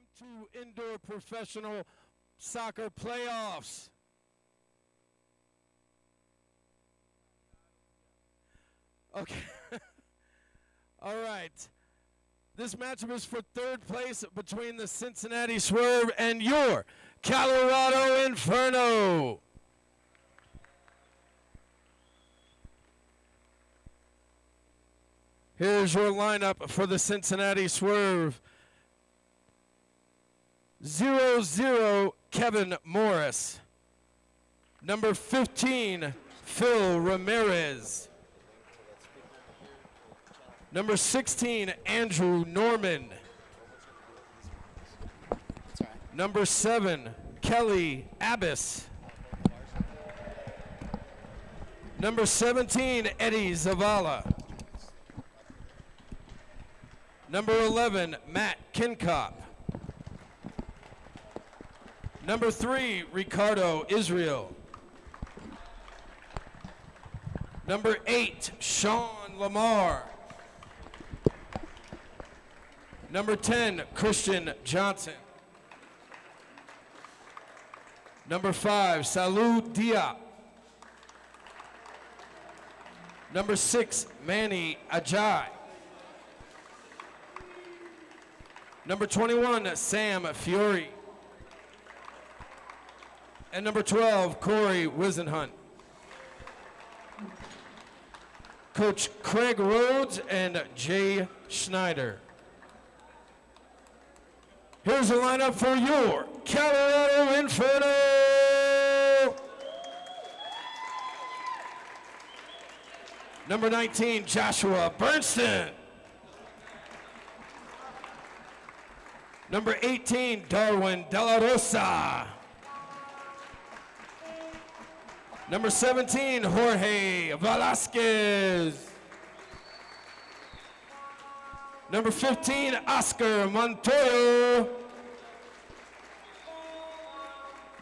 M2 Indoor Professional Soccer Playoffs. Okay. All right. This matchup is for third place between the Cincinnati Swerve and your Colorado Inferno. Here's your lineup for the Cincinnati Swerve. 0-0, Kevin Morris. Number 15, Phil Ramirez. Number 16, Andrew Norman. Number 7, Kelly Abbas. Number 17, Eddie Zavala. Number 11, Matt Kinkop. Number 3, Ricardo Israel. Number 8, Sean Lamar. Number 10, Christian Johnson. Number 5, Salud Diop. Number 6, Manny Ajay. Number 21, Sam Fiore. And number 12, Corey Wisenhunt. Coach Craig Rhodes and Jay Schneider. Here's the lineup for your Colorado Inferno. Number 19, Joshua Bernstein. Number 18, Darwin De La Rosa. Number 17, Jorge Velasquez. Number 15, Oscar Montoyo.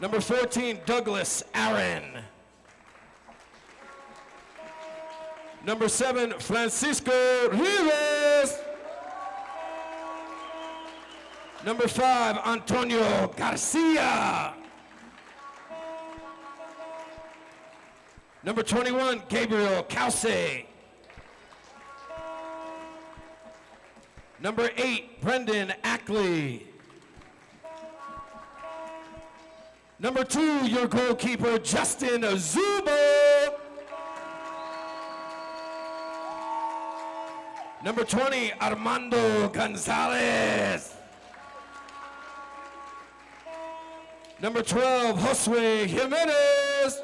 Number 14, Douglas Aaron. Number 7, Francisco Rivas. Number 5, Antonio Garcia. Number 21, Gabriel Cauce. Number 8, Brendan Ackley. Number 2, your goalkeeper, Justin Zubo. Number 20, Armando Gonzalez. Number 12, Josue Jimenez.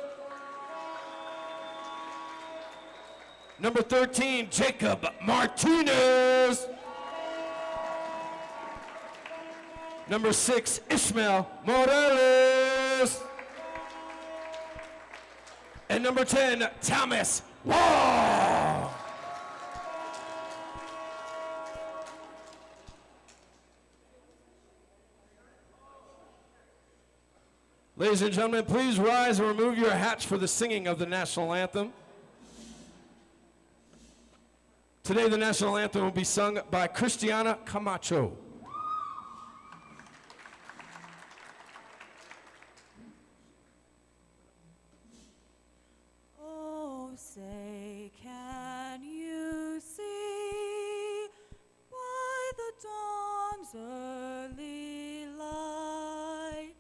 Number 13, Jacob Martinez. Number 6, Ishmael Morales. And number 10, Thomas Wall. Ladies and gentlemen, please rise and remove your hats for the singing of the national anthem. Today, the national anthem will be sung by Cristiana Camacho. Oh, say, can you see by the dawn's early light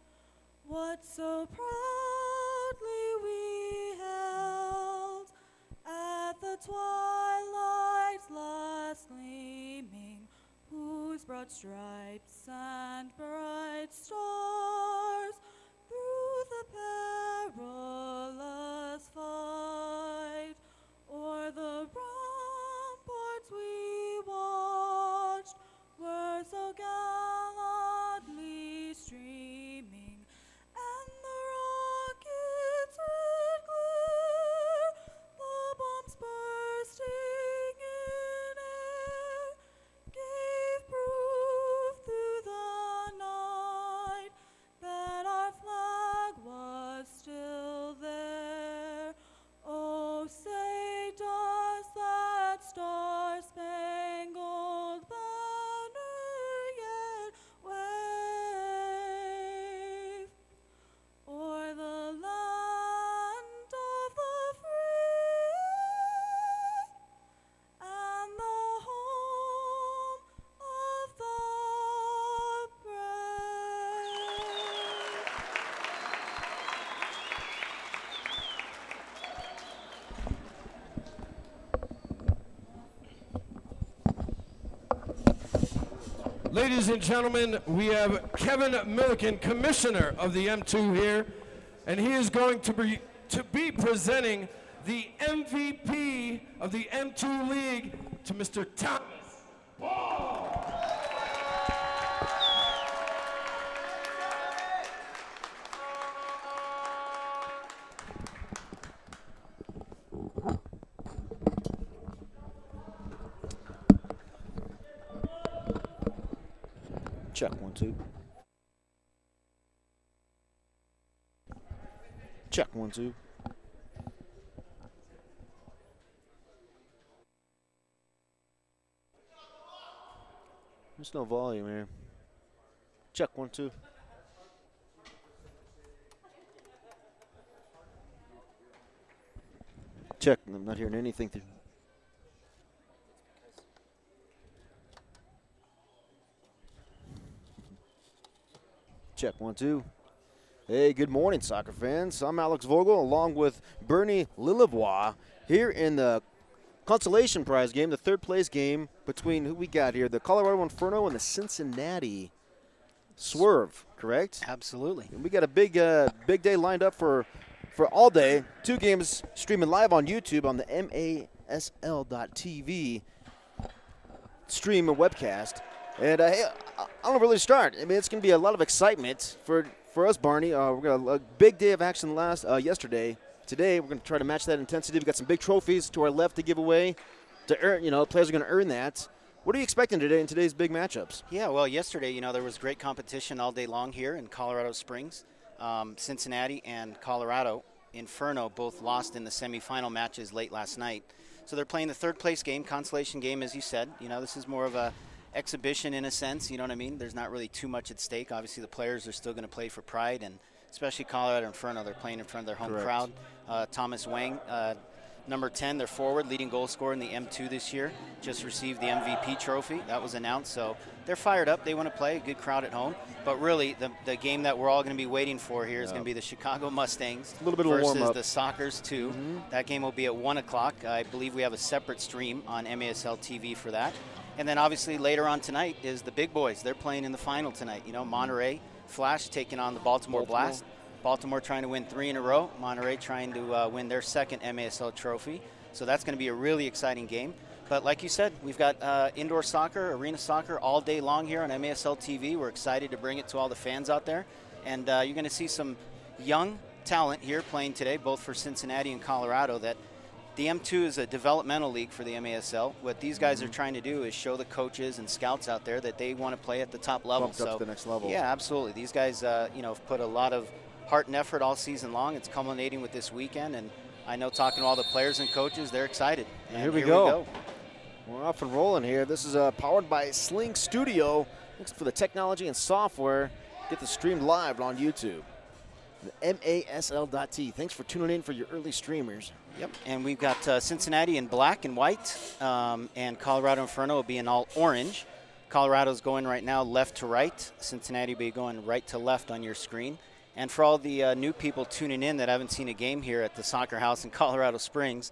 what so proudly we held at the twilight's last gleaming, whose broad stripes and bright stars through the perilous fight o'er the ramparts we watched were so gallantly streaming, and the rockets' red glare, the bombs bursting in air, gave proof through the night Ladies and gentlemen, we have Kevin Milliken, Commissioner of the M2 here, and he is going to be presenting the MVP of the M2 League to Mr. Thomas Ball. Check 1 2. Check 1 2. There's no volume here. Check 1 2. Check. I'm not hearing anything through. Check 1 2. Hey, good morning, soccer fans. I'm Alex Vogel, along with Bernie Lillebois, here in the consolation prize game, the third place game between who we got here, the Colorado Inferno and the Cincinnati Swerve, correct? Absolutely. And we got a big day lined up for all day. 2 games streaming live on YouTube on the MASL.TV stream and webcast. And hey, I don't know where to start. I mean, it's going to be a lot of excitement for us, Barney. We got a big day of action yesterday. Today, we're going to try to match that intensity. We've got some big trophies to our left to give away. To earn, players are going to earn that. What are you expecting today in today's big matchups? Yeah, well, yesterday, there was great competition all day long here in Colorado Springs. Cincinnati and Colorado Inferno both lost in the semifinal matches late last night. So they're playing the third place game, consolation game, as you said. This is more of a exhibition in a sense, you know what I mean? There's not really too much at stake. Obviously, the players are still going to play for pride, and especially Colorado Inferno, they're playing in front of their home crowd. Thomas Wang, number 10, their forward, leading goal scorer in the M2 this year, just received the MVP trophy. That was announced, so they're fired up. They want to play, a good crowd at home. But really, the game that we're all going to be waiting for here is going to be the Chicago Mustangs versus the Sockers 2. That game will be at 1 o'clock. I believe we have a separate stream on MASL TV for that. And then obviously later on tonight is the big boys. They're playing in the final tonight. Monterey Flash taking on the Baltimore Blast. Baltimore trying to win 3 in a row. Monterey trying to win their second MASL trophy. So that's going to be a really exciting game. But like you said, we've got indoor soccer, arena soccer all day long here on MASL TV. We're excited to bring it to all the fans out there. And you're going to see some young talent here playing today, both for Cincinnati and Colorado. That the M2 is a developmental league for the MASL. What these guys are trying to do is show the coaches and scouts out there that they want to play at the top level. Bumped up to the next level. Yeah, absolutely. These guys, have put a lot of heart and effort all season long. It's culminating with this weekend, and I know talking to all the players and coaches, they're excited. And here we go. We're off and rolling here. This is powered by Sling Studio. Thanks for the technology and software. Get the stream live on YouTube. The MASL.T. Thanks for tuning in for your early streamers. Yep, and we've got Cincinnati in black and white, and Colorado Inferno will be in all orange. Colorado's going right now left to right. Cincinnati will be going right to left on your screen. And for all the new people tuning in that haven't seen a game here at the Soccer House in Colorado Springs,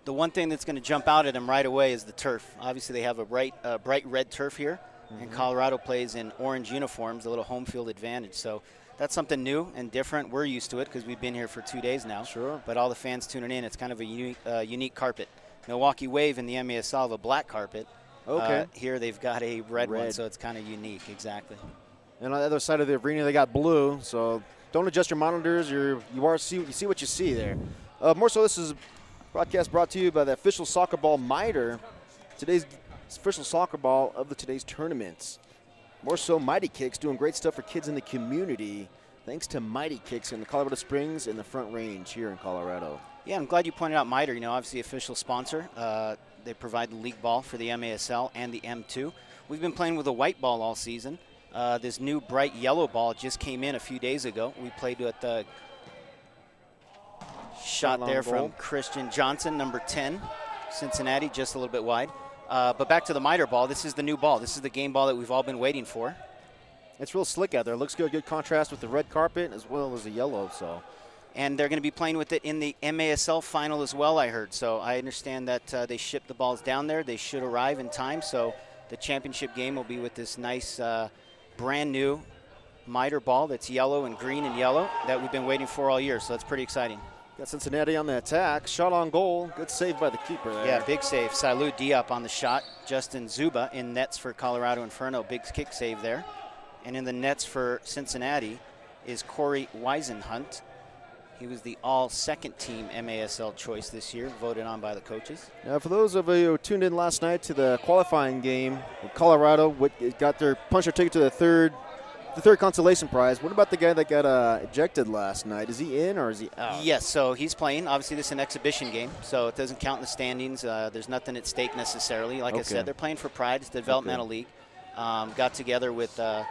the one thing that's going to jump out at them right away is the turf. Obviously, they have a bright red turf here, and Colorado plays in orange uniforms, a little home field advantage. So that's something new and different. We're used to it because we've been here for 2 days now. Sure. But all the fans tuning in, it's kind of a unique carpet. Milwaukee Wave in the MASL have a black carpet. Okay. Here they've got a red one, so it's kind of unique, exactly. And on the other side of the arena, they got blue. So don't adjust your monitors. You see what you see there. More so, this is a broadcast brought to you by the official soccer ball Miter. Today's official soccer ball of today's tournaments. More so, Mighty Kicks doing great stuff for kids in the community. Thanks to Mighty Kicks in the Colorado Springs and the Front Range here in Colorado. Yeah, I'm glad you pointed out Miter. Obviously official sponsor. They provide the league ball for the MASL and the M2. We've been playing with a white ball all season. This new bright yellow ball just came in a few days ago. We played with the shot there from Christian Johnson, number 10, Cincinnati, just a little bit wide. But back to the Miter ball. This is the new ball. This is the game ball that we've all been waiting for. It's real slick out there. It looks good. Good contrast with the red carpet as well as the yellow. And they're going to be playing with it in the MASL final as well, I heard. So I understand that they shipped the balls down there. They should arrive in time. So the championship game will be with this nice brand new miter ball that's yellow and green and yellow that we've been waiting for all year. So that's pretty exciting. Got Cincinnati on the attack. Shot on goal. Good save by the keeper there. Yeah, big save. Salud Diop on the shot. Justin Zuba in nets for Colorado Inferno. Big kick save there. And in the nets for Cincinnati is Corey Weisenhunt. He was the all-second team MASL choice this year, voted on by the coaches. Now, for those of you who tuned in last night to the qualifying game, Colorado got their puncher ticket to the third consolation prize. What about the guy that got ejected last night? Is he in or is he out? Yes, so he's playing. Obviously, this is an exhibition game, so it doesn't count in the standings. There's nothing at stake necessarily. Like I said, they're playing for Pride. It's the developmental league. Got together with the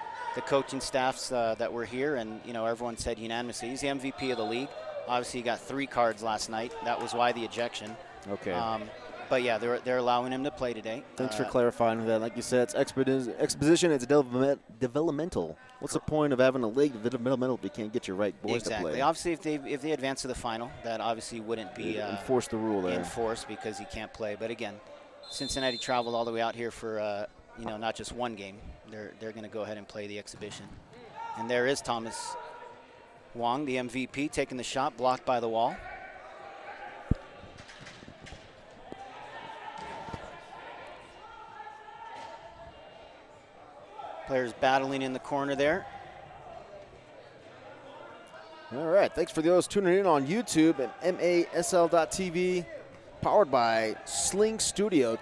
coaching staffs that were here, and everyone said unanimously he's the MVP of the league. Obviously, he got 3 cards last night. That was why the ejection. Okay. But yeah, they're allowing him to play today. Thanks for clarifying that. Like you said, it's exposition. It's developmental. What's the point of having a league developmental if you can't get your right boys to play? Exactly. Obviously, if they advance to the final, that obviously wouldn't be enforce the rule there. Enforced because he can't play. But again, Cincinnati traveled all the way out here for not just one game. They're going to go ahead and play the exhibition. And there is Thomas Wong, the MVP, taking the shot, blocked by the wall. Players battling in the corner there. All right, thanks for those tuning in on YouTube and MASL.TV, powered by Sling Studio.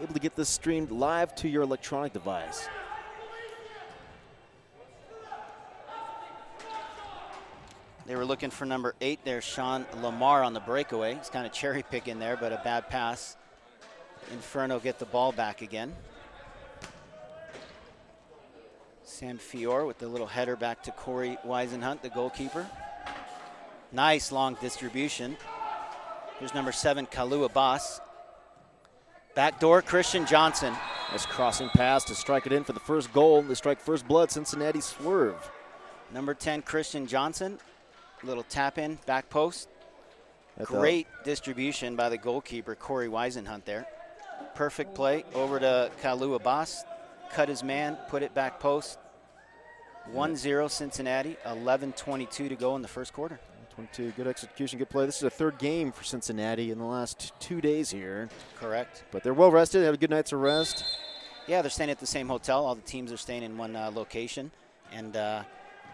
Able to get this streamed live to your electronic device. They were looking for number 8 there, Sean Lamar on the breakaway. He's kind of cherry picking there, but a bad pass. Inferno get the ball back again. Sam Fior with the little header back to Corey Weisenhunt, the goalkeeper. Nice long distribution. Here's number 7, Kalu Abbas. Backdoor, Christian Johnson. Nice crossing pass to strike it in for the first goal. They strike first blood, Cincinnati swerve. Number 10, Christian Johnson. Little tap in, back post. Great distribution by the goalkeeper, Corey Weisenhunt there. Perfect play over to Kalu Abbas. Cut his man, put it back post. 1-0 Cincinnati, 11:22 to go in the first quarter. 22, good execution, good play. This is a third game for Cincinnati in the last 2 days here. Correct. But they're well rested, they have a good night's of rest. Yeah, they're staying at the same hotel. All the teams are staying in one location. And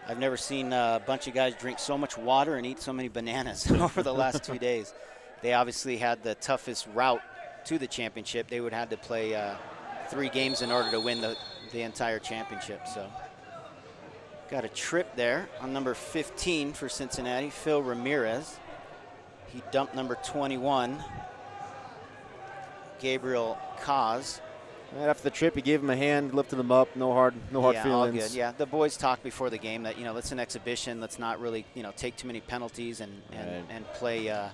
I've never seen a bunch of guys drink so much water and eat so many bananas over the last 2 days. They obviously had the toughest route to the championship. They would have to play 3 games in order to win the entire championship. So got a trip there on number 15 for Cincinnati, Phil Ramirez. He dumped number 21, Gabriel Kaz. Right after the trip, he gave him a hand, lifted him up. No hard feelings. All good. Yeah, the boys talked before the game that it's an exhibition. Let's not really take too many penalties and play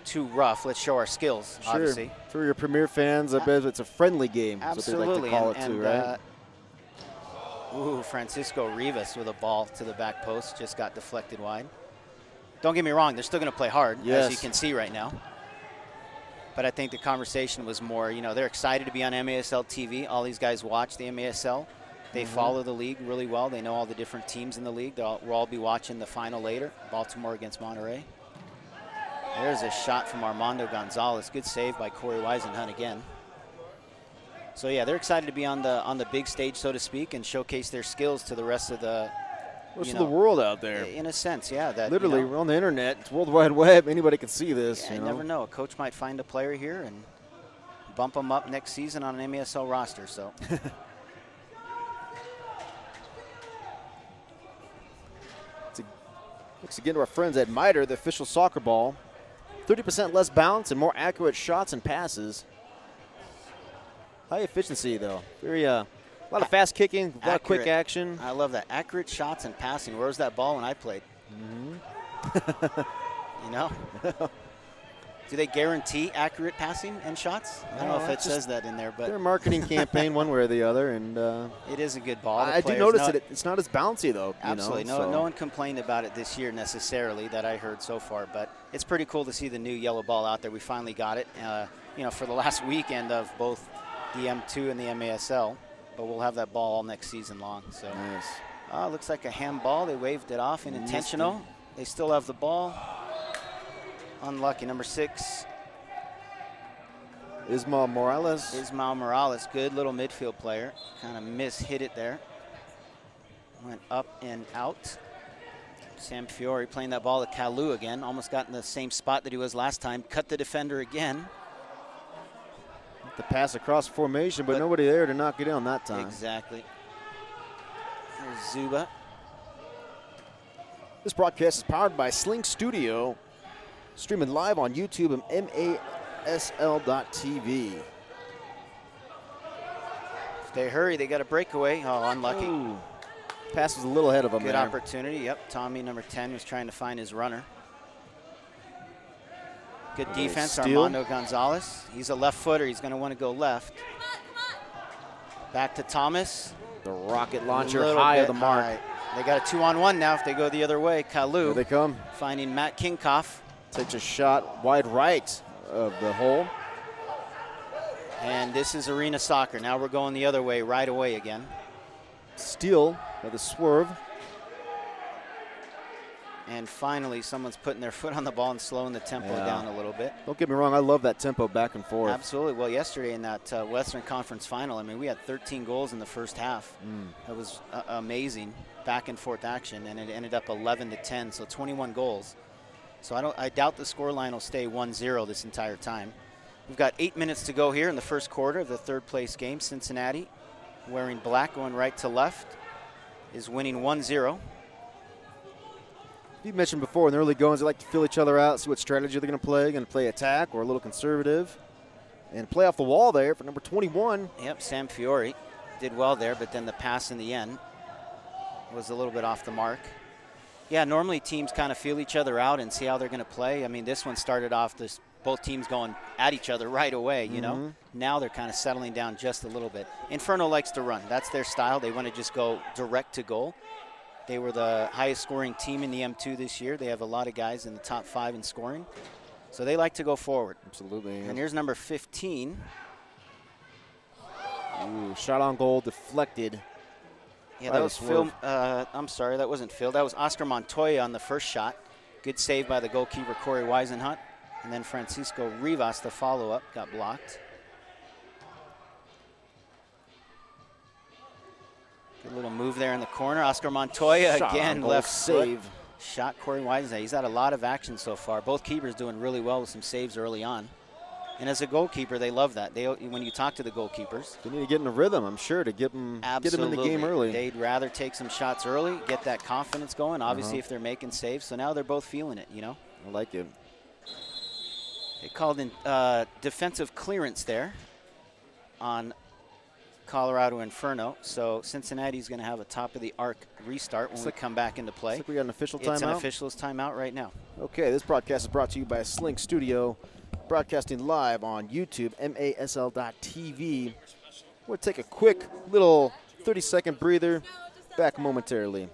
too rough. Let's show our skills. Sure. Obviously. For your Premier fans, I bet it's a friendly game. Absolutely. That's what they like to call it too, right? Francisco Rivas with a ball to the back post just got deflected wide. Don't get me wrong, they're still going to play hard, as you can see right now. But I think the conversation was more, they're excited to be on MASL TV. All these guys watch the MASL. They follow the league really well. They know all the different teams in the league. We'll all be watching the final later, Baltimore against Monterey. There's a shot from Armando Gonzalez. Good save by Corey Weisenhunt again. So yeah, they're excited to be on the big stage, so to speak, and showcase their skills to the rest of the the world out there. In a sense, yeah. That literally, we're on the internet. It's World Wide Web. Anybody can see this. Yeah, you never know. A coach might find a player here and bump them up next season on an MASL roster. So. Thanks again to our friends at Miter, the official soccer ball. 30% less bounce and more accurate shots and passes. High efficiency, though. Very a lot of fast kicking, a lot of quick action. I love that. Accurate shots and passing. Where was that ball when I played? Do they guarantee accurate passing and shots? I don't know if it says that in there, but their marketing campaign, one way or the other, and it is a good ball. I do notice that it's not as bouncy though. Absolutely, no one complained about it this year necessarily that I heard so far, but it's pretty cool to see the new yellow ball out there. We finally got it. For the last weekend of both the M2 and the MASL, but we'll have that ball all next season long. So Nice. looks like a handball. They waved it off, unintentional. They still have the ball. Unlucky, number 6. Ismael Morales. Ismael Morales, good little midfield player. Kind of hit it there. Went up and out. Sam Fiore playing that ball to Kalu again. Almost got in the same spot that he was last time. Cut the defender again. The pass across formation, but nobody there to knock it down that time. Exactly. There's Zuba. This broadcast is powered by Sling Studio, streaming live on YouTube and MASL.TV. If they hurry, they got a breakaway. Oh, unlucky. Ooh. Pass was a little ahead of him Good there. opportunity. Yep, Tommy, number 10, was trying to find his runner. Good defense, steal. Armando Gonzalez. He's a left footer. He's going to want to go left. Back to Thomas. The rocket launcher A little high of bit the mark. high. They got a 2-on-1 now if they go the other way. Here Kalu they come. finding Matt Kinkoff. Takes a shot wide right of the hole. And this is arena soccer. Now we're going the other way right away again. Steal by the swerve. And finally, someone's putting their foot on the ball and slowing the tempo down a little bit. Don't get me wrong, I love that tempo back and forth. Absolutely. Well, yesterday in that Western Conference Final, I mean, we had 13 goals in the first half. That was amazing back and forth action, and it ended up 11-10, so 21 goals. So I doubt the scoreline will stay 1-0 this entire time. We've got 8 minutes to go here in the first quarter of the third place game. Cincinnati, wearing black, going right to left, is winning 1-0. You mentioned before in the early goings, they like to feel each other out, see what strategy they're going to play attack or a little conservative. And play off the wall there for number 21. Yep, Sam Fiore did well there, but then the pass in the end was a little bit off the mark. Yeah, normally teams kind of feel each other out and see how they're going to play. I mean, this one started off both teams going at each other right away, you know. Now they're kind of settling down just a little bit. Inferno likes to run. That's their style. They want to just go direct to goal. They were the highest scoring team in the M2 this year. They have a lot of guys in the top 5 in scoring. So they like to go forward. Absolutely. And here's number 15. Ooh, shot on goal, deflected. Yeah, that was Phil. I'm sorry, that wasn't Phil. That was Oscar Montoya on the first shot. Good save by the goalkeeper, Corey Weisenhunt. And then Francisco Rivas, the follow-up, got blocked. Good little move there in the corner. Oscar Montoya Shot again, on goal, left save. foot. Shot Corey Weisenhunt. He's had a lot of action so far. Both keepers doing really well with some saves early on. And as a goalkeeper, they love that. When you talk to the goalkeepers, They need to get in a rhythm, I'm sure, to get them in the game early. They'd rather take some shots early, get that confidence going, obviously if they're making saves. So now they're both feeling it, you know. I like it. They called in defensive clearance there on Colorado Inferno. So Cincinnati's going to have a top-of-the-arc restart when we come back into play. Looks like we got an official timeout. It's an official's timeout right now. Okay, this broadcast is brought to you by Sling Studio, broadcasting live on YouTube, MASL.TV. We'll take a quick little 30-second breather. Back momentarily.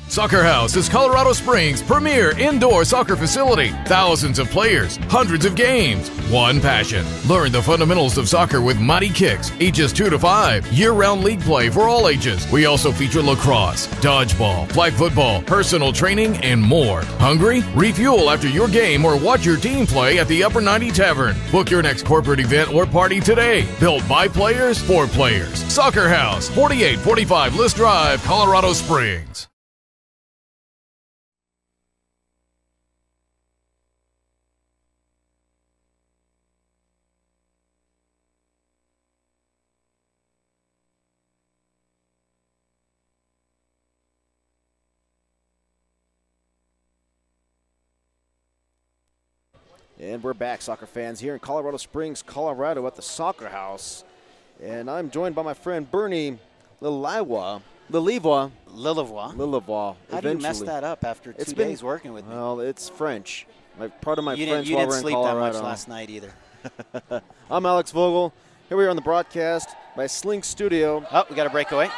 Soccer House is Colorado Springs' premier indoor soccer facility. Thousands of players, hundreds of games, one passion. Learn the fundamentals of soccer with Mighty Kicks, ages 2 to 5. Year-round league play for all ages. We also feature lacrosse, dodgeball, flag football, personal training, and more. Hungry? Refuel after your game or watch your team play at the Upper 90 Tavern. Book your next corporate event or party today. Built by players for players. Soccer House, 4845 List Drive, Colorado Springs. And we're back, soccer fans, here in Colorado Springs, Colorado at the Soccer House. And I'm joined by my friend Bernie Lilivois. How do you mess that up after 2 days working with me? Well, it's French. Part of my French You while didn't we're in sleep Colorado. that much last night either. I'm Alex Vogel. Here we are on the broadcast by Sling Studio Oh, we got a breakaway.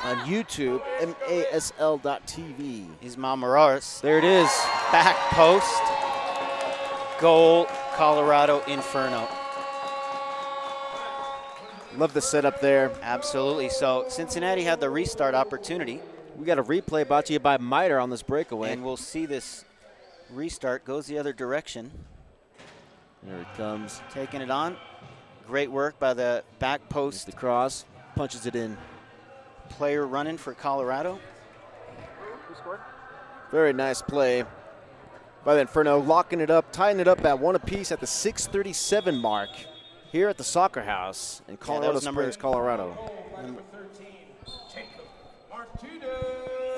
on YouTube, MASL.TV. Ismael Morales. There it is. Back post. Goal, Colorado Inferno. Love the setup there. Absolutely. So Cincinnati had the restart opportunity. We got a replay brought to you by Miter on this breakaway. And we'll see this restart goes the other direction. There it comes. Taking it on. Great work by the back post. The cross, punches it in. Player running for Colorado. Very nice play by the Inferno, locking it up, tying it up at 1 apiece at the 6:37 mark here at the Soccer House in Colorado Springs, Colorado.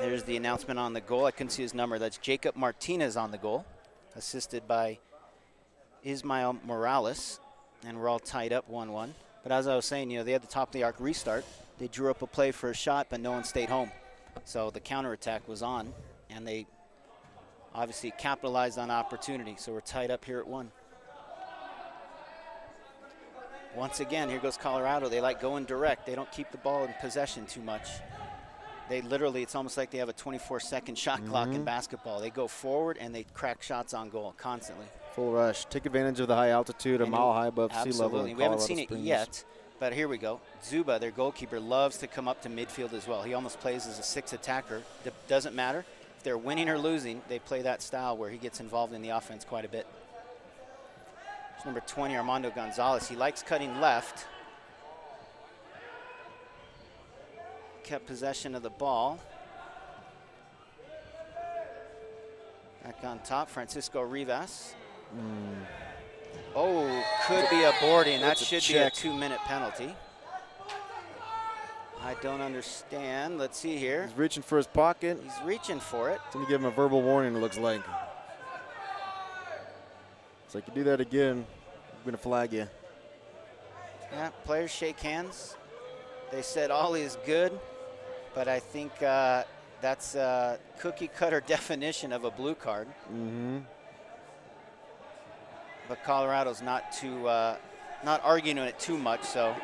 There's the announcement on the goal. I couldn't see his number. That's Jacob Martinez on the goal, assisted by Ismael Morales, and we're all tied up 1-1. But as I was saying, they had the top of the arc restart. They drew up a play for a shot, but no one stayed home. So the counterattack was on, and they obviously capitalized on opportunity. So we're tied up here at 1. Once again, here goes Colorado. They like going direct. They don't keep the ball in possession too much. They literally, it's almost like they have a 24-second shot clock in basketball. They go forward and they crack shots on goal constantly. Full rush. Take advantage of the high altitude, a mile high above sea level. We haven't seen it yet, but here we go. Zuba, their goalkeeper, loves to come up to midfield as well. He almost plays as a 6 attacker. It doesn't matter. If they're winning or losing, they play that style where he gets involved in the offense quite a bit. There's number 20, Armando Gonzalez. He likes cutting left. Kept possession of the ball. Back on top, Francisco Rivas. Oh, could be a boarding. That should be a 2-minute penalty. I don't understand. Let's see here. He's reaching for his pocket. He's reaching for it. It's going to give him a verbal warning, it looks like. It's like, you do that again, I'm going to flag you. Yeah, players shake hands. They said all is good, but I think that's a cookie-cutter definition of a blue card. But Colorado's not arguing it too much, so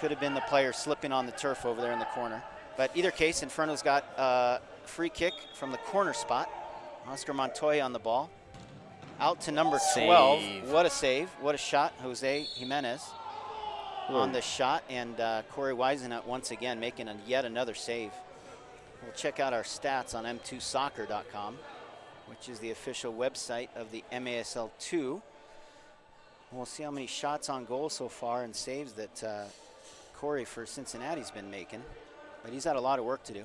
could have been the player slipping on the turf over there in the corner. But either case, Inferno's got a free kick from the corner spot. Oscar Montoya on the ball. Out to number 12. Save. What a save. What a shot. Jose Jimenez on the shot. And Corey Weisenhut once again making yet another save. We'll check out our stats on m2soccer.com, which is the official website of the MASL2. We'll see how many shots on goal so far and saves that Corey for Cincinnati's been making. But he's had a lot of work to do.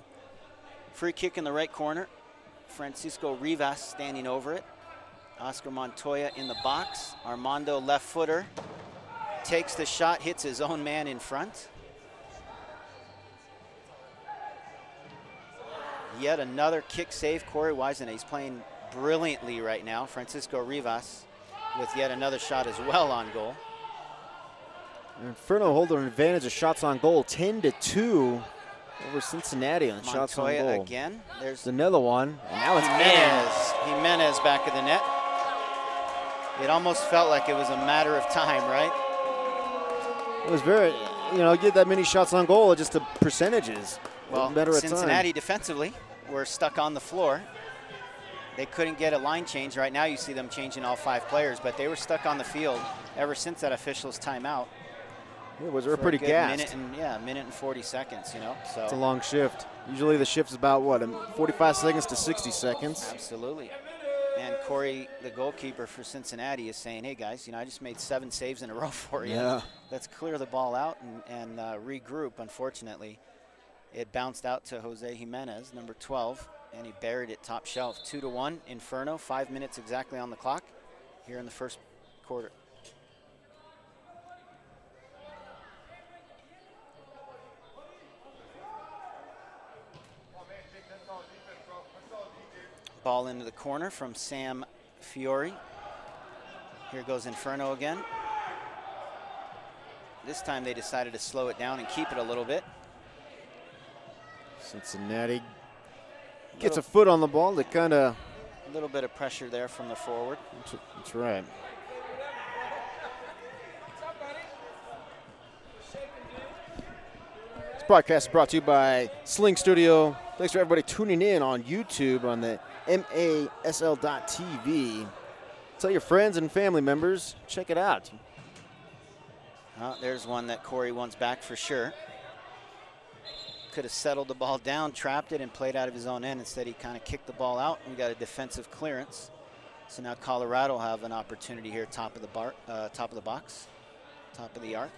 Free kick in the right corner. Francisco Rivas standing over it. Oscar Montoya in the box. Armando left footer. Takes the shot, hits his own man in front. Yet another kick save. Corey Weisenhut, he's playing brilliantly right now. Francisco Rivas with yet another shot as well on goal. Inferno hold an advantage of shots on goal, 10-2 over Cincinnati on shots on goal. Again. There's another one, and now it's Jimenez back of the net. It almost felt like it was a matter of time, right? It was very, get that many shots on goal, just the percentages. Well, Cincinnati defensively were stuck on the floor. They couldn't get a line change. Right now you see them changing all 5 players, but they were stuck on the field ever since that official's timeout. It was pretty gassed. A minute and 40 seconds, So it's a long shift. Usually the shift is about, 45 seconds to 60 seconds. Absolutely. And Corey, the goalkeeper for Cincinnati, is saying, hey, guys, I just made 7 saves in a row for you. Yeah. Let's clear the ball out and regroup. Unfortunately, it bounced out to Jose Jimenez, number 12, and he buried it top shelf. 2-1, Inferno, 5 minutes exactly on the clock here in the first quarter. Ball into the corner from Sam Fiore. Here goes Inferno again. This time they decided to slow it down and keep it a little bit. Cincinnati gets a foot on the ball to kind of... A little bit of pressure there from the forward. That's right. This broadcast is brought to you by Sling Studio. Thanks for everybody tuning in on YouTube on the MASL.TV. Tell your friends and family members, check it out. There's one that Corey wants back for sure. Could have settled the ball down, trapped it, and played out of his own end. Instead, he kind of kicked the ball out, and we got a defensive clearance. So now Colorado will have an opportunity here, top of the box, top of the arc.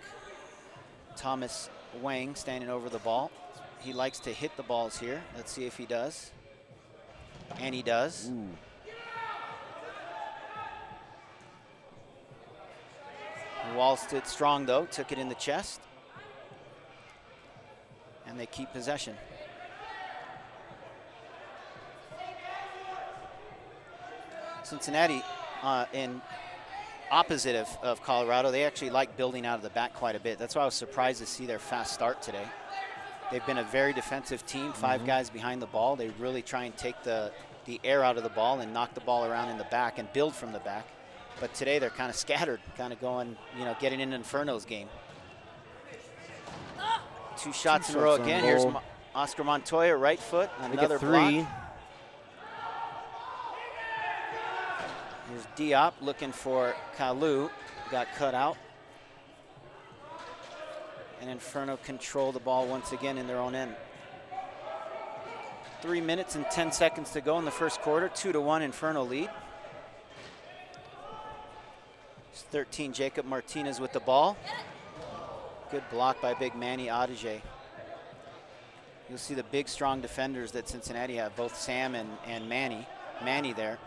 Thomas Wang standing over the ball. He likes to hit the balls here. Let's see if he does. And he does. Ooh. Wall stood strong, though, took it in the chest. And they keep possession. Cincinnati, in opposite of Colorado, they actually like building out of the back quite a bit. That's why I was surprised to see their fast start today. They've been a very defensive team, 5 guys behind the ball. They really try and take the air out of the ball and knock the ball around in the back and build from the back. But today they're kind of scattered, kind of going, getting in Inferno's game. 2 shots in a row again. Here's Oscar Montoya, right foot, another block. Here's Diop looking for Kalu, got cut out. And Inferno control the ball once again in their own end. 3 minutes and 10 seconds to go in the first quarter, 2-1 Inferno lead. 13, Jacob Martinez with the ball. Good block by big Manny Adige. You'll see the big, strong defenders that Cincinnati have, both Sam and Manny. Manny there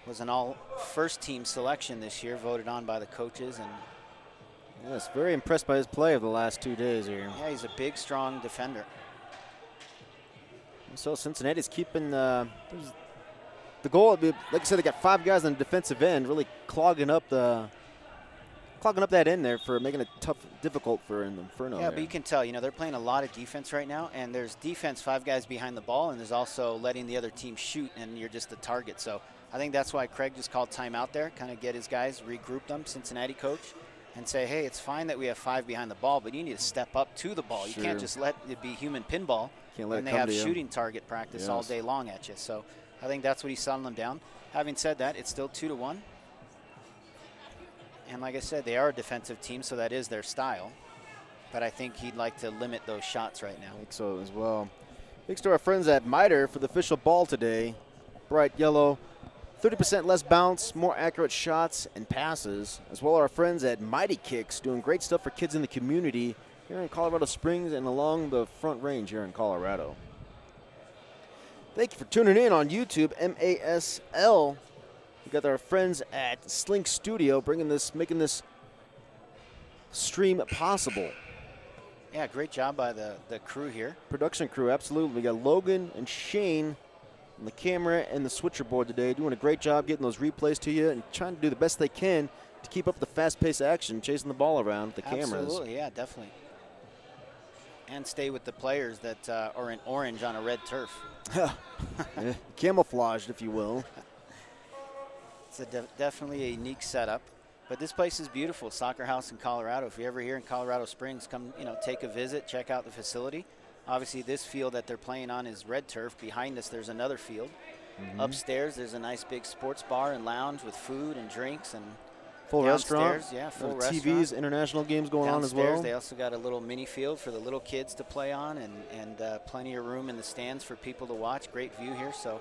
was an all first-team selection this year, voted on by the coaches. And yes, very impressed by his play of the last 2 days here. yeah, he's a big, strong defender. So Cincinnati's keeping the goal. Like I said, they got 5 guys on the defensive end, really clogging up that end there for making it difficult for Inferno. Yeah, but you can tell, they're playing a lot of defense right now, and there's defense, 5 guys behind the ball, and there's also letting the other team shoot, and you're just the target. So I think that's why Craig just called timeout there, kind of get his guys, regroup them, Cincinnati coach, and say, hey, it's fine that we have 5 behind the ball, but you need to step up to the ball. You can't just let it be human pinball when they have shooting target practice all day long at you. So I think that's what he's selling them down. Having said that, it's still 2-1. And like I said, they are a defensive team, so that is their style. But I think he'd like to limit those shots right now. I think so as well. Thanks to our friends at Miter for the official ball today. Bright yellow, 30% less bounce, more accurate shots and passes, as well as our friends at Mighty Kicks, doing great stuff for kids in the community here in Colorado Springs and along the Front Range here in Colorado. Thank you for tuning in on YouTube, MASL. We got our friends at Slink Studio making this stream possible. Yeah, great job by the crew here. Production crew, absolutely. We got Logan and Shane on the camera and the switcher board today, doing a great job getting those replays to you and trying to do the best they can to keep up the fast-paced action, chasing the ball around with the cameras. Absolutely, yeah, definitely. And stay with the players that are in orange on a red turf. Yeah, camouflaged, if you will. It's definitely a unique setup. But this place is beautiful, Soccer House in Colorado. If you're ever here in Colorado Springs, come take a visit, check out the facility. Obviously, this field that they're playing on is red turf. Behind us, there's another field. Upstairs, there's a nice big sports bar and lounge with food and drinks and full restaurant. Yeah, full TVs, restaurant. International games going on as well. They also got a little mini field for the little kids to play on and plenty of room in the stands for people to watch. Great view here. So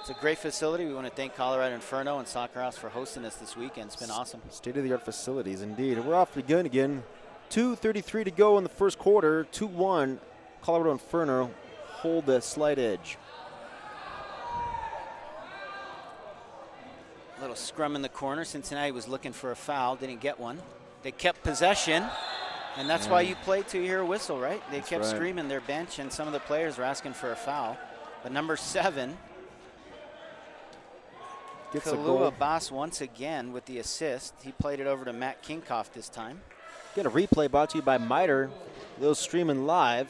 it's a great facility. We want to thank Colorado Inferno and Soccer House for hosting us this weekend. It's been awesome. State-of-the-art facilities, indeed. And we're off again. 2:33 to go in the first quarter. 2-1. Colorado Inferno hold the slight edge. Little scrum in the corner. Cincinnati was looking for a foul, didn't get one. They kept possession, and that's why you play till you hear a whistle, right? They kept screaming their bench, and some of the players were asking for a foul. But number 7, gets a Kalu goal. Abbas once again with the assist. He played it over to Matt Kinkoff this time. Get a replay brought to you by Miter. Those streaming live.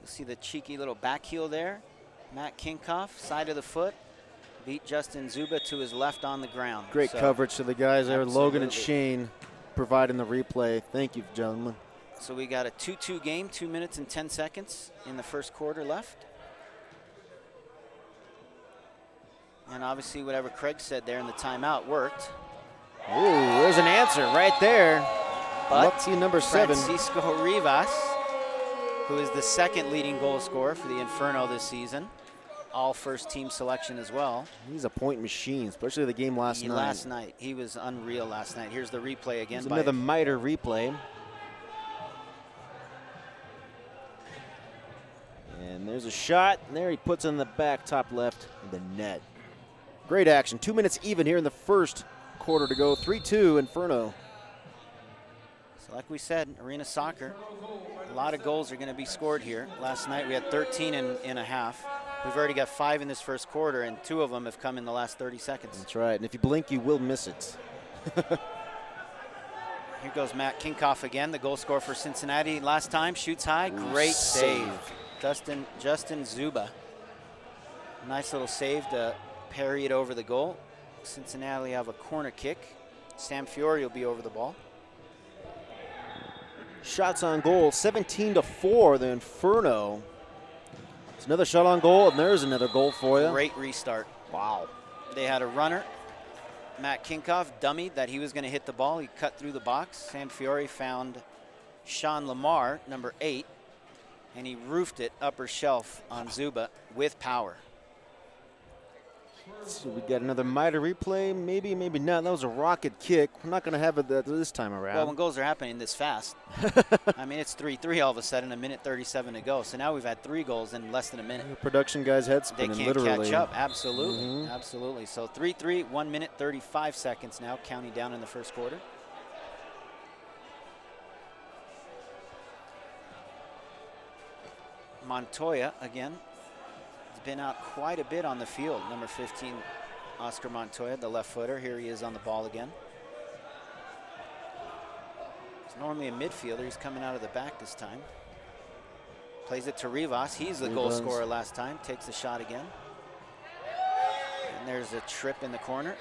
You'll see the cheeky little back heel there. Matt Kinkoff, side of the foot, beat Justin Zuba to his left on the ground. Great coverage to the guys there. Logan and Absolutely. Shane providing the replay. Thank you, gentlemen. So we got a 2-2 game, 2 minutes and 10 seconds in the first quarter left. And obviously whatever Craig said there in the timeout worked. Ooh, there's an answer right there. But Lucky number 7. Francisco Rivas, who is the second leading goal scorer for the Inferno this season, all first team selection as well. He's a point machine, especially the game last night. He was unreal last night. Here's the replay again. There's another miter replay. And there's a shot, and there he puts it in the back, top left of the net. Great action. 2 minutes even here in the first quarter to go. 3-2 Inferno. So like we said, arena soccer, a lot of goals are going to be scored here. Last night we had 13 in a half. We've already got 5 in this first quarter, and 2 of them have come in the last 30 seconds. That's right, and if you blink, you will miss it. Here goes Matt Kinkoff again, the goal scorer for Cincinnati. Last time, shoots high, great save. Justin Zuba. Nice little save to parry it over the goal. Cincinnati have a corner kick. Sam Fiore will be over the ball. Shots on goal, 17-4, the Inferno. It's another shot on goal, and there's another goal for you. Great restart. Wow. They had a runner. Matt Kinkoff dummied that he was going to hit the ball. He cut through the box. Sam Fiore found Sean Lamar, number 8, and he roofed it upper shelf on Zuba with power. So we got another miter replay. Maybe, maybe not. That was a rocket kick. We're not going to have it this time around. Well, when goals are happening this fast, I mean, it's 3-3 all of a sudden, 1:37 to go. So now we've had 3 goals in less than a minute. The production guys' head They spinning, can't literally. catch up. Absolutely. Absolutely. So 3-3, 1:35 seconds now, counting down in the first quarter. Montoya again. Been out quite a bit on the field. Number 15, Oscar Montoya, the left footer. Here he is on the ball again. He's normally a midfielder. He's coming out of the back this time. Plays it to Rivas. He's the goal scorer last time. Takes the shot again. And there's a trip in the corner.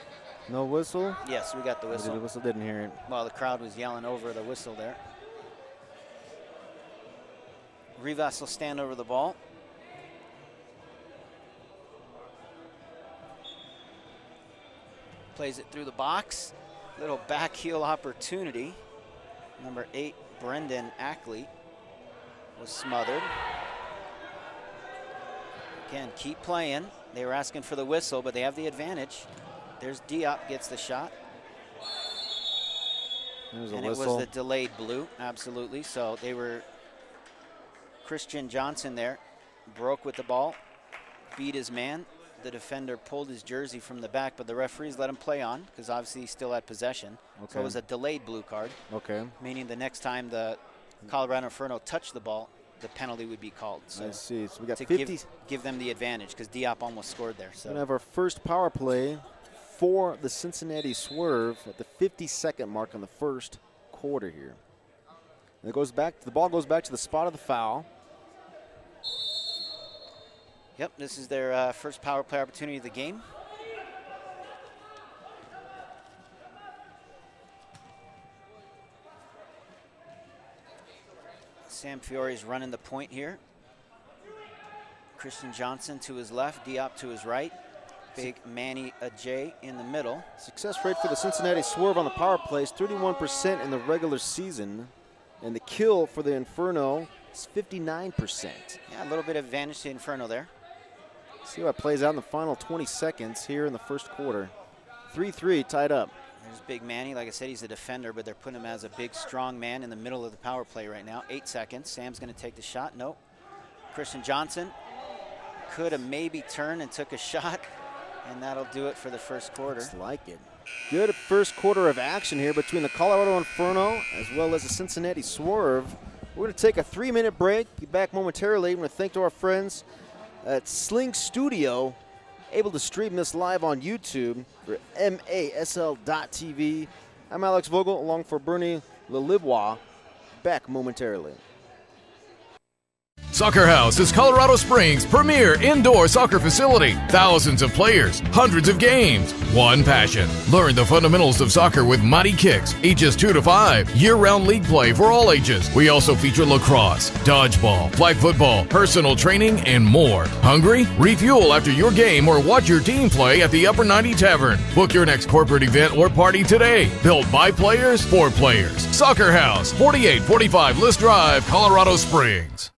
No whistle? Yes, we got the whistle. The whistle, didn't hear it. Well, the crowd was yelling over the whistle there. Rivas will stand over the ball. Plays it through the box. Little back heel opportunity. Number 8, Brendan Ackley, was smothered. Again, keep playing. They were asking for the whistle, but they have the advantage. There's Diop, gets the shot. There's a and whistle. It was the delayed blue, absolutely. So they were, Christian Johnson there, broke with the ball, beat his man. The defender pulled his jersey from the back, but the referees let him play on because obviously he still had possession. Okay. So it was a delayed blue card. Okay. Meaning the next time the Colorado Inferno touched the ball, the penalty would be called. So I see. So we got to 50. give them the advantage because Diop almost scored there. So We're going to have our first power play for the Cincinnati Swerve at the 52nd mark on the first quarter here. And it goes back. The ball goes back to the spot of the foul. Yep, this is their first power play opportunity of the game. Sam Fiore's running the point here. Christian Johnson to his left, Diop to his right. Big Manny Ajay in the middle. Success rate for the Cincinnati Swerve on the power play is 31% in the regular season. And the kill for the Inferno is 59%. Yeah, a little bit of advantage to Inferno there. See how it plays out in the final 20 seconds here in the first quarter. 3-3 tied up. There's Big Manny. Like I said, he's a defender, but they're putting him as a big, strong man in the middle of the power play right now. 8 seconds. Sam's going to take the shot. Nope. Christian Johnson could have maybe turned and took a shot, and that'll do it for the first quarter. Just like it. Good first quarter of action here between the Colorado Inferno as well as the Cincinnati Swerve. We're going to take a 3-minute break. Be back momentarily. I'm going to thank to our friends at Sling Studio, able to stream this live on YouTube for MASL.TV. I'm Alex Vogel, along for Bernie Lelivois. Back momentarily. Soccer House is Colorado Springs' premier indoor soccer facility. Thousands of players, hundreds of games, one passion. Learn the fundamentals of soccer with Mighty Kicks, ages 2 to 5. Year-round league play for all ages. We also feature lacrosse, dodgeball, flag football, personal training, and more. Hungry? Refuel after your game or watch your team play at the Upper 90 Tavern. Book your next corporate event or party today. Built by players for players. Soccer House, 4845 List Drive, Colorado Springs.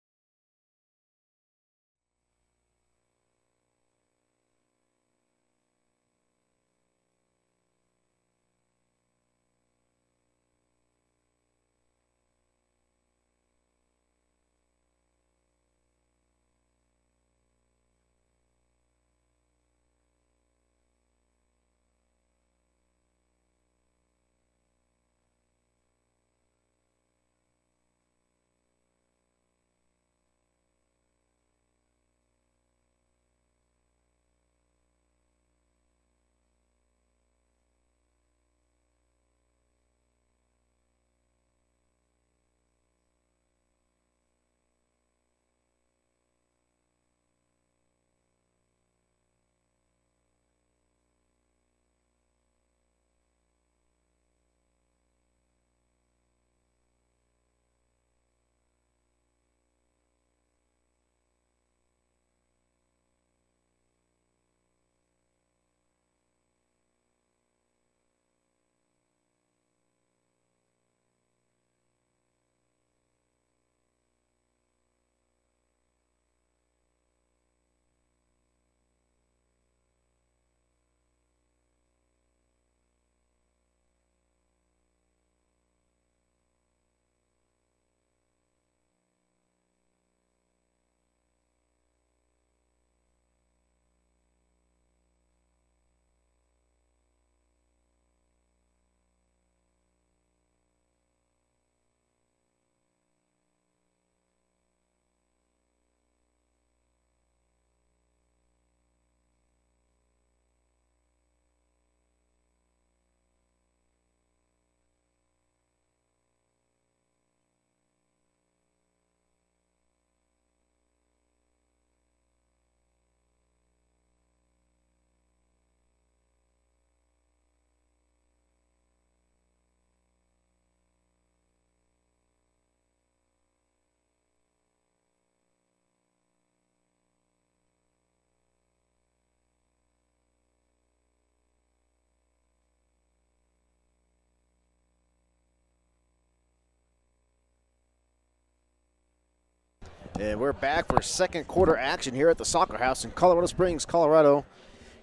And we're back for second quarter action here at the Soccer House in Colorado Springs, Colorado.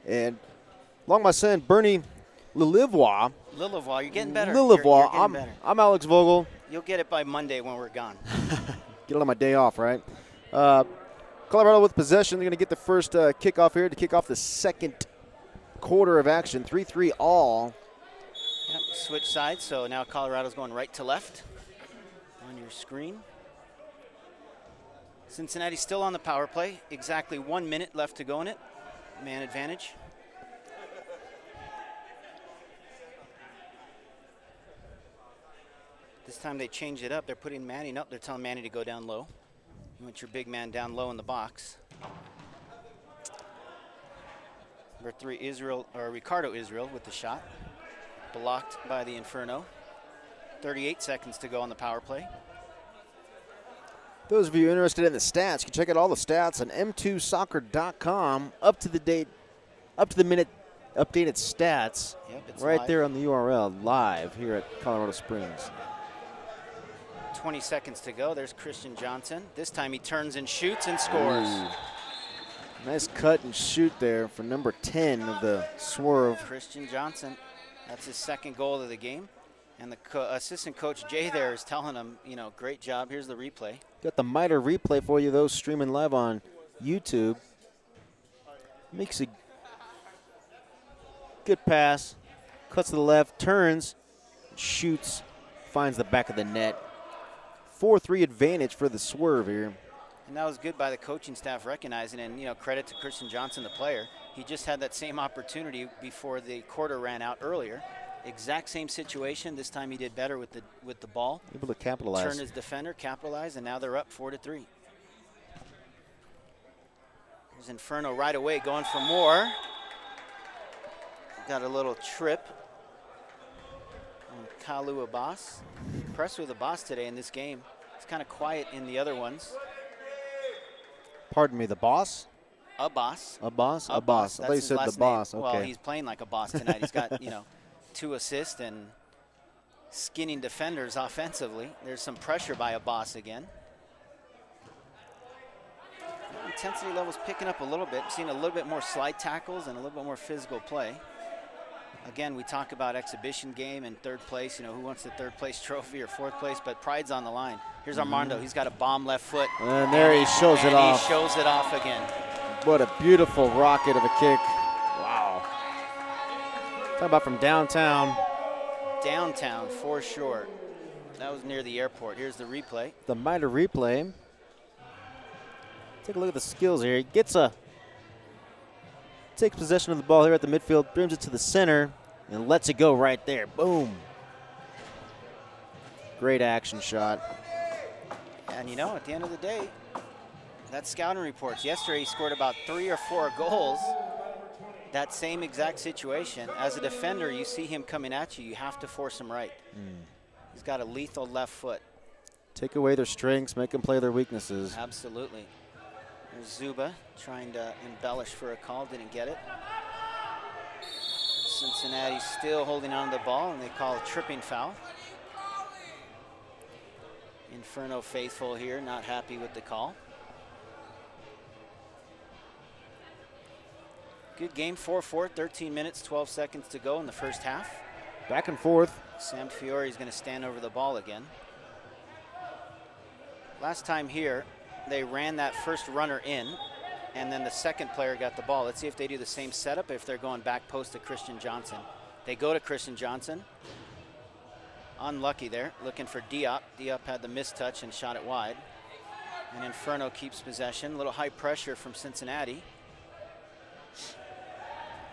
And along my son, Bernie Lilivois. Lilivois, you're getting better. Lilivois. You're getting better. I'm Alex Vogel. You'll get it by Monday when we're gone. Get it on my day off, right? Colorado with possession. They're going to get the first kickoff here to kick off the second quarter of action. 3-3 all. Yep, switch sides, so now Colorado's going right to left on your screen. Cincinnati's still on the power play. Exactly 1 minute left to go in it. Man advantage. This time they changed it up. They're putting Manning up. They're telling Manning to go down low. You want your big man down low in the box. Number 3, Ricardo Israel with the shot. Blocked by the Inferno. 38 seconds to go on the power play. Those of you interested in the stats, you can check out all the stats on m2soccer.com. Up to the minute updated stats. Yep, it's right live. there on the URL, live here at Colorado Springs. 20 seconds to go. There's Christian Johnson. This time he turns and shoots and scores. Ooh. Nice cut and shoot there for number 10 of the Swerve. Christian Johnson. That's his second goal of the game. And the assistant coach, Jay, there is telling him, you know, great job. Here's the replay. Got the MITRE replay for you, those streaming live on YouTube. Makes a good pass. Cuts to the left, turns, shoots, finds the back of the net. 4-3 advantage for the Swerve here. And that was good by the coaching staff recognizing, and, you know, credit to Christian Johnson, the player. He just had that same opportunity before the quarter ran out earlier. Exact same situation. This time he did better with the ball. Able to capitalize. Turn his defender, capitalize, and now they're up 4-3. Here's Inferno right away going for more. Got a little trip. And Kalu Abbas. Impressed with Abbas today in this game. He's kind of quiet in the other ones. Pardon me, the boss? Abbas. Abbas? Abbas. I thought That's you his said the last boss. name. Okay. Well, he's playing like a boss tonight. He's got, 2 assists and skinning defenders offensively. There's some pressure by Abbas again. Intensity level's picking up a little bit. Seeing a little bit more slide tackles and a little bit more physical play. Again, we talk about exhibition game and third place. Who wants the third place trophy or fourth place? But pride's on the line. Here's Armando. He's got a bomb left foot. And there he shows it off. He shows it off again. What a beautiful rocket of a kick. Wow. Talk about from downtown. Downtown, for sure. That was near the airport. Here's the replay. The MITRE replay. Take a look at the skills here. He takes possession of the ball here at the midfield, brings it to the center, and lets it go right there. Boom. Great action shot. And at the end of the day, that's scouting reports. Yesterday, he scored about 3 or 4 goals. That same exact situation. As a defender, you see him coming at you. You have to force him right. He's got a lethal left foot. Take away their strengths, make them play their weaknesses. Absolutely. There's Zuba trying to embellish for a call. Didn't get it. Cincinnati still holding on to the ball, and they call a tripping foul. Inferno faithful here, not happy with the call. Good game, 4-4, 13 minutes, 12 seconds to go in the first half. Back and forth. Sam Fiore is going to stand over the ball again. Last time here, they ran that first runner in, and then the second player got the ball. Let's see if they do the same setup if they're going back post to Christian Johnson. They go to Christian Johnson. Unlucky there, looking for Diop. Diop had the mistouch and shot it wide. And Inferno keeps possession. A little high pressure from Cincinnati.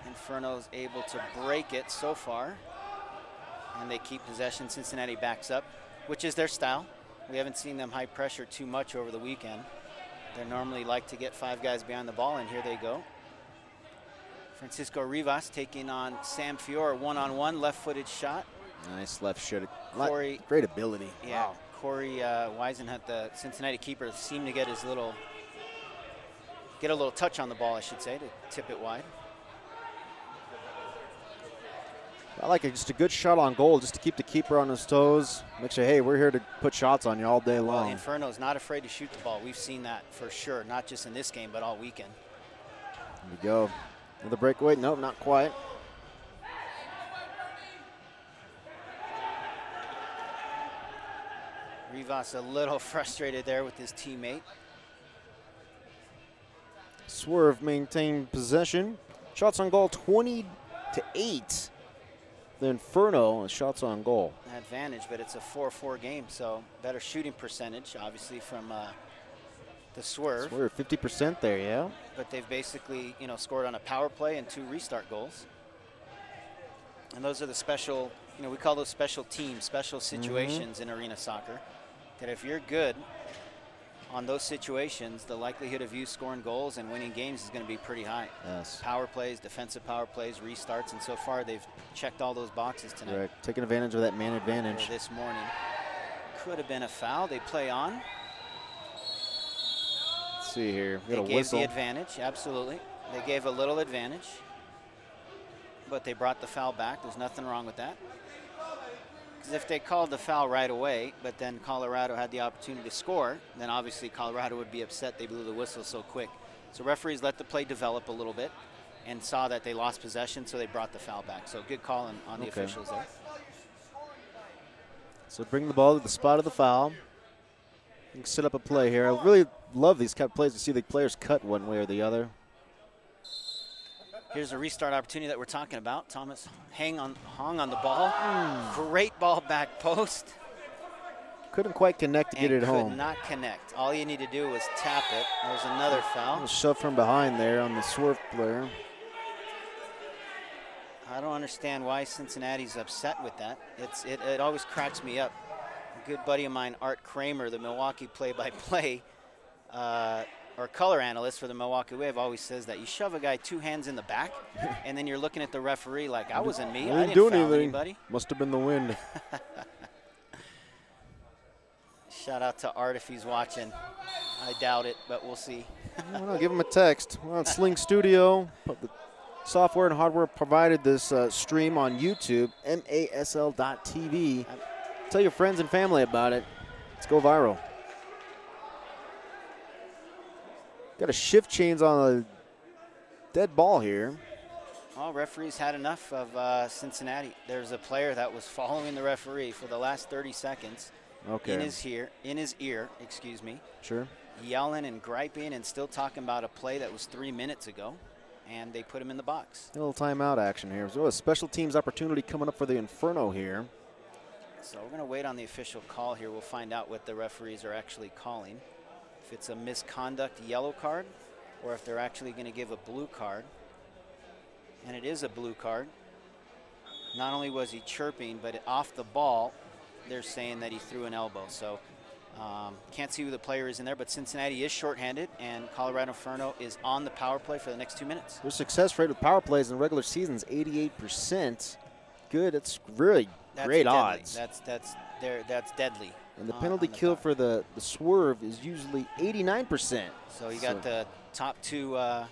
Inferno's able to break it so far. And they keep possession. Cincinnati backs up, which is their style. We haven't seen them high pressure too much over the weekend. They normally like to get 5 guys behind the ball, and here they go. Francisco Rivas taking on Sam Fiore, one-on-one, left-footed shot. Nice left shot. Corey, great ability. Yeah, wow. Corey Weisenhut, the Cincinnati keeper, seemed to get a little touch on the ball, I should say, to tip it wide. I like it, just a good shot on goal, just to keep the keeper on his toes. Make sure, hey, we're here to put shots on you all day long. Well, Inferno's not afraid to shoot the ball. We've seen that for sure, not just in this game, but all weekend. Here we go. Another breakaway. Nope, not quite. Rivas a little frustrated there with his teammate. Swerve maintained possession. Shots on goal 20-8. The Inferno shots on goal. Advantage, but it's a 4-4 game, so better shooting percentage, obviously, from the Swerve. Swerve, 50% there, yeah. But they've basically, scored on a power play and 2 restart goals. And those are the special, we call those special teams, special situations in arena soccer. That if you're good on those situations, the likelihood of you scoring goals and winning games is going to be pretty high. Yes. Power plays, defensive power plays, restarts, and so far they've checked all those boxes tonight. Right, taking advantage of that man advantage. This morning. Could have been a foul. They play on. Let's see here. We They got a gave whistle. the advantage, absolutely. They gave a little advantage, but they brought the foul back. There's nothing wrong with that. Because if they called the foul right away, but then Colorado had the opportunity to score, then obviously Colorado would be upset they blew the whistle so quick. So referees let the play develop a little bit and saw that they lost possession, so they brought the foul back. So good call on the officials there. So bring the ball to the spot of the foul. You can set up a play here. I really love these kind of plays to see the players cut one way or the other. Here's a restart opportunity that we're talking about. Thomas hung on the ball. Great ball back post. Couldn't quite connect to get it home. Could not connect. All you need to do was tap it. There's another foul. Shove from behind there on the Swerve player. I don't understand why Cincinnati's upset with that. It always cracks me up. A good buddy of mine, Art Kramer, the Milwaukee play-by-play, or color analyst for the Milwaukee Wave always says that you shove a guy 2 hands in the back, and then you're looking at the referee like, I wasn't me. I didn't foul anybody. Must have been the wind. Shout out to Art if he's watching. I doubt it, but we'll see. Well, give him a text. We're on Sling Studio. The software and hardware provided this stream on YouTube, masl.tv. Tell your friends and family about it. Let's go viral. Got a shift chains on a dead ball here. Well, referees had enough of Cincinnati. There's a player that was following the referee for the last 30 seconds. Okay. In his ear, excuse me. Sure. Yelling and griping and still talking about a play that was 3 minutes ago, and they put him in the box. A little timeout action here. So a special teams opportunity coming up for the Inferno here. So we're going to wait on the official call here. We'll find out what the referees are actually calling. If it's a misconduct yellow card, or if they're actually going to give a blue card. And it is a blue card. Not only was he chirping, but off the ball, they're saying that he threw an elbow. So can't see who the player is in there, but Cincinnati is shorthanded, and Colorado Inferno is on the power play for the next 2 minutes. Their success rate with power plays in the regular season is 88%. Good. It's really great deadly. odds. That's deadly. And the penalty kill for the swerve is usually 89%. So you got the top two the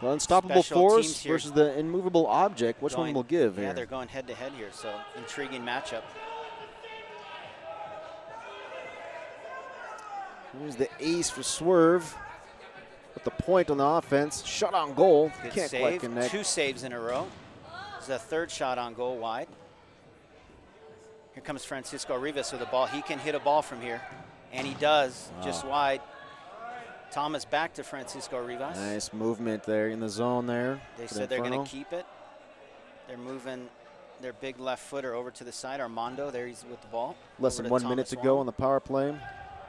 unstoppable force versus the immovable object. Which one will give here? Yeah, they're going head-to-head here, so intriguing matchup. Here's the ace for Swerve with the point on the offense. Shot on goal. Good Can't save. quite connect. 2 saves in a row. This is a 3rd shot on goal wide. Here comes Francisco Rivas with the ball. He can hit a ball from here, and he does, just wide. Thomas back to Francisco Rivas. Nice movement there in the zone there. They said they're going to keep it. They're moving their big left footer over to the side. Armando, there he's with the ball. Less than 1 minute to go on the power play.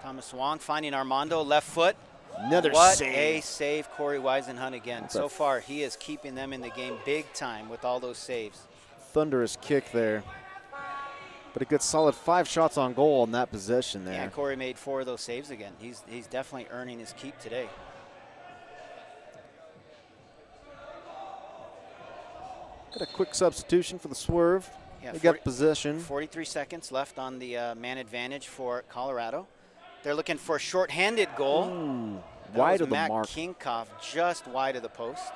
Thomas Wong finding Armando, left foot. Another what save. A save, Corey Weisenhunt again. So far, he is keeping them in the game big time with all those saves. Thunderous kick there. But a good solid 5 shots on goal in that possession there. Yeah, Corey made 4 of those saves again. He's definitely earning his keep today. Got a quick substitution for the Swerve. Yeah, they got possession. 43 seconds left on the man advantage for Colorado. They're looking for a short-handed goal. Ooh, wide of the Matt mark. Kinkoff just wide of the post.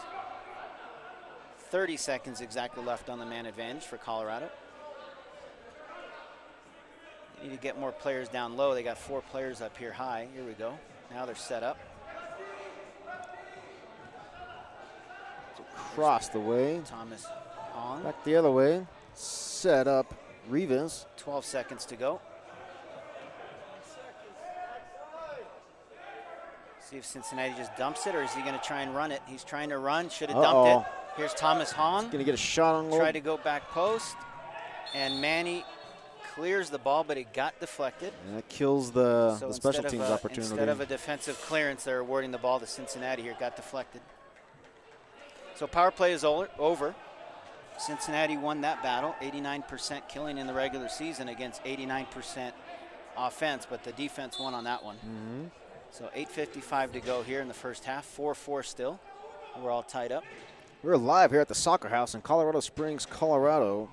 30 seconds exactly left on the man advantage for Colorado. They need to get more players down low. They got 4 players up here high. Here we go. Now they're set up. Across the way. Thomas on. Back the other way. Set up Rivas. 12 seconds to go. See if Cincinnati just dumps it, or is he going to try and run it? He's trying to run. Should have dumped it. Here's Thomas Hahn. Going to get a shot on goal. Try to go back post. And Manny clears the ball, but it got deflected. And that kills the special teams opportunity. Instead of a defensive clearance, they're awarding the ball to Cincinnati here. Got deflected. So power play is over. Cincinnati won that battle. 89% killing in the regular season against 89% offense, but the defense won on that one. Mm-hmm. So 8:55 to go here in the first half. 4-4 still. We're all tied up. We're live here at the Soccer House in Colorado Springs, Colorado.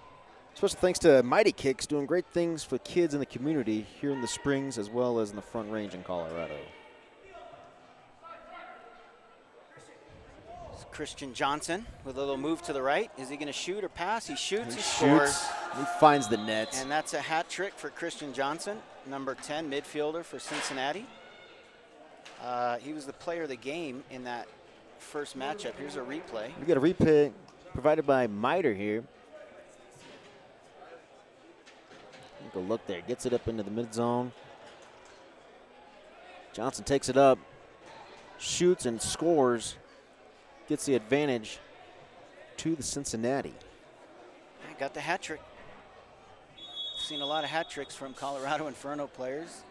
Special thanks to Mighty Kicks, doing great things for kids in the community here in the Springs as well as in the Front Range in Colorado. It's Christian Johnson with a little move to the right. Is he going to shoot or pass? He shoots. He scores. He finds the net. And that's a hat trick for Christian Johnson, number 10 midfielder for Cincinnati. He was the player of the game in that first matchup. Here's a replay. We got a replay provided by Miter here. Take a look there. Gets it up into the mid zone. Johnson takes it up, shoots and scores. Gets the advantage to the Cincinnati. Got the hat trick. Seen a lot of hat tricks from Colorado Inferno players.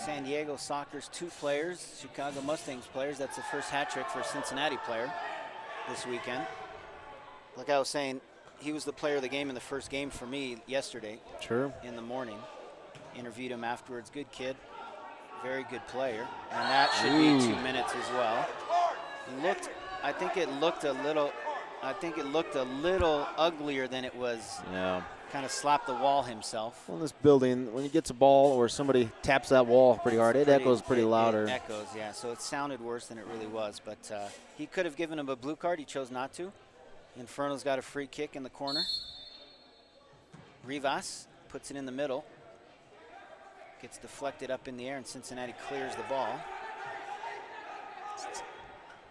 San Diego Soccer's 2 players, Chicago Mustangs players. That's the first hat trick for a Cincinnati player this weekend. Like I was saying, he was the player of the game in the first game for me yesterday. Sure. In the morning. Interviewed him afterwards. Good kid. very good player, and that should be 2 minutes as well. I think it looked a little uglier than it was. Yeah. Kind of slapped the wall himself. Well, in this building, when you get a ball or somebody taps that wall pretty hard, it echoes pretty louder. It echoes, yeah. So it sounded worse than it really was. But he could have given him a blue card. He chose not to. Inferno's got a free kick in the corner. Rivas puts it in the middle. Gets deflected up in the air, and Cincinnati clears the ball.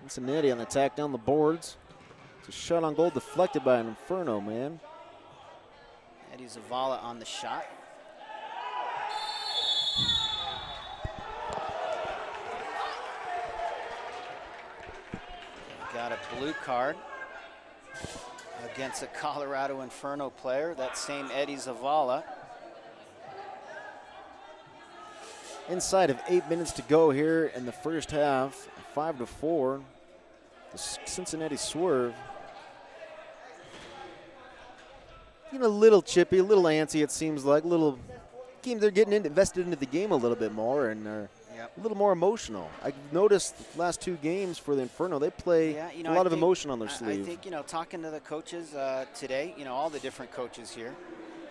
Cincinnati on the attack down the boards. It's a shot on goal deflected by an Inferno, man. Eddie Zavala on the shot. Got a blue card against a Colorado Inferno player, that same Eddie Zavala. Inside of 8 minutes to go here in the first half, 5-4. The Cincinnati Swerve. You know, a little chippy, a little antsy, it seems like. Little game, they're getting invested into the game a little bit more and are a little more emotional. I've noticed the last 2 games for the Inferno, they play a lot of emotion on their sleeve. I think, you know, talking to the coaches today, you know, all the different coaches here,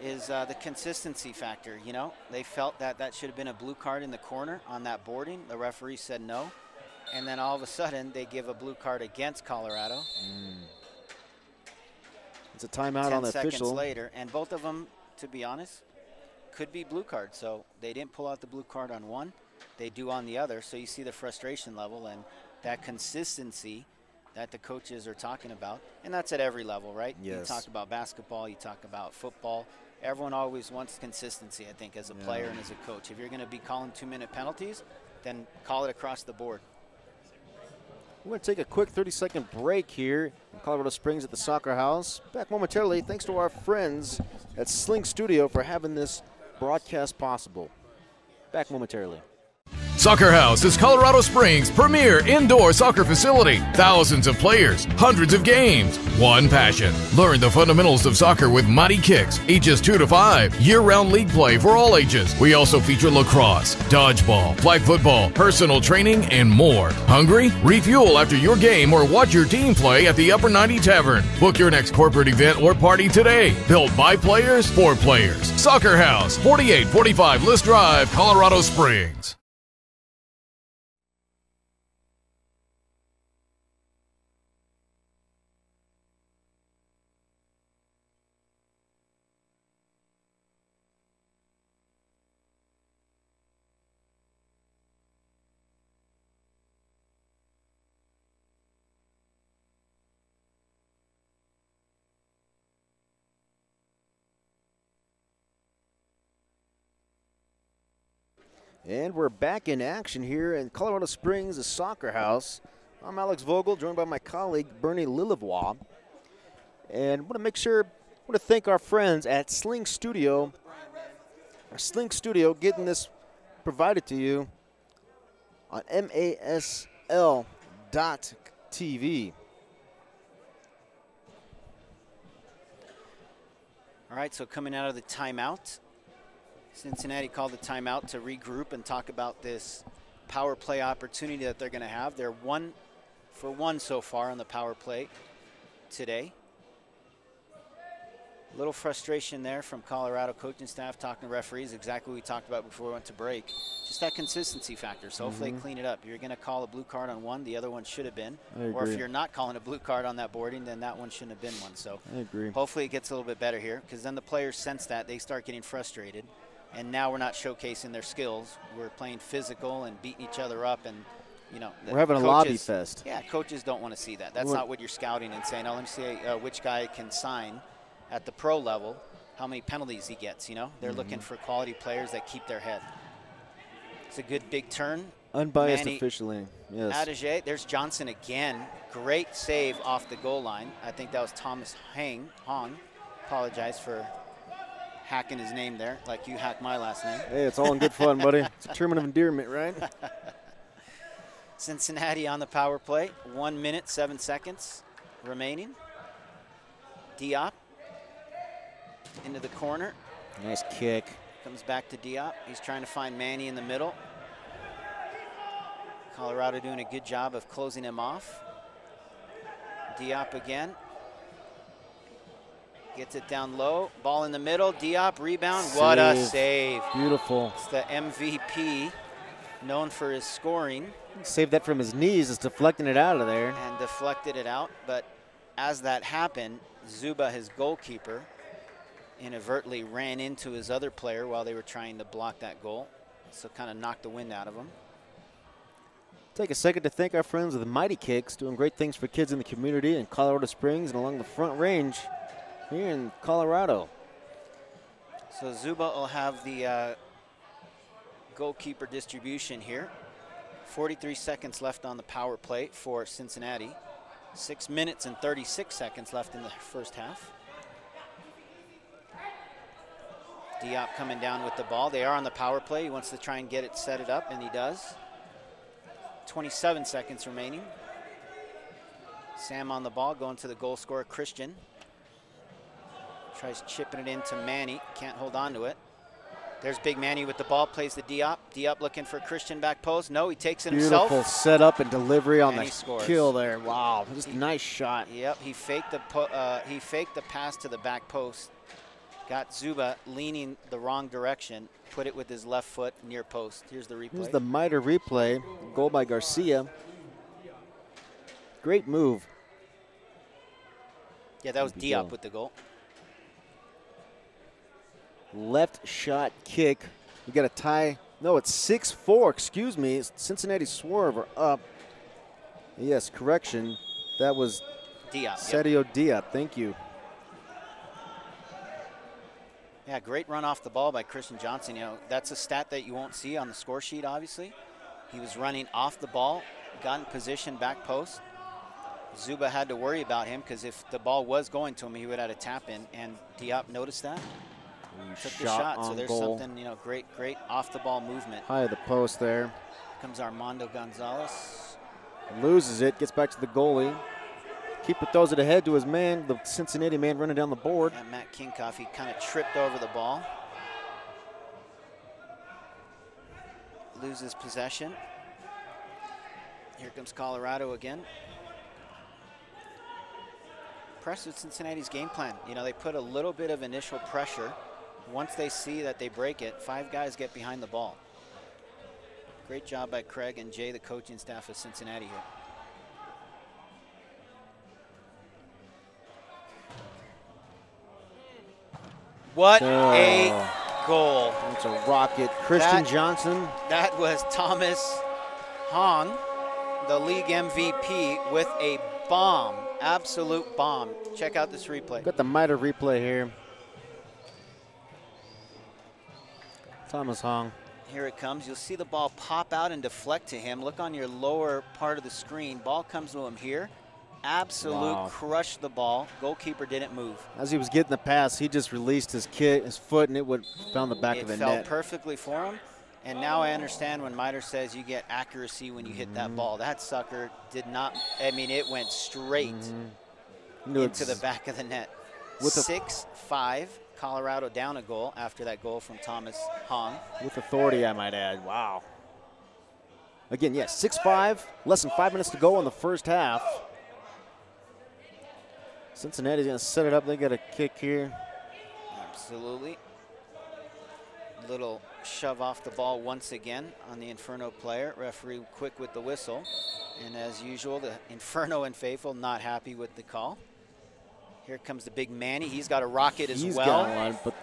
is the consistency factor. You know, they felt that should have been a blue card in the corner on that boarding. The referee said no. And then all of a sudden, they give a blue card against Colorado. It's a timeout on the official. 10 seconds later, and both of them, to be honest, could be blue cards. So they didn't pull out the blue card on one. They do on the other. So you see the frustration level and that consistency that the coaches are talking about. And that's at every level, right? Yes. You talk about basketball, you talk about football. Everyone always wants consistency, I think, as a player and as a coach. If you're going to be calling 2-minute penalties, then call it across the board. We're going to take a quick 30-second break here in Colorado Springs at the Soccer House. Back momentarily, thanks to our friends at Sling Studio for having this broadcast possible. Back momentarily. Soccer House is Colorado Springs' premier indoor soccer facility. Thousands of players, hundreds of games, one passion. Learn the fundamentals of soccer with Mighty Kicks, ages 2 to 5. Year-round league play for all ages. We also feature lacrosse, dodgeball, flag football, personal training, and more. Hungry? Refuel after your game or watch your team play at the Upper 90 Tavern. Book your next corporate event or party today. Built by players for players. Soccer House, 4845 List Drive, Colorado Springs. And we're back in action here in Colorado Springs, the Soccer House. I'm Alex Vogel, joined by my colleague Bernie Lillevoix. And I want to thank our friends at Sling Studio. Sling Studio getting this provided to you on MASL.TV. All right, so coming out of the timeout, Cincinnati called the timeout to regroup and talk about this power play opportunity that they're going to have. They're 1 for 1 so far on the power play today. A little frustration there from Colorado coaching staff, talking to referees, exactly what we talked about before we went to break. Just that consistency factor. So hopefully they clean it up. You're going to call a blue card on one, the other one should have been. Or if you're not calling a blue card on that boarding, then that one shouldn't have been one. So I agree. Hopefully it gets a little bit better here, because then the players sense that. They start getting frustrated. And now we're not showcasing their skills. We're playing physical and beating each other up, and you know, we're having a lobby fest. Yeah, coaches don't want to see that. That's not what you're scouting and saying, oh, let me see which guy can sign at the pro level, how many penalties he gets. You know, they're looking for quality players that keep their head. It's a good big turn. Unbiased officially, yes. Adige, there's Johnson again. Great save off the goal line. I think that was Thomas Hong. Apologize for hacking his name there, like you hacked my last name. Hey, it's all in good fun, buddy. It's a term of endearment, right? Cincinnati on the power play. 1 minute, 7 seconds remaining. Diop into the corner. Nice kick. Comes back to Diop. He's trying to find Manny in the middle. Colorado doing a good job of closing him off. Diop again. Gets it down low. Ball in the middle. Diop rebound. What a save. Beautiful. It's the MVP, known for his scoring. Saved that from his knees, just deflecting it out of there. And deflected it out. But as that happened, Zuba, his goalkeeper, inadvertently ran into his other player while they were trying to block that goal. So kind of knocked the wind out of him. Take a second to thank our friends with Mighty Kicks, doing great things for kids in the community in Colorado Springs and along the Front Range here in Colorado. So Zuba will have the goalkeeper distribution here. 43 seconds left on the power play for Cincinnati. 6 minutes and 36 seconds left in the first half. Diop coming down with the ball. They are on the power play. He wants to try and set it up, and he does. 27 seconds remaining. Sam on the ball, going to the goal scorer, Christian. Tries chipping it into Manny. Can't hold on to it. There's Big Manny with the ball, plays the Diop. Diop looking for Christian back post. No, he takes it himself. Beautiful setup and delivery on And the he scores. kill there. Wow, just a nice shot. Yep, he faked the pass to the back post. Got Zuba leaning the wrong direction. Put it with his left foot near post. Here's the replay. Here's the MITRE replay. Goal by Garcia. Great move. Yeah, that was Good Diop goal. with the goal. Left shot kick. We got a tie. No, it's 6-4. Excuse me. Cincinnati Swerve are up. Yes, correction. That was Diop. Yep. Sergio Diop. Thank you. Yeah, great run off the ball by Christian Johnson. You know, that's a stat that you won't see on the score sheet, obviously. He was running off the ball, got in position, back post. Zuba had to worry about him because if the ball was going to him, he would have had a tap in, and Diop noticed that. Took the shot, so there's goal. something, you know, great off the ball movement. High of the post there. Comes Armando Gonzalez. Loses it, gets back to the goalie. Keeper throws it ahead to his man, the Cincinnati man running down the board. And Matt Kinkoff, he kind of tripped over the ball. Loses possession. Here comes Colorado again. Impressed with Cincinnati's game plan. You know, they put a little bit of initial pressure. Once they see that they break it, 5 guys get behind the ball. Great job by Craig and Jay, the coaching staff of Cincinnati here. What a goal. It's a rocket. Christian That- Johnson. That was Thomas Hong, the league MVP, with a bomb, absolute bomb. Check out this replay. Got the MITRE replay here. Thomas Hong. Here it comes. You'll see the ball pop out and deflect to him. Look on your lower part of the screen. Ball comes to him here. Absolute Wow. crushed the ball. Goalkeeper didn't move. As he was getting the pass, he just released his foot, and it would found the back of the It fell net. perfectly for him. And now I understand when MITRE says you get accuracy when you hit that ball. That sucker did not, I mean, it went straight Knew into it's- the back of the net. With a- 6-5, Colorado down a goal after that goal from Thomas Hong. With authority, I might add. Wow. Again, yes, 6-5, less than 5 minutes to go in the first half. Cincinnati's going to set it up. They got a kick here. Absolutely. Little shove off the ball once again on the Inferno player. Referee quick with the whistle. And as usual, the Inferno and faithful not happy with the call. Here comes the big Manny. He's got a rocket as He's well. got one, but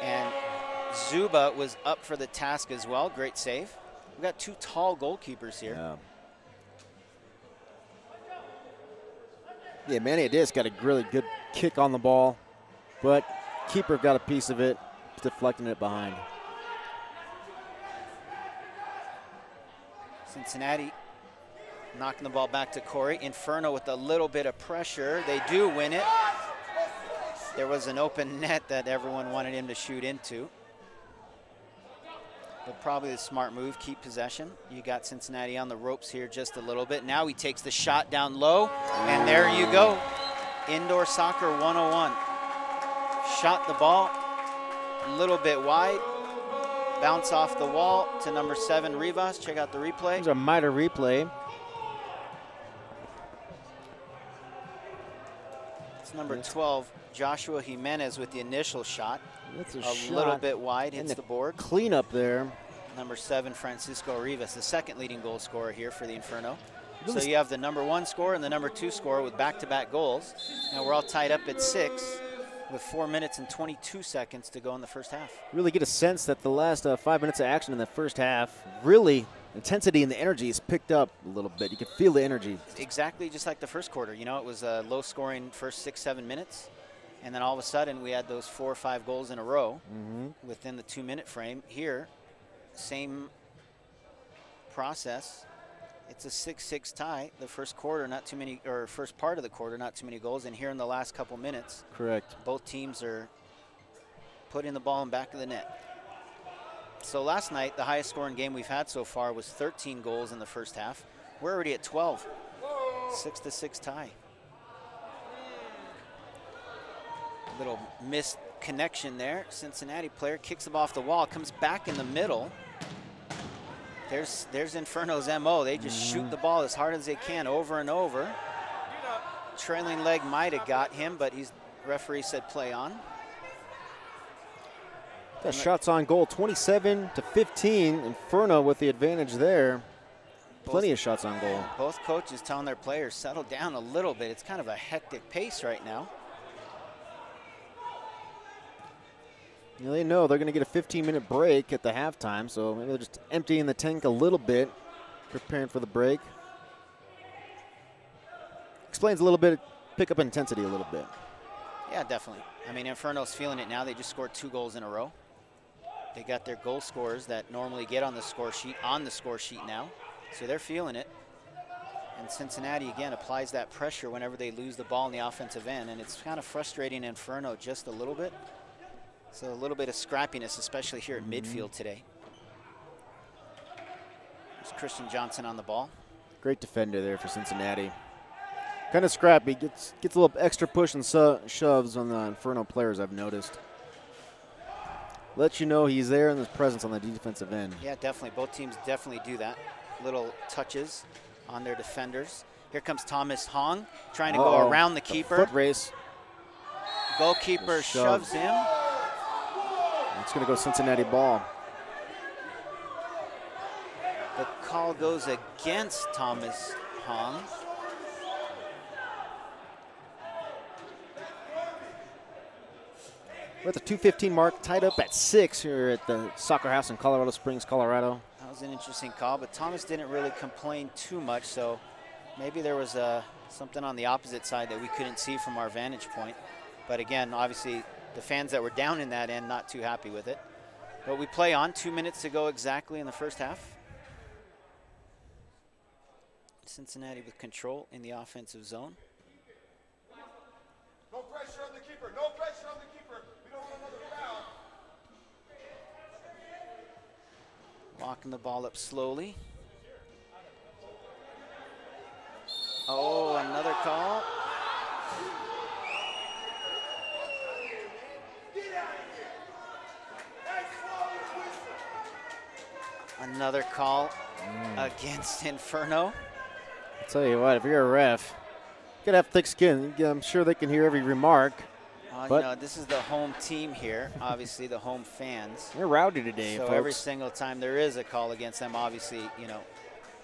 And Zuba was up for the task as well. Great save. We've got 2 tall goalkeepers here. Yeah, Manny Adias got a really good kick on the ball, but keeper got a piece of it, deflecting it behind. Cincinnati knocking the ball back to Corey. Inferno with a little bit of pressure. They do win it. There was an open net that everyone wanted him to shoot into. But probably the smart move, keep possession. You got Cincinnati on the ropes here just a little bit. Now he takes the shot down low, and there you go. Indoor Soccer 101. Shot the ball a little bit wide. bounce off the wall to number 7, Rivas. Check out the replay. There's a Miter replay. It's number 12, Joshua Jimenez with the initial shot. That's a little bit wide, hits the board. Clean up there. Number 7, Francisco Rivas, the second leading goal scorer here for the Inferno. So you have the number 1 scorer and the number 2 scorer with back-to-back goals. Now we're all tied up at 6 with 4 minutes and 22 seconds to go in the first half. Really get a sense that the last 5 minutes of action in the first half, really, intensity and the energy is picked up a little bit. You can feel the energy. Exactly just like the first quarter. You know, it was a low-scoring first 6-7 minutes, and then all of a sudden we had those 4 or 5 goals in a row within the 2-minute frame. Here, same process. It's a 6-6 tie. The first quarter, not too many, or first part of the quarter, not too many goals. And here in the last couple minutes, correct, both teams are putting the ball in back of the net. So last night, the highest scoring game we've had so far was 13 goals in the first half. We're already at 12. 6-6 tie. Little missed connection there. Cincinnati player kicks the ball off the wall, comes back in the middle. There's Inferno's MO. They just shoot the ball as hard as they can over and over. Trailing leg might have got him, but referee said play on. Got shots on goal, 27-15. Inferno with the advantage there. Plenty of shots on goal. Both coaches telling their players settle down a little bit. It's kind of a hectic pace right now. You know, they know they're going to get a 15-minute break at the halftime, so maybe they're just emptying the tank a little bit, preparing for the break. Explains a little bit, pick up intensity a little bit. Yeah, definitely. I mean, Inferno's feeling it now. They just scored 2 goals in a row. They got their goal scorers that normally get on the score sheet now, so they're feeling it. And Cincinnati, again, applies that pressure whenever they lose the ball in the offensive end, and it's kind of frustrating Inferno just a little bit. So a little bit of scrappiness, especially here at midfield today. There's Christian Johnson on the ball. Great defender there for Cincinnati. Kind of scrappy, gets a little extra push and shoves on the Inferno players, I've noticed. Lets you know he's there and his presence on the defensive end. Yeah, definitely. Both teams definitely do that. Little touches on their defenders. Here comes Thomas Hong trying to go around the keeper. Foot race. Goalkeeper shoves him. It's going to go Cincinnati ball. The call goes against Thomas Hong. We're at the 2:15 mark, tied up at 6 here at the Soccer House in Colorado Springs, Colorado. That was an interesting call, but Thomas didn't really complain too much, so maybe there was something on the opposite side that we couldn't see from our vantage point. But again, obviously, the fans that were down in that end not too happy with it. But we play on. 2 minutes to go exactly in the first half. Cincinnati with control in the offensive zone. No pressure on the keeper. No pressure on the keeper. We don't want another foul. Walking the ball up slowly. Oh, another call. Another call against Inferno. I'll tell you what, if you're a ref, you gotta have thick skin. I'm sure they can hear every remark. You know, this is the home team here, obviously the home fans. They're rowdy today, so folks. Every single time there is a call against them, obviously, you know,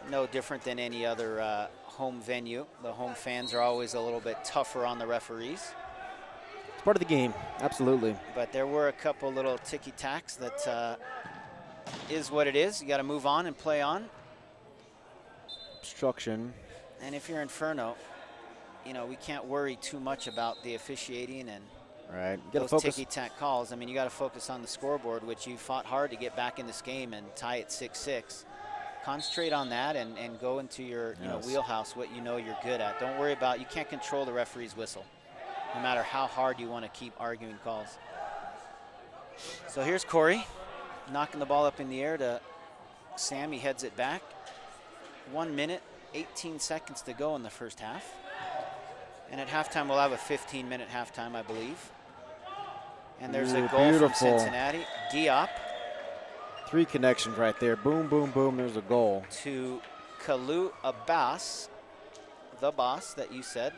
no different than any other home venue. The home fans are always a little bit tougher on the referees. It's part of the game, absolutely. But there were a couple little ticky-tacks that is what it is. You got to move on and play on. Obstruction. And if you're Inferno, you know, we can't worry too much about the officiating and those ticky-tack calls. I mean, you got to focus on the scoreboard, which you fought hard to get back in this game and tie it 6-6. Concentrate on that and go into your wheelhouse, what you know you're good at. Don't worry about, you can't control the referee's whistle, no matter how hard you want to keep arguing calls. So here's Corey knocking the ball up in the air to Sam. He heads it back. 1 minute, 18 seconds to go in the first half. And at halftime, we'll have a 15-minute halftime, I believe. And there's a goal from Cincinnati. Diop. 3 connections right there. Boom, boom, boom. There's a goal. To Kalu Abbas, the boss that you said,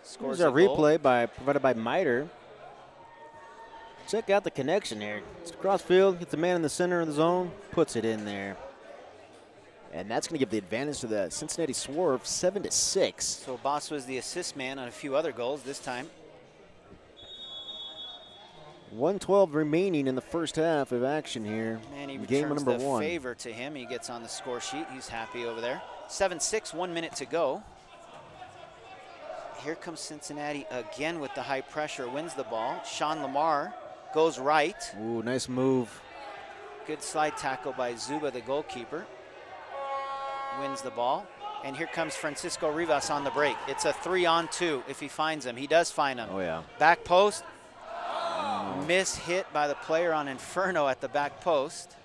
scores Here's a our goal. replay provided by Miter. Check out the connection here. It's across field, gets the man in the center of the zone, puts it in there. And that's going to give the advantage to the Cincinnati Swerve, 7-6. So Abbas was the assist man on a few other goals this time. 1:12 remaining in the first half of action here. And he Game returns number the 1. favor to him. He gets on the score sheet. He's happy over there. 7-6, 1 minute to go. Here comes Cincinnati again with the high pressure, wins the ball. Sean Lamar goes right. Ooh, nice move. Good slide tackle by Zuba, the goalkeeper. Wins the ball. And here comes Francisco Rivas on the break. It's a 3-on-2 if he finds him. He does find him. Oh, yeah. Back post. Miss hit by the player on Inferno at the back post.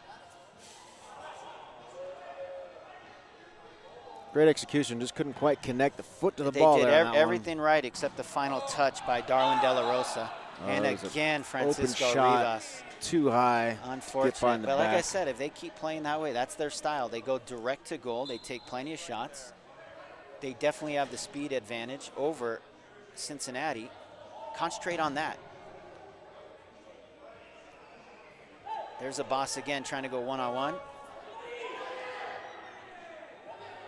Great execution, just couldn't quite connect the foot to the They ball did there on that one. everything right except the final touch by Darwin De La Rosa. And it was a again, Francisco open shot. Rivas. Too high. Get Unfortunate. behind the But like I back. said, if they keep playing that way, that's their style. They go direct to goal. They take plenty of shots. They definitely have the speed advantage over Cincinnati. Concentrate on that. There's a boss again trying to go one-on-one.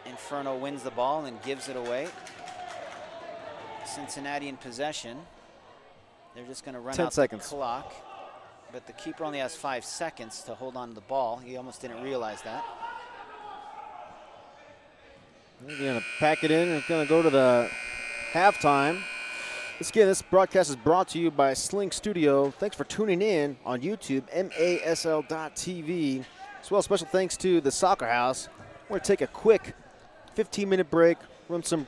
Inferno wins the ball and gives it away. Cincinnati in possession. They're just going to run 10 out seconds. the clock. But the keeper only has 5 seconds to hold on to the ball. He almost didn't realize that. We're going to pack it in and it's going to go to the halftime. This broadcast is brought to you by Sling Studio. Thanks for tuning in on YouTube, MASL.TV. As well, special thanks to the Soccer House. We're going to take a quick 15-minute break, run some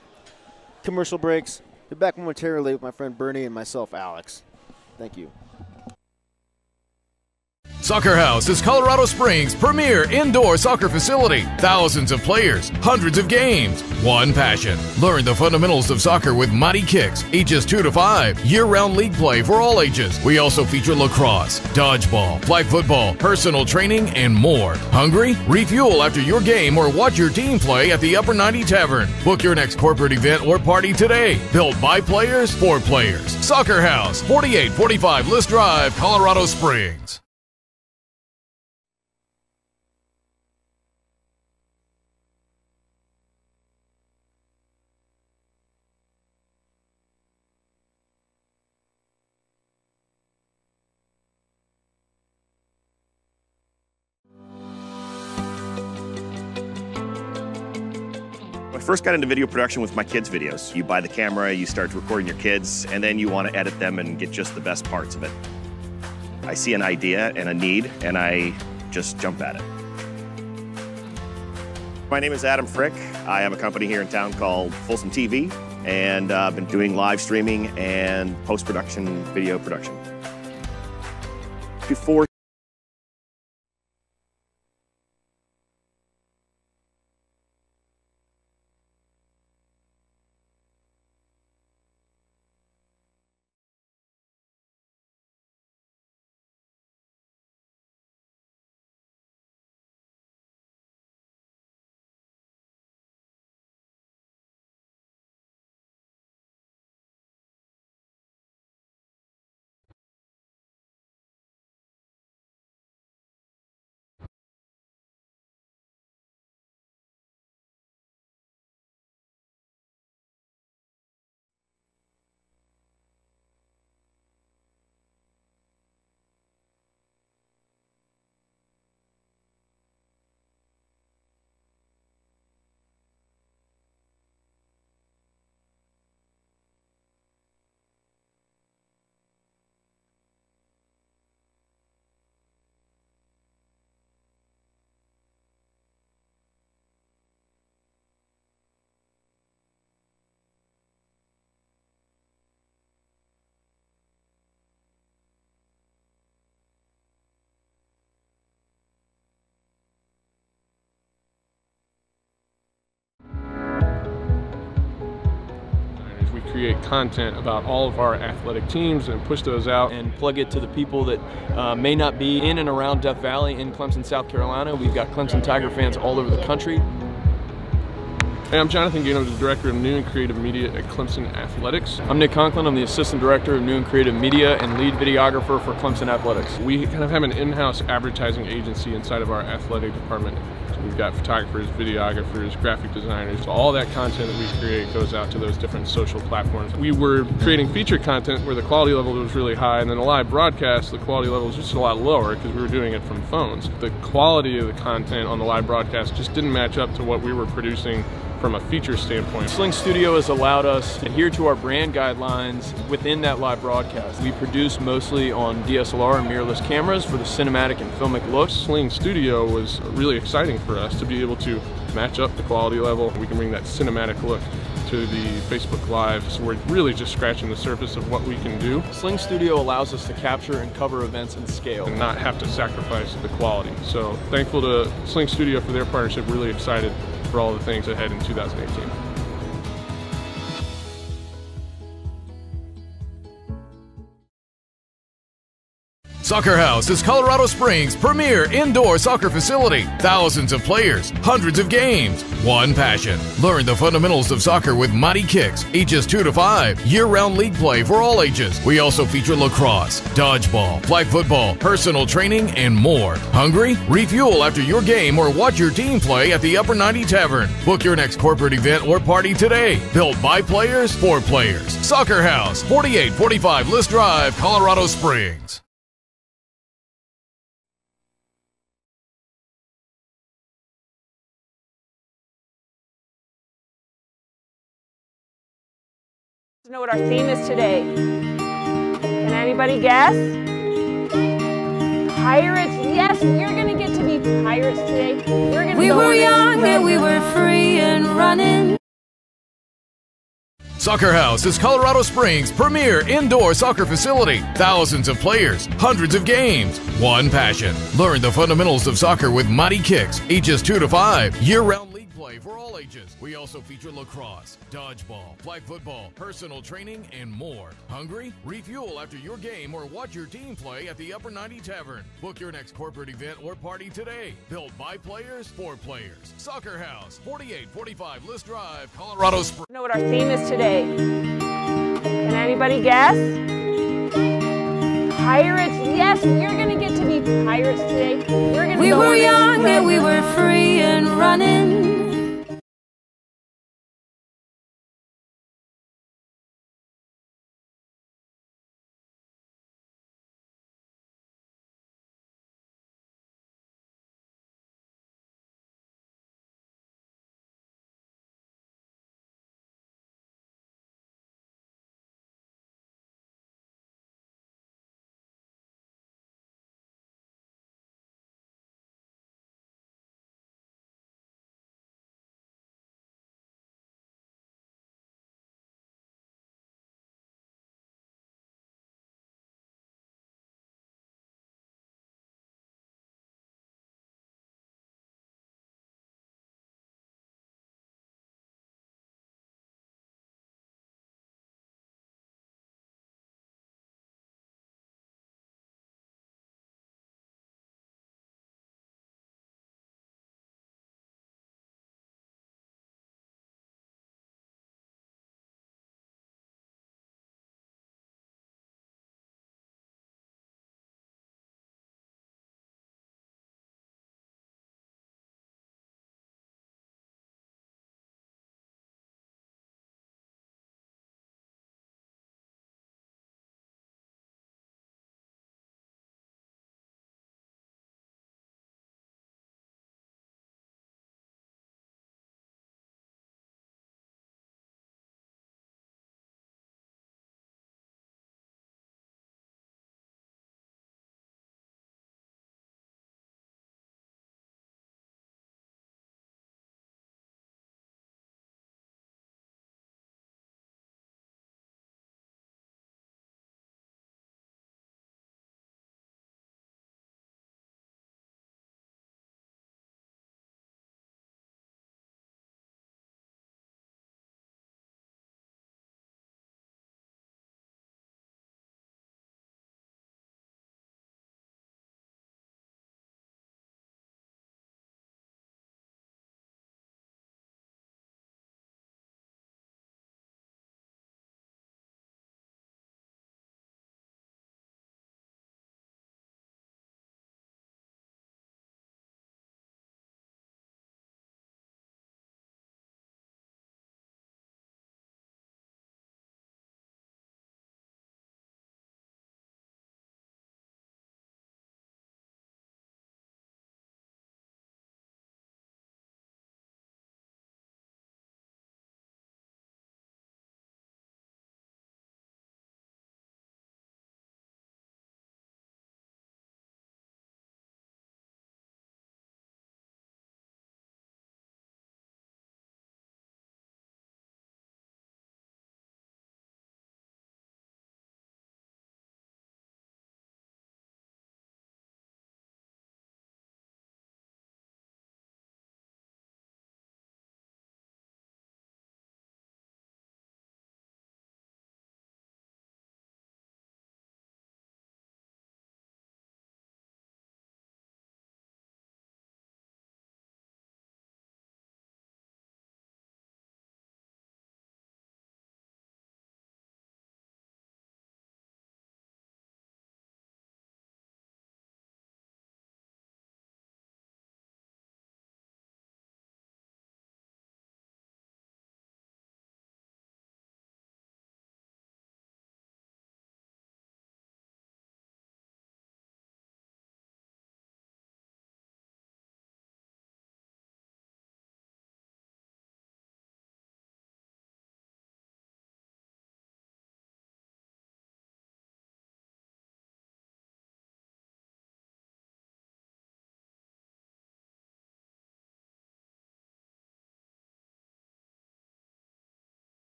commercial breaks. Be back momentarily with my friend Bernie and myself, Alex. Thank you. Soccer House is Colorado Springs' premier indoor soccer facility. Thousands of players, hundreds of games, one passion. Learn the fundamentals of soccer with Mighty Kicks, ages 2 to 5. Year-round league play for all ages. We also feature lacrosse, dodgeball, flag football, personal training, and more. Hungry? Refuel after your game or watch your team play at the Upper 90 Tavern. Book your next corporate event or party today. Built by players for players. Soccer House, 4845 List Drive, Colorado Springs. I first got into video production with my kids' videos. You buy the camera, you start recording your kids, and then you want to edit them and get just the best parts of it. I see an idea and a need, and I just jump at it. My name is Adam Frick. I have a company here in town called Folsom TV, and I've been doing live streaming and post-production video production. Before create content about all of our athletic teams and push those out. And plug it to the people that may not be in and around Death Valley in Clemson, South Carolina. We've got Clemson Tiger fans all over the country. Hey, I'm Jonathan Gaino, the Director of New and Creative Media at Clemson Athletics. I'm Nick Conklin. I'm the Assistant Director of New and Creative Media and lead videographer for Clemson Athletics. We kind of have an in-house advertising agency inside of our athletic department. So we've got photographers, videographers, graphic designers. So all that content that we create goes out to those different social platforms. We were creating feature content where the quality level was really high, and then the live broadcast, the quality level was just a lot lower because we were doing it from phones. The quality of the content on the live broadcast just didn't match up to what we were producing from a feature standpoint. Sling Studio has allowed us to adhere to our brand guidelines within that live broadcast. We produce mostly on DSLR and mirrorless cameras for the cinematic and filmic looks. Sling Studio was really exciting for us to be able to match up the quality level. We can bring that cinematic look to the Facebook Live, so we're really just scratching the surface of what we can do. Sling Studio allows us to capture and cover events in scale and not have to sacrifice the quality. So thankful to Sling Studio for their partnership, really excited for all the things ahead in 2018. Soccer House is Colorado Springs' premier indoor soccer facility. Thousands of players, hundreds of games, one passion. Learn the fundamentals of soccer with Mighty Kicks, ages 2 to 5. Year-round league play for all ages. We also feature lacrosse, dodgeball, flag football, personal training, and more. Hungry? Refuel after your game or watch your team play at the Upper 90 Tavern. Book your next corporate event or party today. Built by players for players. Soccer House, 4845 List Drive, Colorado Springs. Know what our theme is today. Can anybody guess? Pirates. Yes, you're gonna get to be pirates today. We were young and we were free and running. Soccer House is Colorado Springs' premier indoor soccer facility. Thousands of players, hundreds of games, one passion. Learn the fundamentals of soccer with Mighty Kicks, ages 2 to 5. Year-round league play for all ages. We also feature lacrosse, dodgeball, flag football, personal training, and more. Hungry? Refuel after your game or watch your team play at the Upper 90 Tavern. Book your next corporate event or party today. Built by players for players. Soccer House, 4845 List Drive, Colorado Springs. Know what our theme is today. Can anybody guess? Pirates. Yes, you're gonna get to be pirates today. We were young and we were free and running.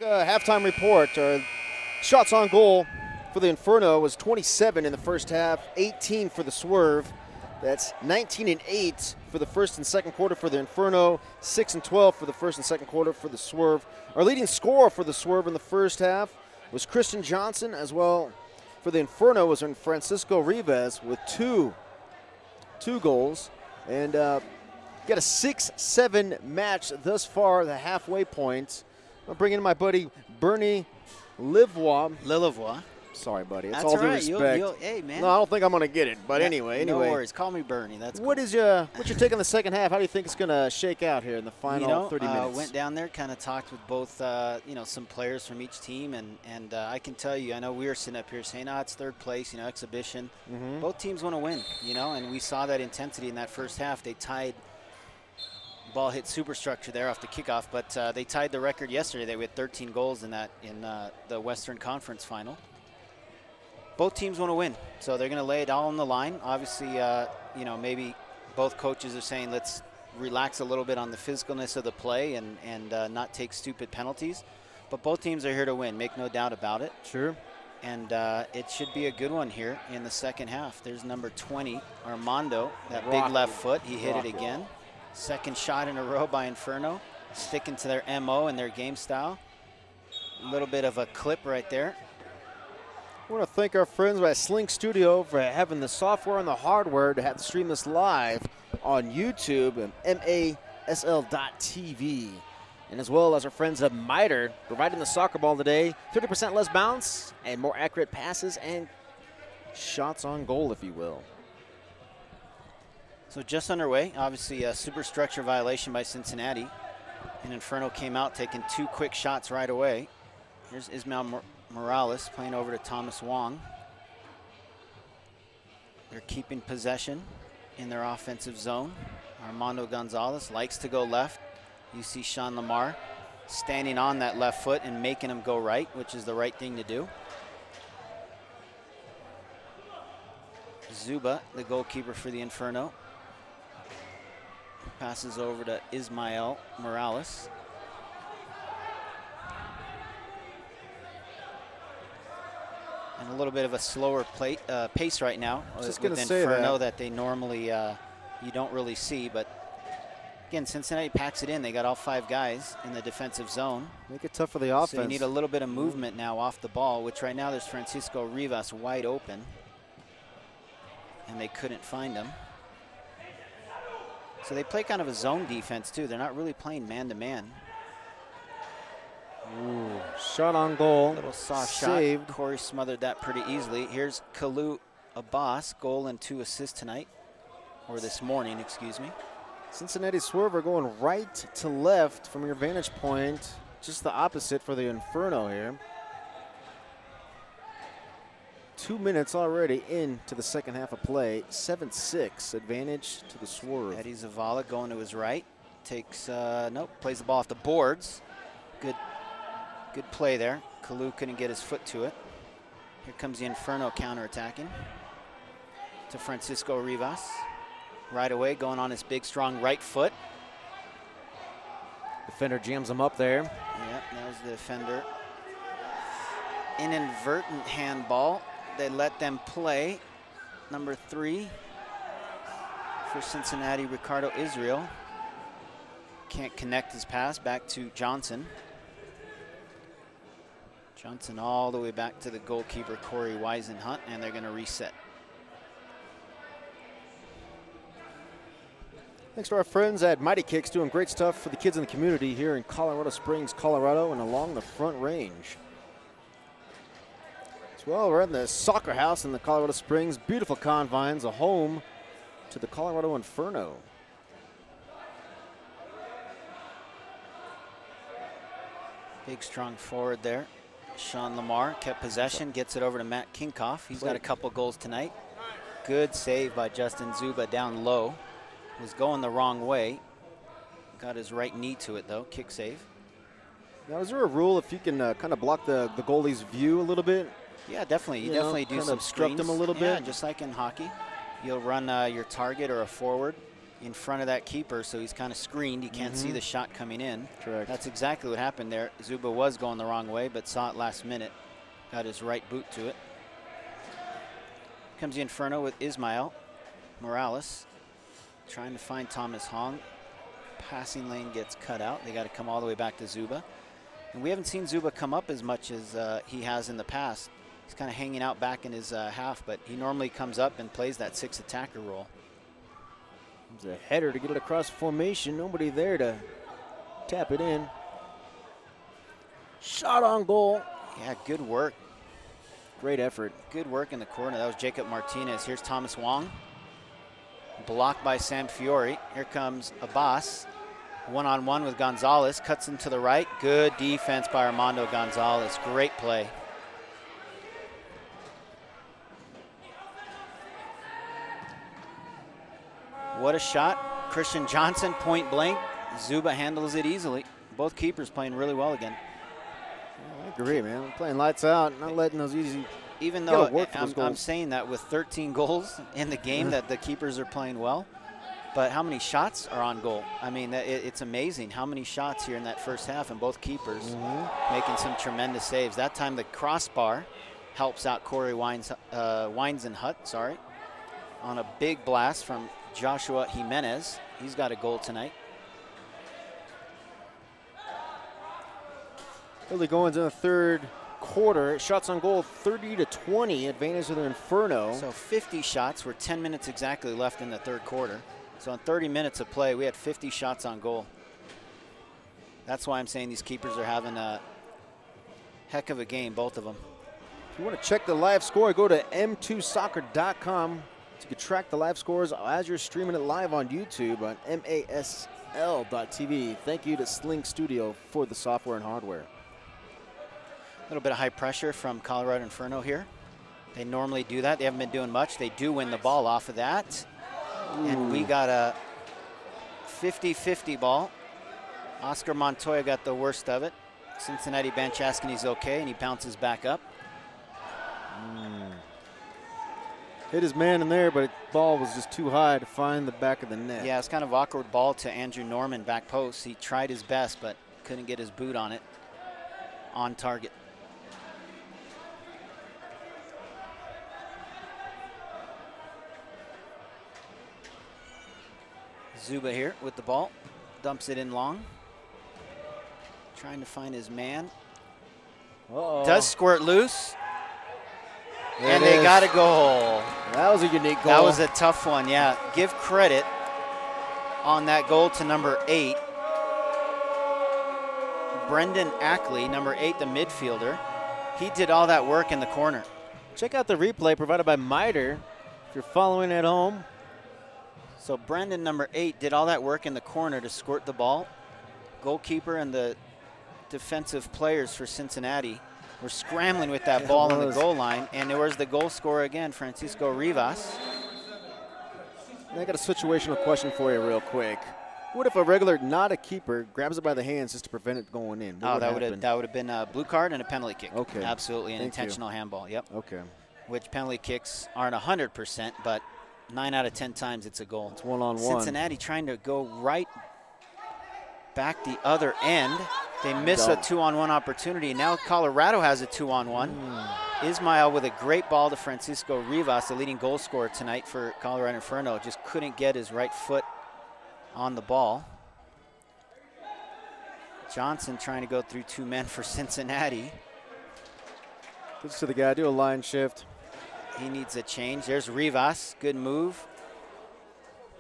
Halftime report. Shots on goal for the Inferno was 27 in the first half, 18 for the Swerve. That's 19 and 8 for the first and second quarter for the Inferno, 6 and 12 for the first and second quarter for the Swerve. Our leading scorer for the Swerve in the first half was Christian Johnson, as well for the Inferno was Francisco Rivas with two goals. And got a 6-7 match thus far, the halfway point. I'll bring in my buddy Bernie Lillevoix. Sorry, buddy. It's all due respect. Hey, man. No, I don't think I'm going to get it. But anyway. No worries. Call me Bernie. That's cool. What's your take on the second half? How do you think it's going to shake out here in the final 30 minutes? Went down there, kind of talked with both, some players from each team, and I can tell you, I know we were sitting up here saying, it's third place, exhibition. Mm-hmm. Both teams want to win, and we saw that intensity in that first half. They tied. Ball hit superstructure there off the kickoff, but they tied the record yesterday. They had 13 goals in the Western Conference final. Both teams want to win, so they're going to lay it all on the line. Obviously, maybe both coaches are saying let's relax a little bit on the physicalness of the play and not take stupid penalties. But both teams are here to win, make no doubt about it. Sure. And it should be a good one here in the second half. There's number 20, Armando, that big left foot. He hit it again. Second shot in a row by Inferno, sticking to their MO and their game style. A little bit of a clip right there. I want to thank our friends at Slink Studio for having the software and the hardware to have to stream this live on YouTube and MASL.TV. And as well as our friends at Miter, providing the soccer ball today. 30% less bounce and more accurate passes and shots on goal, if you will. So just underway, obviously a superstructure violation by Cincinnati. And Inferno came out taking 2 quick shots right away. Here's Ismael Morales playing over to Thomas Wong. They're keeping possession in their offensive zone. Armando Gonzalez likes to go left. You see Sean Lamar standing on that left foot and making him go right, which is the right thing to do. Zuba, the goalkeeper for the Inferno, passes over to Ismael Morales. And a little bit of a slower pace right now with Inferno that they normally you don't really see. But again, Cincinnati packs it in. They got all 5 guys in the defensive zone. Make it tough for the offense. So you need a little bit of movement now off the ball, which right now there's Francisco Rivas wide open. And they couldn't find him. So they play kind of a zone defense too. They're not really playing man-to-man. Ooh, shot on goal. Little soft saved. shot. Corey smothered that pretty easily. Here's Kalu Abbas, goal and 2 assists tonight, or this morning, excuse me. Cincinnati Swerve are going right to left from your vantage point. Just the opposite for the Inferno here. 2 minutes already into the second half of play. 7-6 advantage to the Swerve. Eddie Zavala going to his right. Takes, plays the ball off the boards. Good play there. Kalu couldn't get his foot to it. Here comes the Inferno counterattacking to Francisco Rivas. Right away, going on his big, strong right foot. Defender jams him up there. Yeah, that was the defender. Inadvertent handball. They let them play. Number 3 for Cincinnati, Ricardo Israel. Can't connect his pass back to Johnson. Johnson all the way back to the goalkeeper, Corey Weisenhunt, and they're going to reset. Thanks to our friends at Mighty Kicks, doing great stuff for the kids in the community here in Colorado Springs, Colorado, and along the Front Range. As well, we're in the soccer house in the Colorado Springs. Beautiful confines, a home to the Colorado Inferno. Big, strong forward there. Sean Lamar kept possession, gets it over to Matt Kinkoff. He's got a couple goals tonight. Good save by Justin Zuba down low. Was going the wrong way. Got his right knee to it, though. Kick save. Now, is there a rule if you can kind of block the goalie's view a little bit? Yeah, definitely. You definitely do some obstruct screens. him a little bit. Yeah, just like in hockey. You'll run your target or a forward in front of that keeper, so he's kind of screened. He can't see the shot coming in. Correct. That's exactly what happened there. Zuba was going the wrong way, but saw it last minute. Got his right boot to it. Comes the Inferno with Ismael Morales, trying to find Thomas Hong. Passing lane gets cut out. They got to come all the way back to Zuba. And we haven't seen Zuba come up as much as he has in the past. He's kind of hanging out back in his half, but he normally comes up and plays that 6 attacker role. It's a header to get it across formation. Nobody there to tap it in. Shot on goal. Yeah, good work. Great effort. Good work in the corner. That was Jacob Martinez. Here's Thomas Wong. Blocked by Sam Fiore. Here comes Abbas. One-on-one with Gonzalez. Cuts into the right. Good defense by Armando Gonzalez. Great play. What a shot. Christian Johnson, point blank. Zuba handles it easily. Both keepers playing really well again. I agree, man. We're playing lights out, not letting those easy. Even though I'm saying that with 13 goals in the game that the keepers are playing well, but how many shots are on goal? I mean, it's amazing how many shots here in that first half, and both keepers making some tremendous saves. That time the crossbar helps out Corey Wines and Hutt, sorry, on a big blast from Joshua Jimenez. He's got a goal tonight. Early goings in the third quarter. Shots on goal 30-20. Advantage of the Inferno. So 50 shots. We're 10 minutes exactly left in the third quarter. So in 30 minutes of play, we had 50 shots on goal. That's why I'm saying these keepers are having a heck of a game, both of them. If you want to check the live score, go to m2soccer.com. You can track the live scores as you're streaming it live on YouTube on masl.tv. Thank you to Sling Studio for the software and hardware. A little bit of high pressure from Colorado Inferno here. They normally do that. They haven't been doing much. They do win the ball off of that. Ooh. And we got a 50-50 ball. Oscar Montoya got the worst of it. Cincinnati bench asking he's okay, and he bounces back up. Hit his man in there, but the ball was just too high to find the back of the net. Yeah, it's kind of awkward ball to Andrew Norman, back post. He tried his best, but couldn't get his boot on it. On target. Zuba here with the ball. Dumps it in long. Trying to find his man. Does squirt loose. And they got a goal. That was a unique goal. That was a tough one, yeah. Give credit on that goal to number 8. Brendan Ackley, number 8, the midfielder. He did all that work in the corner. Check out the replay provided by Miter if you're following at home. So Brendan, number 8, did all that work in the corner to squirt the ball. Goalkeeper and the defensive players for Cincinnati were scrambling with that ball on the goal line, and there was the goal scorer again, Francisco Rivas. I got a situational question for you real quick. What if a regular, not a keeper, grabs it by the hands just to prevent it going in? That would have been a blue card and a penalty kick. Okay. Absolutely, an intentional handball, yep. Okay. Which penalty kicks aren't 100%, but 9 out of 10 times it's a goal. It's one-on-one. Cincinnati trying to go right back the other end. They miss a 2-on-1 opportunity. Now Colorado has a 2-on-1. Ismael with a great ball to Francisco Rivas, the leading goal scorer tonight for Colorado Inferno. Just couldn't get his right foot on the ball. Johnson trying to go through 2 men for Cincinnati. Gets to the guy, do a line shift. He needs a change. There's Rivas, good move.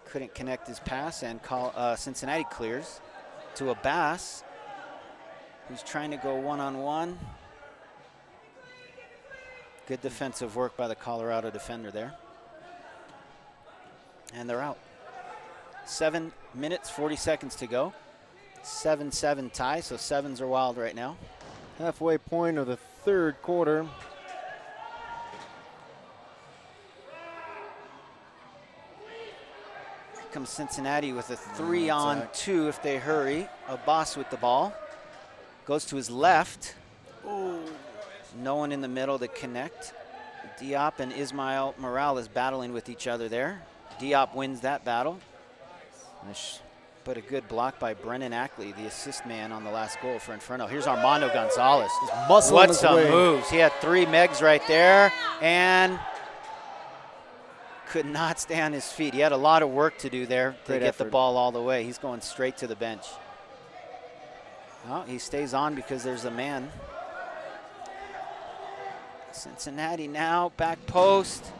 Couldn't connect his pass, and Cincinnati clears to Abbas, who's trying to go one-on-one. Good defensive work by the Colorado defender there. And they're out. 7 minutes, 40 seconds to go. 7-7 tie, so 7s are wild right now. Halfway point of the third quarter. Here comes Cincinnati with a 3-on-2 if they hurry. Abbas with the ball. Goes to his left. Ooh. No one in the middle to connect. Diop and Ismael Morales battling with each other there. Diop wins that battle. Nice. But a good block by Brennan Ackley, the assist man on the last goal for Inferno. Here's Armando Gonzalez. What some moves. He had 3 megs right there and could not stay on his feet. He had a lot of work to do there to get the ball all the way. He's going straight to the bench. Well, he stays on because there's a man. Cincinnati now, back post.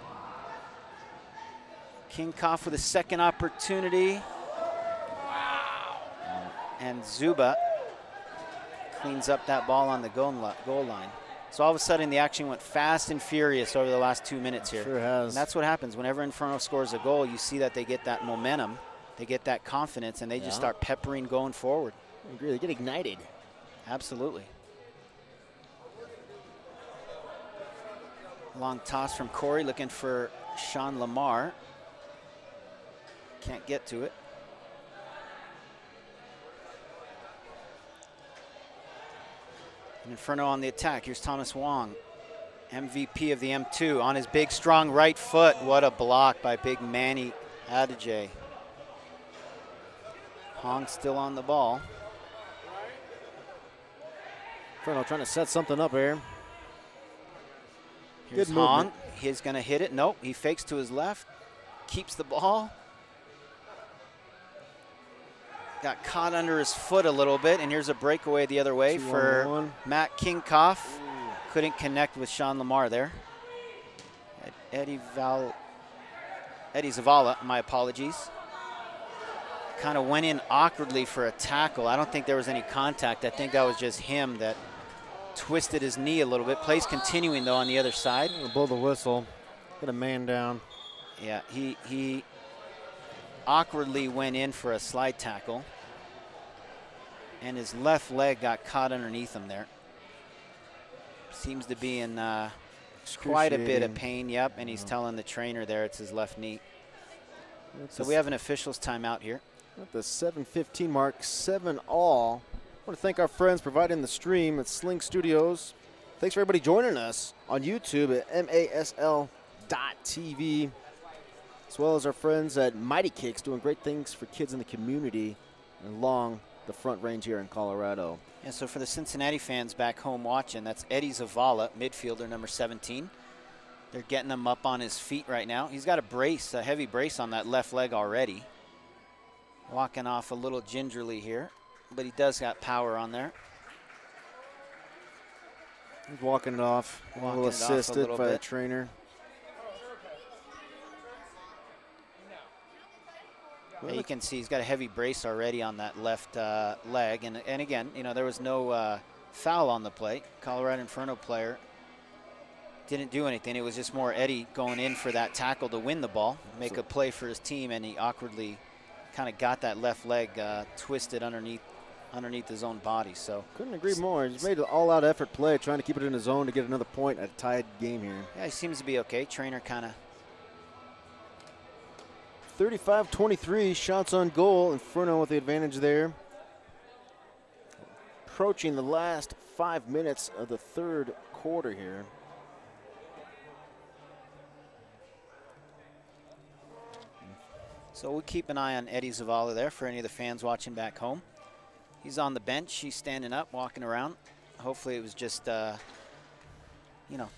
Kinkoff with a second opportunity. And Zuba cleans up that ball on the goal line. So all of a sudden the action went fast and furious over the last 2 minutes here. Sure has. And that's what happens whenever Inferno scores a goal. You see that they get that momentum, they get that confidence, and they just start peppering going forward. I agree. They get ignited. Absolutely. Long toss from Corey looking for Sean Lamar. Can't get to it. And Inferno on the attack. Here's Thomas Wong, MVP of the M2 on his big, strong right foot. What a block by big Manny Adige. Hong still on the ball. Inferno trying to set something up here. Here's Good Hong. movement. He's going to hit it. Nope, he fakes to his left. Keeps the ball. Got caught under his foot a little bit, and here's a breakaway the other way for Matt Kinkoff. Couldn't connect with Sean Lamar there. Eddie Zavala, my apologies. Kind of went in awkwardly for a tackle. I don't think there was any contact. I think that was just him that twisted his knee a little bit. Play's continuing, though, on the other side. Blow the whistle. Get a man down. Yeah, he awkwardly went in for a slide tackle, and his left leg got caught underneath him there. Seems to be in quite a bit of pain, yep, and he's telling the trainer there it's his left knee. So we have an officials timeout here. At the 7:15 mark, 7-all. I want to thank our friends providing the stream at Sling Studios. Thanks for everybody joining us on YouTube at masl.tv, as well as our friends at Mighty Kicks doing great things for kids in the community along the Front Range here in Colorado. Yeah, so for the Cincinnati fans back home watching, that's Eddie Zavala, midfielder number 17. They're getting him up on his feet right now. He's got a brace, a heavy brace on that left leg already. Walking off a little gingerly here, but he does got power on there. He's walking it off, a little assisted by the trainer. Yeah, you can see he's got a heavy brace already on that left leg. And again, you know, there was no foul on the play. Colorado Inferno player didn't do anything. It was just more Eddie going in for that tackle to win the ball, make a play for his team, and he awkwardly kind of got that left leg twisted underneath his own body. So couldn't agree more. He's made an all-out effort play, trying to keep it in his zone to get another point at a tied game here. Yeah, he seems to be okay. Trainer kind of 35-23, shots on goal. Inferno with the advantage there. Approaching the last 5 minutes of the third quarter here. So we'll keep an eye on Eddie Zavala there for any of the fans watching back home. He's on the bench. He's standing up, walking around. Hopefully it was just, you know,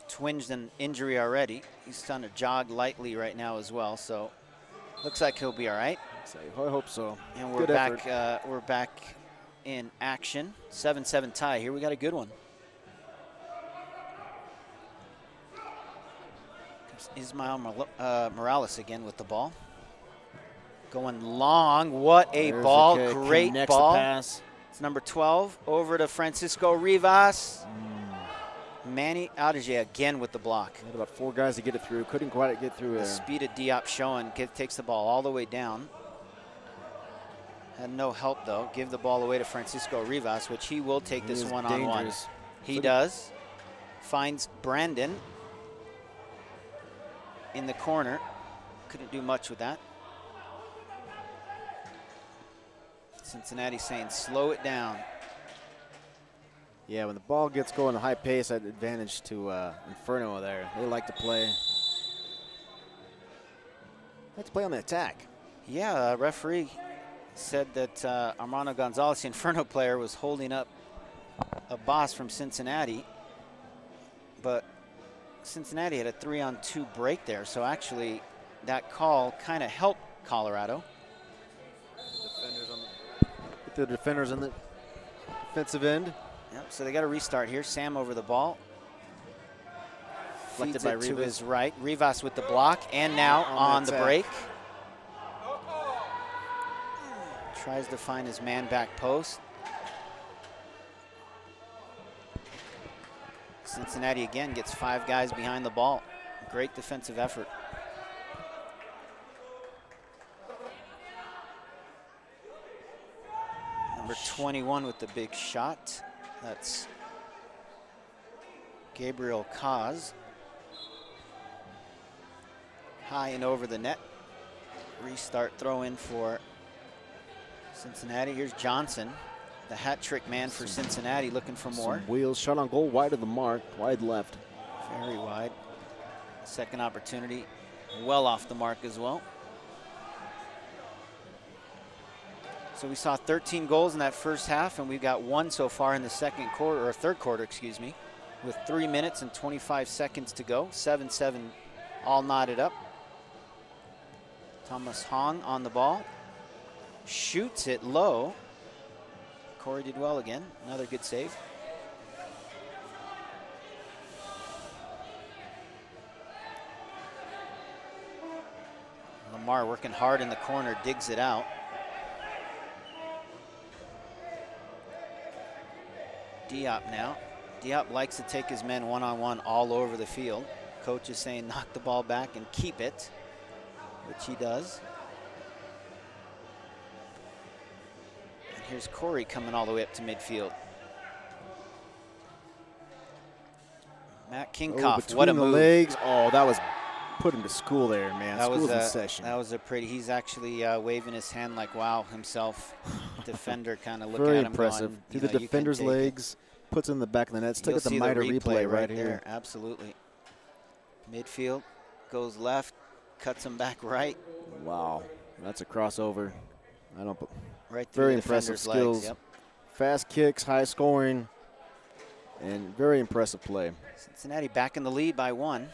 twinged an injury already. He's trying to jog lightly right now as well, so looks like he'll be all right. I hope so. And we're back. We're back in action. 7-7 tie. Here we got a good one. Ismael Morales again with the ball. Going long. What a ball. Great ball. It's number 12 over to Francisco Rivas. Manny Adige again with the block. Had about 4 guys to get it through. Couldn't quite get through there. The speed of Diop showing. Takes the ball all the way down. Had no help, though. Give the ball away to Francisco Rivas, which he will take this one-on-one. He does. Finds Brandon in the corner. Couldn't do much with that. Cincinnati saying slow it down. Yeah, when the ball gets going at a high pace, that advantage to Inferno there. They like to play. Like to play on the attack. Yeah, referee said that Armando Gonzalez, the Inferno player, was holding up a boss from Cincinnati, but Cincinnati had a 3-on-2 break there, so actually that call kind of helped Colorado. Get the defenders on the defensive end. Yep, so they got to restart here. Sam over the ball. Feeds it to his right. Rivas with the block, and now on the break. Tries to find his man back post. Cincinnati again gets 5 guys behind the ball. Great defensive effort. Number 21 with the big shot. That's Gabriel Kaz. High and over the net. Restart throw in for Cincinnati. Here's Johnson, the hat trick man for Cincinnati, looking for more. Some wheels, shot on goal, wide of the mark, wide left. Very wide. Second opportunity, well off the mark as well. So we saw 13 goals in that first half, and we've got 1 so far in the second quarter, or third quarter, excuse me, with 3 minutes and 25 seconds to go. 7-7 all knotted up. Thomas Hong on the ball. Shoots it low. Corey did well again. Another good save. Lamar working hard in the corner, digs it out. Diop now. Diop likes to take his men one-on-one all over the field. Coach is saying knock the ball back and keep it, which he does. And here's Corey coming all the way up to midfield. Matt Kinkoff, what a move. Legs. Oh, that was put him to school there, man. That School's was in session. That was a pretty, he's actually waving his hand like wow himself. Defender kind of looking Very at him impressive. going, Through the defender's legs, puts it in the back of the net. Let's look at the Miter replay right here. Absolutely. Midfield, goes left, cuts him back right. Wow, that's a crossover. I don't. Right through very the impressive defender's skills. legs, yep. Fast kicks, high scoring, and very impressive play. Cincinnati back in the lead by 1.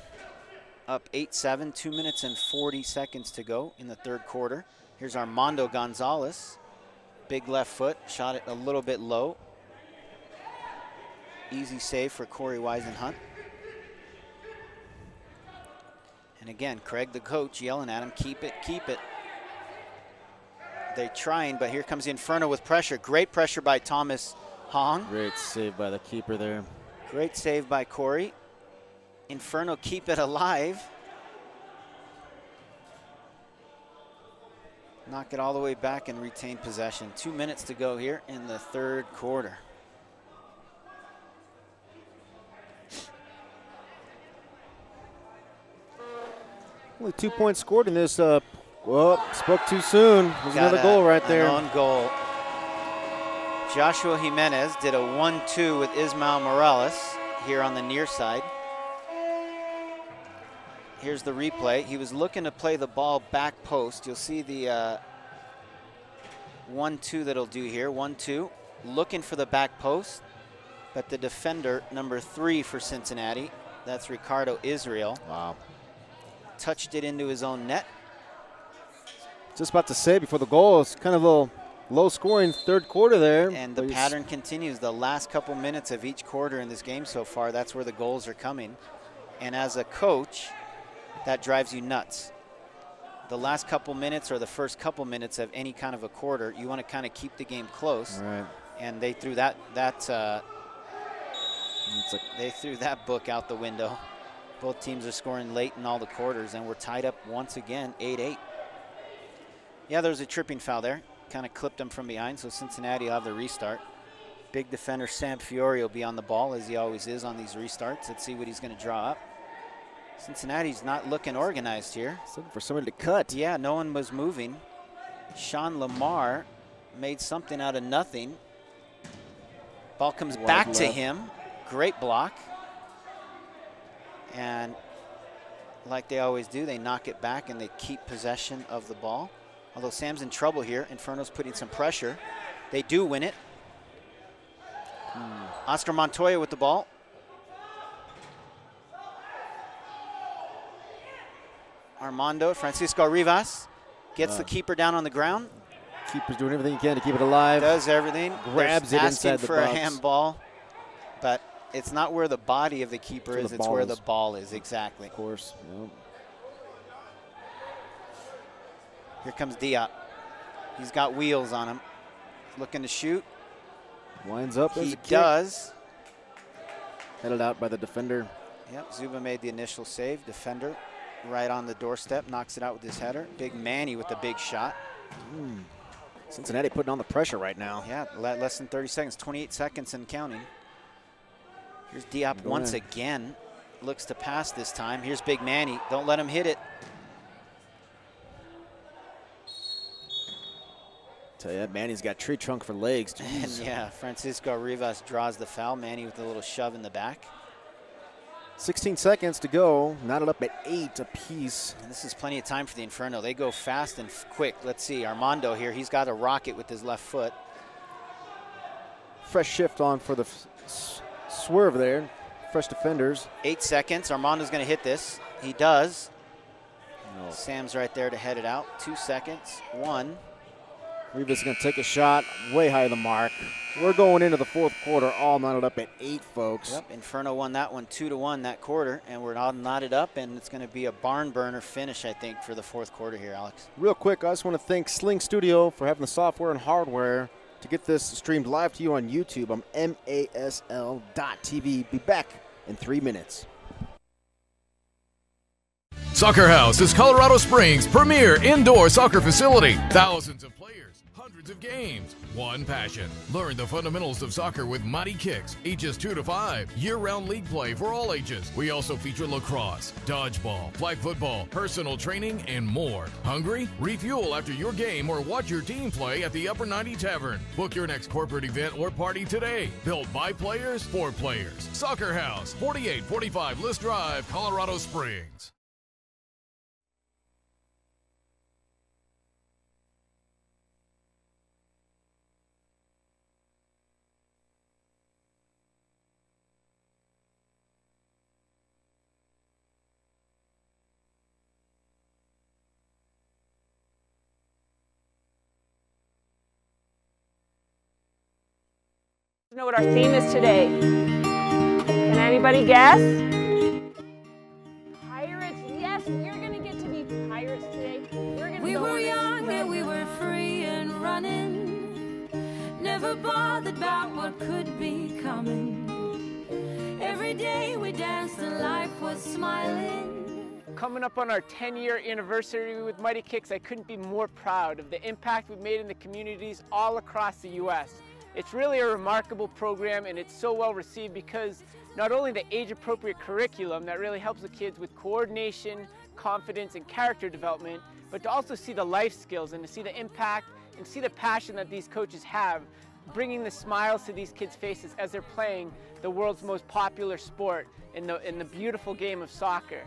Up 8-7, 2 minutes and 40 seconds to go in the third quarter. Here's Armando Gonzalez. Big left foot, shot it a little bit low. Easy save for Corey Weisenhunt. And again, Craig, the coach, yelling at him, keep it, keep it. They're trying, but here comes the Inferno with pressure. Great pressure by Thomas Hong. Great save by the keeper there. Great save by Corey. Inferno keep it alive. Knock it all the way back and retain possession. 2 minutes to go here in the third quarter. Only 2 points scored in this. Well, spoke too soon. There's another goal right there. An own goal. Joshua Jimenez did a 1-2 with Ismael Morales here on the near side. Here's the replay. He was looking to play the ball back post. You'll see the 1-2 that'll do here. 1-2, looking for the back post, but the defender, number 3 for Cincinnati, that's Ricardo Israel. Wow. Touched it into his own net. Just about to say before the goal, it's kind of a little low scoring third quarter there. And the pattern continues. The last couple minutes of each quarter in this game so far, that's where the goals are coming. And as a coach, that drives you nuts. The last couple minutes or the first couple minutes of any kind of a quarter, you want to kind of keep the game close. Right. And they threw they threw that book out the window. Both teams are scoring late in all the quarters, and we're tied up once again, 8-8. Yeah, there was a tripping foul there. Kind of clipped them from behind, so Cincinnati will have the restart. Big defender Sam Fiore will be on the ball, as he always is on these restarts. Let's see what he's going to draw up. Cincinnati's not looking organized here. It's looking for somebody to cut. Yeah, no one was moving. Sean Lamar made something out of nothing. Ball comes back to him. Great block. And like they always do, they knock it back and they keep possession of the ball. Although Sam's in trouble here. Inferno's putting some pressure. They do win it. Oscar Montoya with the ball. Armando Francisco Rivas gets the keeper down on the ground. Keeper's doing everything he can to keep it alive. Does everything. Grabs it inside the for box. a handball, but it's not where the body of the keeper is. It's where the ball is. Exactly. Of course. Yep. Here comes Diop. He's got wheels on him. Looking to shoot. Winds up. He does. Headed out by the defender. Yep, Zuba made the initial save. Defender right on the doorstep, knocks it out with his header. Big Manny with the big shot. Cincinnati putting on the pressure right now. Yeah, less than 30 seconds, 28 seconds and counting. Here's Diop once again. Looks to pass this time. Here's Big Manny. Don't let him hit it. Tell you, Manny's got tree trunk for legs. And yeah, Francisco Rivas draws the foul. Manny with a little shove in the back. 16 seconds to go. Knotted up at 8 apiece. And this is plenty of time for the Inferno. They go fast and quick. Let's see, Armando here. He's got a rocket with his left foot. Fresh shift on for the swerve there. Fresh defenders. 8 seconds. Armando's going to hit this. He does. No. Sam's right there to head it out. 2 seconds. 1. Rivas is going to take a shot way high of the mark. We're going into the fourth quarter all knotted up at 8, folks. Yep, Inferno won that one 2-1 that quarter, and we're all knotted up, and it's going to be a barn burner finish, I think, for the fourth quarter here, Alex. Real quick, I just want to thank Sling Studio for having the software and hardware to get this streamed live to you on YouTube. I'm MASL.TV. Be back in 3 minutes. Soccer House is Colorado Springs' premier indoor soccer facility. Thousands of players, hundreds of games, one passion. Learn the fundamentals of soccer with Mighty Kicks, ages 2 to 5. Year-round league play for all ages. We also feature lacrosse, dodgeball, flag football, personal training, and more. Hungry? Refuel after your game or watch your team play at the Upper 90 Tavern. Book your next corporate event or party today. Built by players for players. Soccer House, 4845 List Drive, Colorado Springs. Know what our theme is today. Can anybody guess? Pirates. Yes, we're gonna get to be pirates today. We were young and we were free and running, never bothered about what could be coming. Every day we danced and life was smiling. Coming up on our 10-year anniversary with Mighty Kicks, I couldn't be more proud of the impact we've made in the communities all across the U.S. It's really a remarkable program, and it's so well received because not only the age-appropriate curriculum that really helps the kids with coordination, confidence, and character development, but to also see the life skills and to see the impact and see the passion that these coaches have, bringing the smiles to these kids' faces as they're playing the world's most popular sport in the beautiful game of soccer.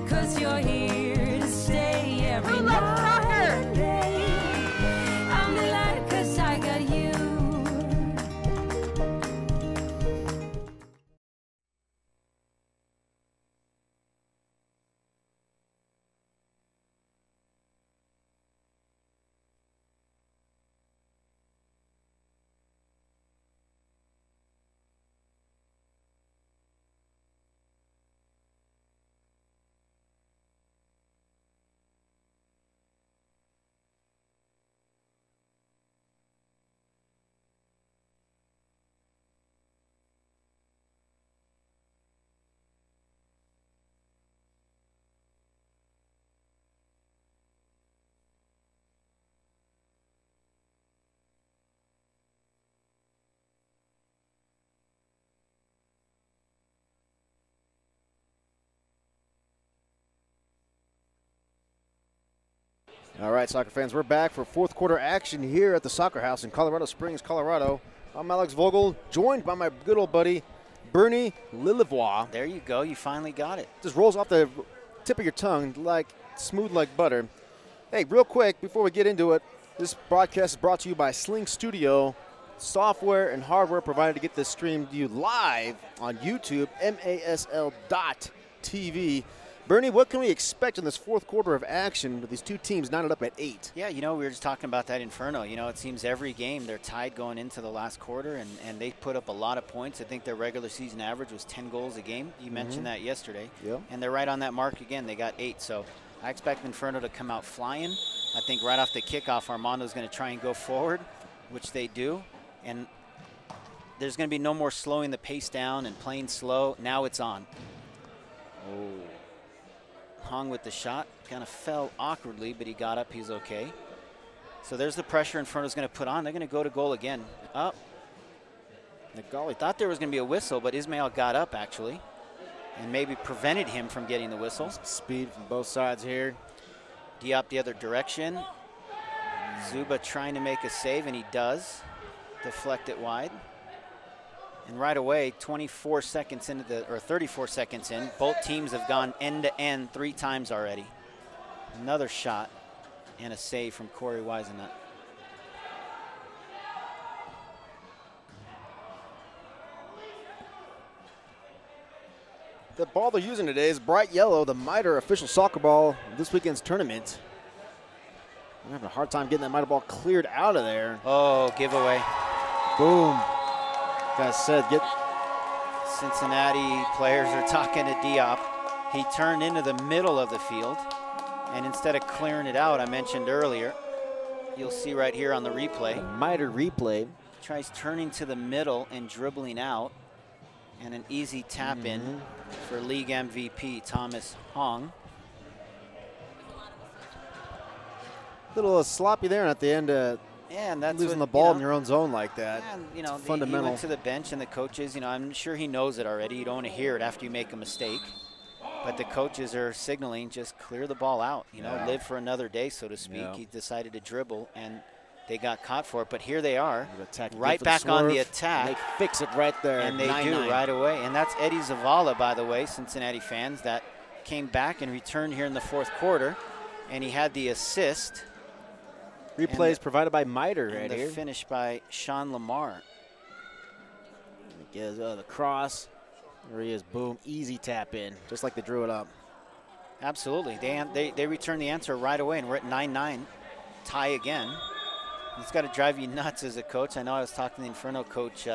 'Cause you're here to stay every Who loves soccer? I'm delighted 'cause I got you. All right, soccer fans, we're back for fourth quarter action here at the Soccer House in Colorado Springs, Colorado. I'm Alex Vogel, joined by my good old buddy, Bernie Lillevoix. There you go. You finally got it. Just rolls off the tip of your tongue like smooth like butter. Hey, real quick, before we get into it, this broadcast is brought to you by Sling Studio, software and hardware provided to get this streamed to you live on YouTube, masl.tv. Bernie, what can we expect in this fourth quarter of action with these two teams knotted up at 8? Yeah, we were just talking about that Inferno. It seems every game they're tied going into the last quarter, and they put up a lot of points. I think their regular season average was 10 goals a game. You mentioned that yesterday. Yep. And they're right on that mark again. They got 8, so I expect Inferno to come out flying. I think right off the kickoff, Armando's going to try and go forward, which they do. And there's going to be no more slowing the pace down and playing slow. Now it's on. Oh. Hong with the shot. Kind of fell awkwardly, but he got up. He's okay. So there's the pressure Inferno's going to put on. They're going to go to goal again. Up. Nagali thought there was going to be a whistle, but Ismail got up, actually, and maybe prevented him from getting the whistle. Some speed from both sides here. Diop the other direction. Zuba trying to make a save, and he does. Deflect it wide. And right away, 34 seconds into or 34 seconds in, both teams have gone end to end 3 times already. Another shot and a save from Corey Weisenut. The ball they're using today is bright yellow, the MITRE official soccer ball of this weekend's tournament. I'm having a hard time getting that MITRE ball cleared out of there. Oh, giveaway. Boom. Guys said, get. Cincinnati players are talking to Diop. He turned into the middle of the field, and instead of clearing it out, I mentioned earlier, you'll see right here on the replay. MITRE replay. Tries turning to the middle and dribbling out, and an easy tap in for league MVP Thomas Hong. Little sloppy there at the end. Yeah, and that's losing the ball in your own zone like that. And, it's fundamental. He went to the bench, and the coaches, I'm sure he knows it already. You don't want to hear it after you make a mistake. But the coaches are signaling, just clear the ball out. Live for another day, so to speak. Yeah. He decided to dribble, and they got caught for it. But here they are, attack right back on the attack. They fix it right there. And they 9-9. do right away. And that's Eddie Zavala, by the way, Cincinnati fans, that came back and returned here in the fourth quarter. And he had the assist. Replays provided by MITRE and right the here. Finish by Sean Lamar. He gives the cross. There he is. Boom. Easy tap in, just like they drew it up. Absolutely. They return the answer right away, and we're at 9-9. Tie again. It's got to drive you nuts as a coach. I know I was talking to the Inferno coach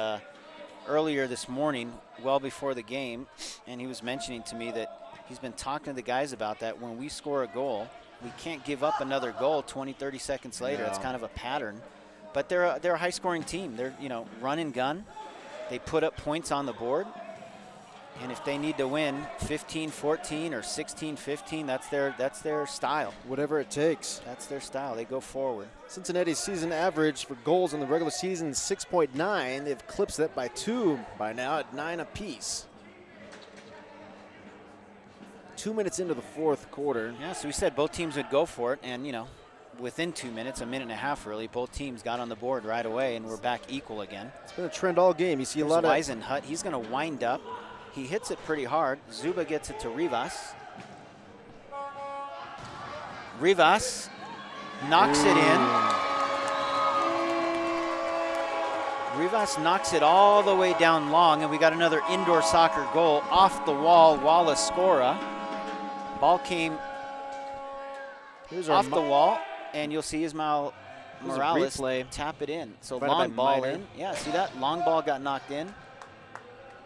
earlier this morning, well before the game, and he was mentioning to me that he's been talking to the guys about that. When we score a goal, we can't give up another goal 20, 30 seconds later. It's kind of a pattern. But they're a high-scoring team. They're, run and gun. They put up points on the board. And if they need to win 15-14 or 16-15, that's their style. Whatever it takes. That's their style. They go forward. Cincinnati's season average for goals in the regular season is 6.9. They've eclipsed that by 2 by now at 9 apiece. 2 minutes into the fourth quarter. Yeah, so we said both teams would go for it, and within 2 minutes, a minute and a half really, both teams got on the board right away, and we're back equal again. It's been a trend all game. You see a lot of Weisenhut. He's going to wind up. He hits it pretty hard. Zuba gets it to Rivas. Rivas knocks it in. Rivas knocks it all the way down long, and we got another indoor soccer goal off the wall. Wallace Scora. Ball came off the wall, and you'll see Ismail Morales tap it in. So long ball in. Yeah, see that? Long ball got knocked in.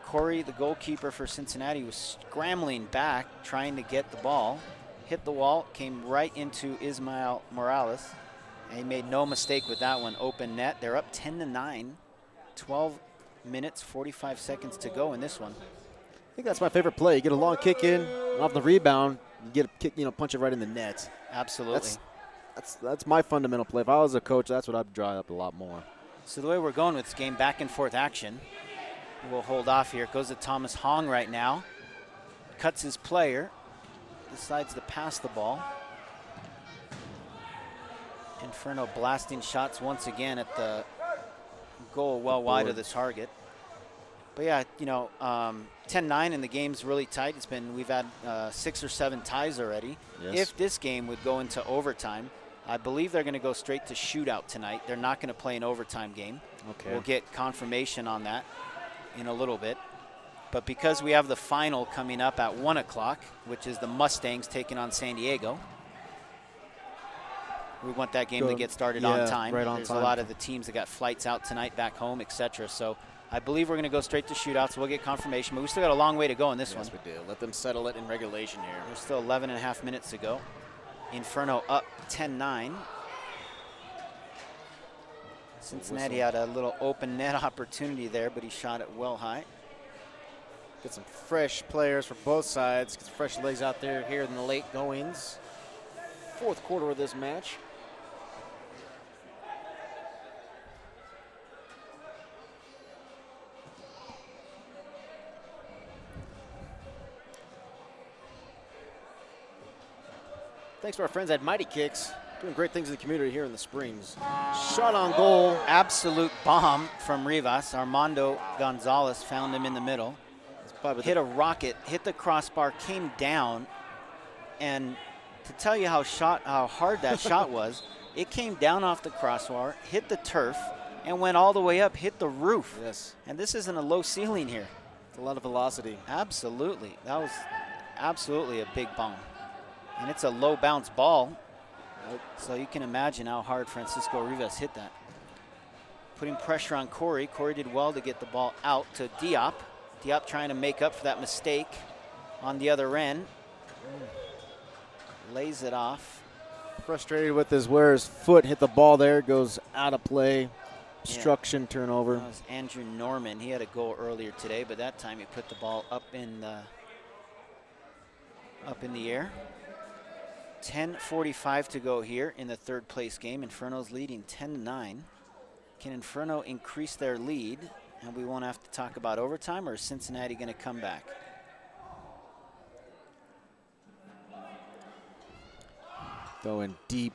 Corey, the goalkeeper for Cincinnati, was scrambling back, trying to get the ball. Hit the wall, came right into Ismail Morales, and he made no mistake with that one. Open net. They're up 10-9. 12 minutes, 45 seconds to go in this one. I think that's my favorite play. You get a long kick in, off the rebound, you get a kick, punch it right in the net. Absolutely. That's my fundamental play. If I was a coach, that's what I'd draw up a lot more. So the way we're going with this game, back and forth action. We'll hold off here. It goes to Thomas Hong right now. Cuts his player. Decides to pass the ball. Inferno blasting shots once again at the goal well wide of the target. But yeah, 10-9 and the game's really tight. We've had 6 or 7 ties already. Yes. If this game would go into overtime, I believe they're going to go straight to shootout tonight. They're not going to play an overtime game. Okay. We'll get confirmation on that in a little bit. But because we have the final coming up at 1 o'clock, which is the Mustangs taking on San Diego, we want that game to get started on time. Right on There's time. a lot of the teams that got flights out tonight, back home, etc. So I believe we're going to go straight to shootouts. We'll get confirmation, but we still got a long way to go in this one. Yes, we do. Let them settle it in regulation here. There's still 11 and a half minutes to go. Inferno up 10-9. Cincinnati had a little open net opportunity there, but he shot it well high. Get some fresh players for both sides. Get some fresh legs out there here in the late goings. Fourth quarter of this match. Thanks to our friends at Mighty Kicks, doing great things in the community here in the Springs. Shot on goal. Absolute bomb from Rivas. Armando Gonzalez found him in the middle. Hit a rocket, hit the crossbar, came down, and to tell you how hard that shot was, it came down off the crossbar, hit the turf, and went all the way up, hit the roof. Yes. And this isn't a low ceiling here. It's a lot of velocity. Absolutely. That was absolutely a big bomb. And it's a low bounce ball, so you can imagine how hard Francisco Rivas hit that. Putting pressure on Corey. Corey did well to get the ball out to Diop. Diop trying to make up for that mistake on the other end. Lays it off. Frustrated with where his foot hit the ball there, goes out of play. Obstruction, turnover. That was Andrew Norman. He had a goal earlier today, but that time he put the ball up in the air. 10:45 to go here in the third place game. Inferno's leading 10-9. Can Inferno increase their lead? And we won't have to talk about overtime, or is Cincinnati going to come back? Going deep.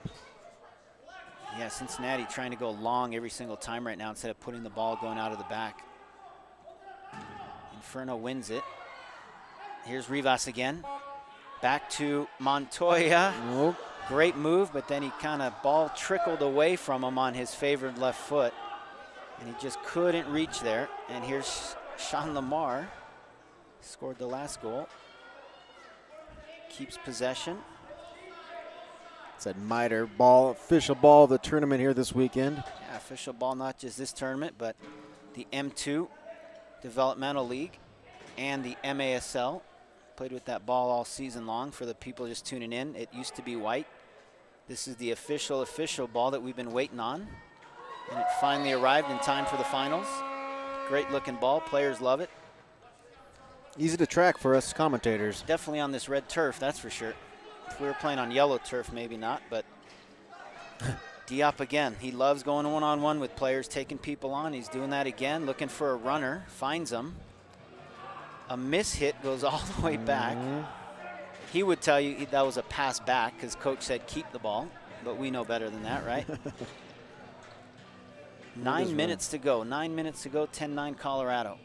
Yeah, Cincinnati trying to go long every single time right now instead of putting the ball going out of the back. Inferno wins it. Here's Rivas again. Back to Montoya. Nope. Great move, but then he kind of ball trickled away from him on his favored left foot. And he just couldn't reach there. And here's Sean Lamar. Scored the last goal. Keeps possession. It's that MITRE ball, official ball of the tournament here this weekend. Yeah, official ball, not just this tournament, but the M2 Developmental League and the MASL. Played with that ball all season long for the people just tuning in. It used to be white. This is the official ball that we've been waiting on. And it finally arrived in time for the finals. Great looking ball, players love it. Easy to track for us commentators. Definitely on this red turf, that's for sure. If we were playing on yellow turf, maybe not, but Diop again. He loves going one-on-one with players, taking people on. He's doing that again, looking for a runner, finds him. A miss hit goes all the way back. He would tell you that was a pass back because coach said keep the ball, but we know better than that, right? 9 minutes to go. 9 minutes to go. 10-9 Colorado.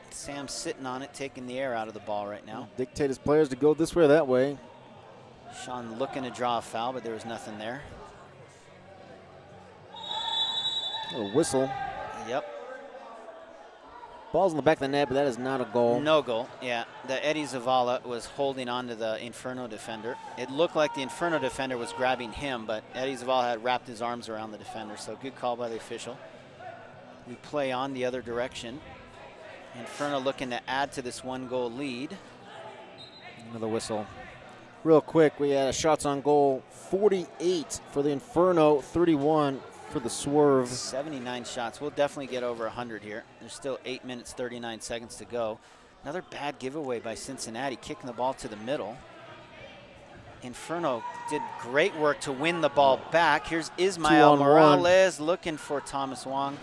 Sam's sitting on it, taking the air out of the ball right now. Dictate his players to go this way or that way. Sean looking to draw a foul, but there was nothing there. A whistle. Yep. Ball's in the back of the net, but that is not a goal. No goal, yeah. The Eddie Zavala was holding on to the Inferno defender. It looked like the Inferno defender was grabbing him, but Eddie Zavala had wrapped his arms around the defender, so good call by the official. We play on the other direction. Inferno looking to add to this one-goal lead. Another whistle. Real quick, we had shots on goal 48 for the Inferno, 31 for the Swerve. 79 shots. We'll definitely get over 100 here. There's still 8 minutes, 39 seconds to go. Another bad giveaway by Cincinnati, kicking the ball to the middle. Inferno did great work to win the ball back. Here's Ismael Morales looking for Thomas Wong.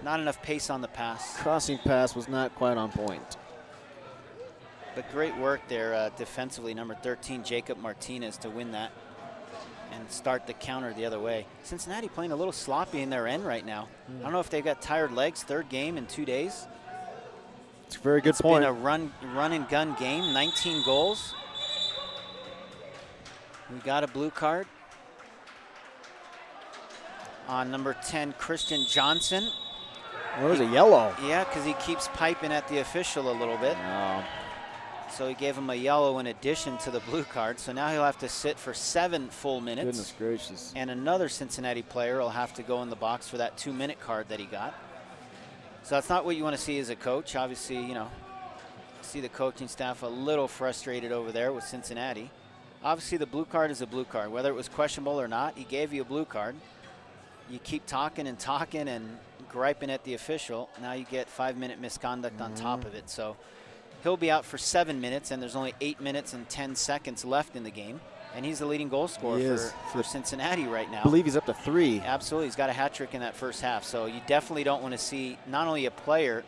Not enough pace on the pass. Crossing pass was not quite on point. But great work there defensively, number 13, Jacob Martinez, to win that and start the counter the other way. Cincinnati playing a little sloppy in their end right now. I don't know if they've got tired legs, third game in 2 days. It's a very good point. It's been a run and gun game, 19 goals. We got a blue card on number 10, Christian Johnson. Oh, there's a yellow. Yeah, because he keeps piping at the official a little bit. Oh. So he gave him a yellow in addition to the blue card. So now he'll have to sit for 7 full minutes. Goodness gracious. And another Cincinnati player will have to go in the box for that 2-minute card that he got. So that's not what you want to see as a coach. Obviously, you know, see the coaching staff a little frustrated over there with Cincinnati. Obviously, the blue card is a blue card. Whether it was questionable or not, he gave you a blue card. You keep talking and griping at the official. Now you get 5-minute misconduct on top of it. So he'll be out for 7 minutes, and there's only 8 minutes and 10 seconds left in the game. And he's the leading goal scorer for Cincinnati right now. I believe he's up to 3. Absolutely. He's got a hat trick in that first half. So you definitely don't want to see not only a player,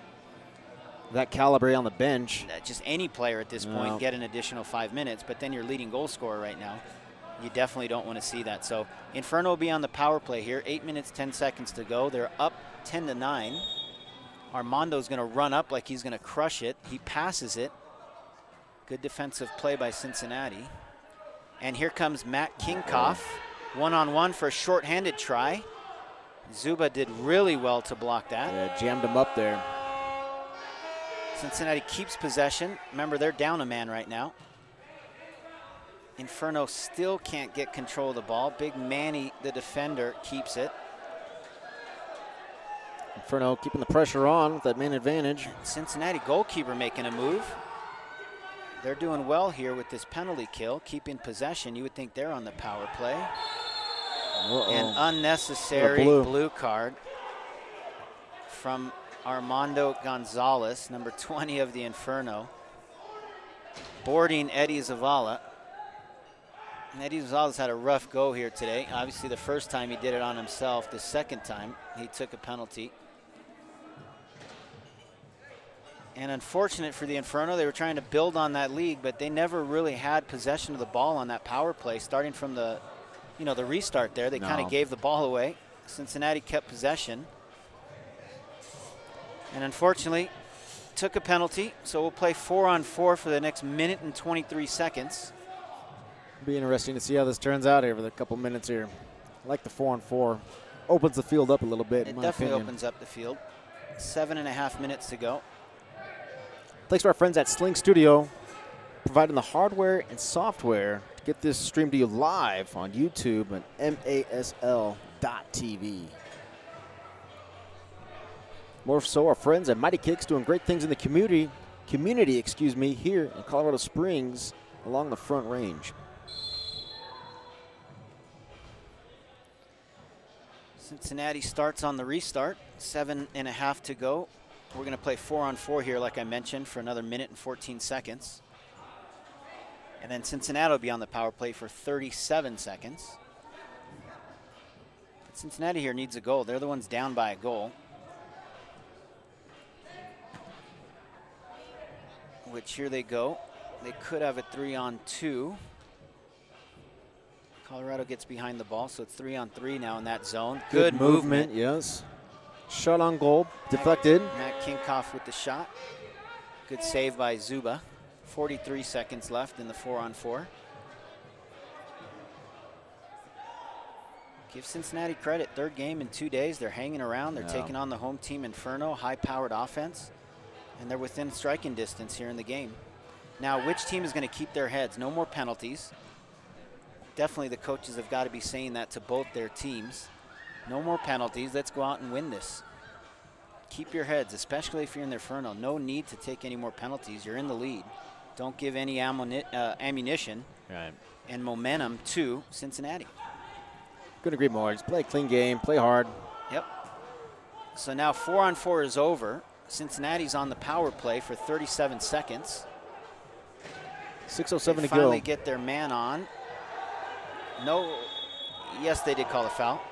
that caliber on the bench, just any player at this point, get an additional 5 minutes, but then your leading goal scorer right now, you definitely don't want to see that. So Inferno will be on the power play here. 8 minutes, 10 seconds to go. They're up 10-9. Armando's going to run up like he's going to crush it. He passes it. Good defensive play by Cincinnati. And here comes Matt Kinkoff, one-on-one for a shorthanded try. Zuba did really well to block that. Yeah, jammed him up there. Cincinnati keeps possession. Remember, they're down a man right now. Inferno still can't get control of the ball. Big Manny, the defender, keeps it. Inferno keeping the pressure on with that man advantage. Cincinnati goalkeeper making a move. They're doing well here with this penalty kill, keeping possession. You would think they're on the power play. An unnecessary blue card from Armando Gonzalez, number 20 of the Inferno, boarding Eddie Zavala. And Eddie Zavala's had a rough go here today. Obviously, the first time he did it on himself. The second time, he took a penalty. And unfortunate for the Inferno, they were trying to build on that lead, but they never really had possession of the ball on that power play. Starting from the, the restart there, they kind of gave the ball away. Cincinnati kept possession. And unfortunately, took a penalty, so we'll play 4-on-4 for the next minute and 23 seconds. Be interesting to see how this turns out here for a couple minutes here. I like the 4-on-4. Opens the field up a little bit, in my definitely opinion. Opens up the field. 7.5 minutes to go. Thanks to our friends at Sling Studio, providing the hardware and software to get this streamed to you live on YouTube and MASL.TV. More so, our friends at Mighty Kicks doing great things in the community, here in Colorado Springs along the Front Range. Cincinnati starts on the restart, 7.5 to go. We're going to play 4-on-4 here, like I mentioned, for another minute and 14 seconds. And then Cincinnati will be on the power play for 37 seconds. But Cincinnati here needs a goal. They're the ones down by a goal, which here they go. They could have a 3-on-2. Colorado gets behind the ball, so it's 3-on-3 now in that zone. Good movement. Yes. Shot on goal, deflected. Matt Kinkoff with the shot. Good save by Zuba. 43 seconds left in the 4-on-4. Give Cincinnati credit. Third game in 2 days. They're hanging around. They're taking on the home team Inferno, high-powered offense, and they're within striking distance here in the game. Now, which team is going to keep their heads? No more penalties. Definitely the coaches have got to be saying that to both their teams. No more penalties. Let's go out and win this. Keep your heads, especially if you're in the Inferno. No need to take any more penalties. You're in the lead. Don't give any ammunition and momentum to Cincinnati. Couldn't agree more. Just play a clean game, play hard. Yep. So now 4-on-4 is over. Cincinnati's on the power play for 37 seconds. 6:07 to go. Finally get their man on. No. Yes, they did call a foul.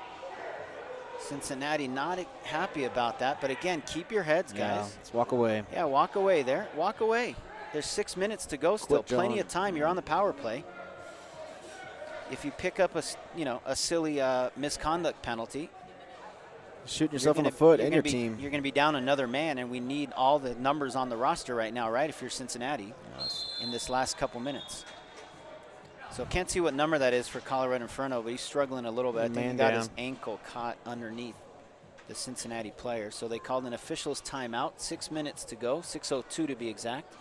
Cincinnati not happy about that, but again, keep your heads, guys. Yeah, let's walk away. Yeah, walk away there. Walk away. There's 6 minutes to go still. Plenty of time. You're on the power play. If you pick up a silly misconduct penalty, shooting yourself in the foot and your team. You're going to be down another man, and we need all the numbers on the roster right now, right, if you're Cincinnati, in this last couple minutes. So can't see what number that is for Colorado Inferno, but he's struggling a little bit. I think he got his ankle caught underneath the Cincinnati player. So they called an official's timeout. 6 minutes to go, 6:02 to be exact.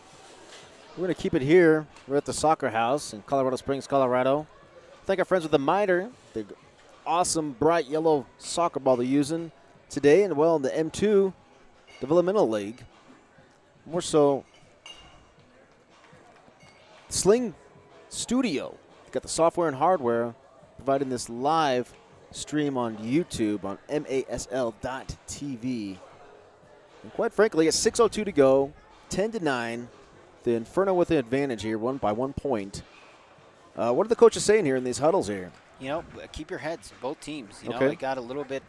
We're going to keep it here. We're at the Soccer House in Colorado Springs, Colorado. Thank our friends with the Miter, the awesome bright yellow soccer ball they're using today, and well in the M2 Developmental League. More so, Sling Studio. They've got the software and hardware providing this live stream on YouTube on masl.tv. And quite frankly, it's 6:02 to go, 10-9. The Inferno with the advantage here, by 1 point. What are the coaches saying here in these huddles here? You know, keep your heads, both teams. You know, Okay. it got a little bit,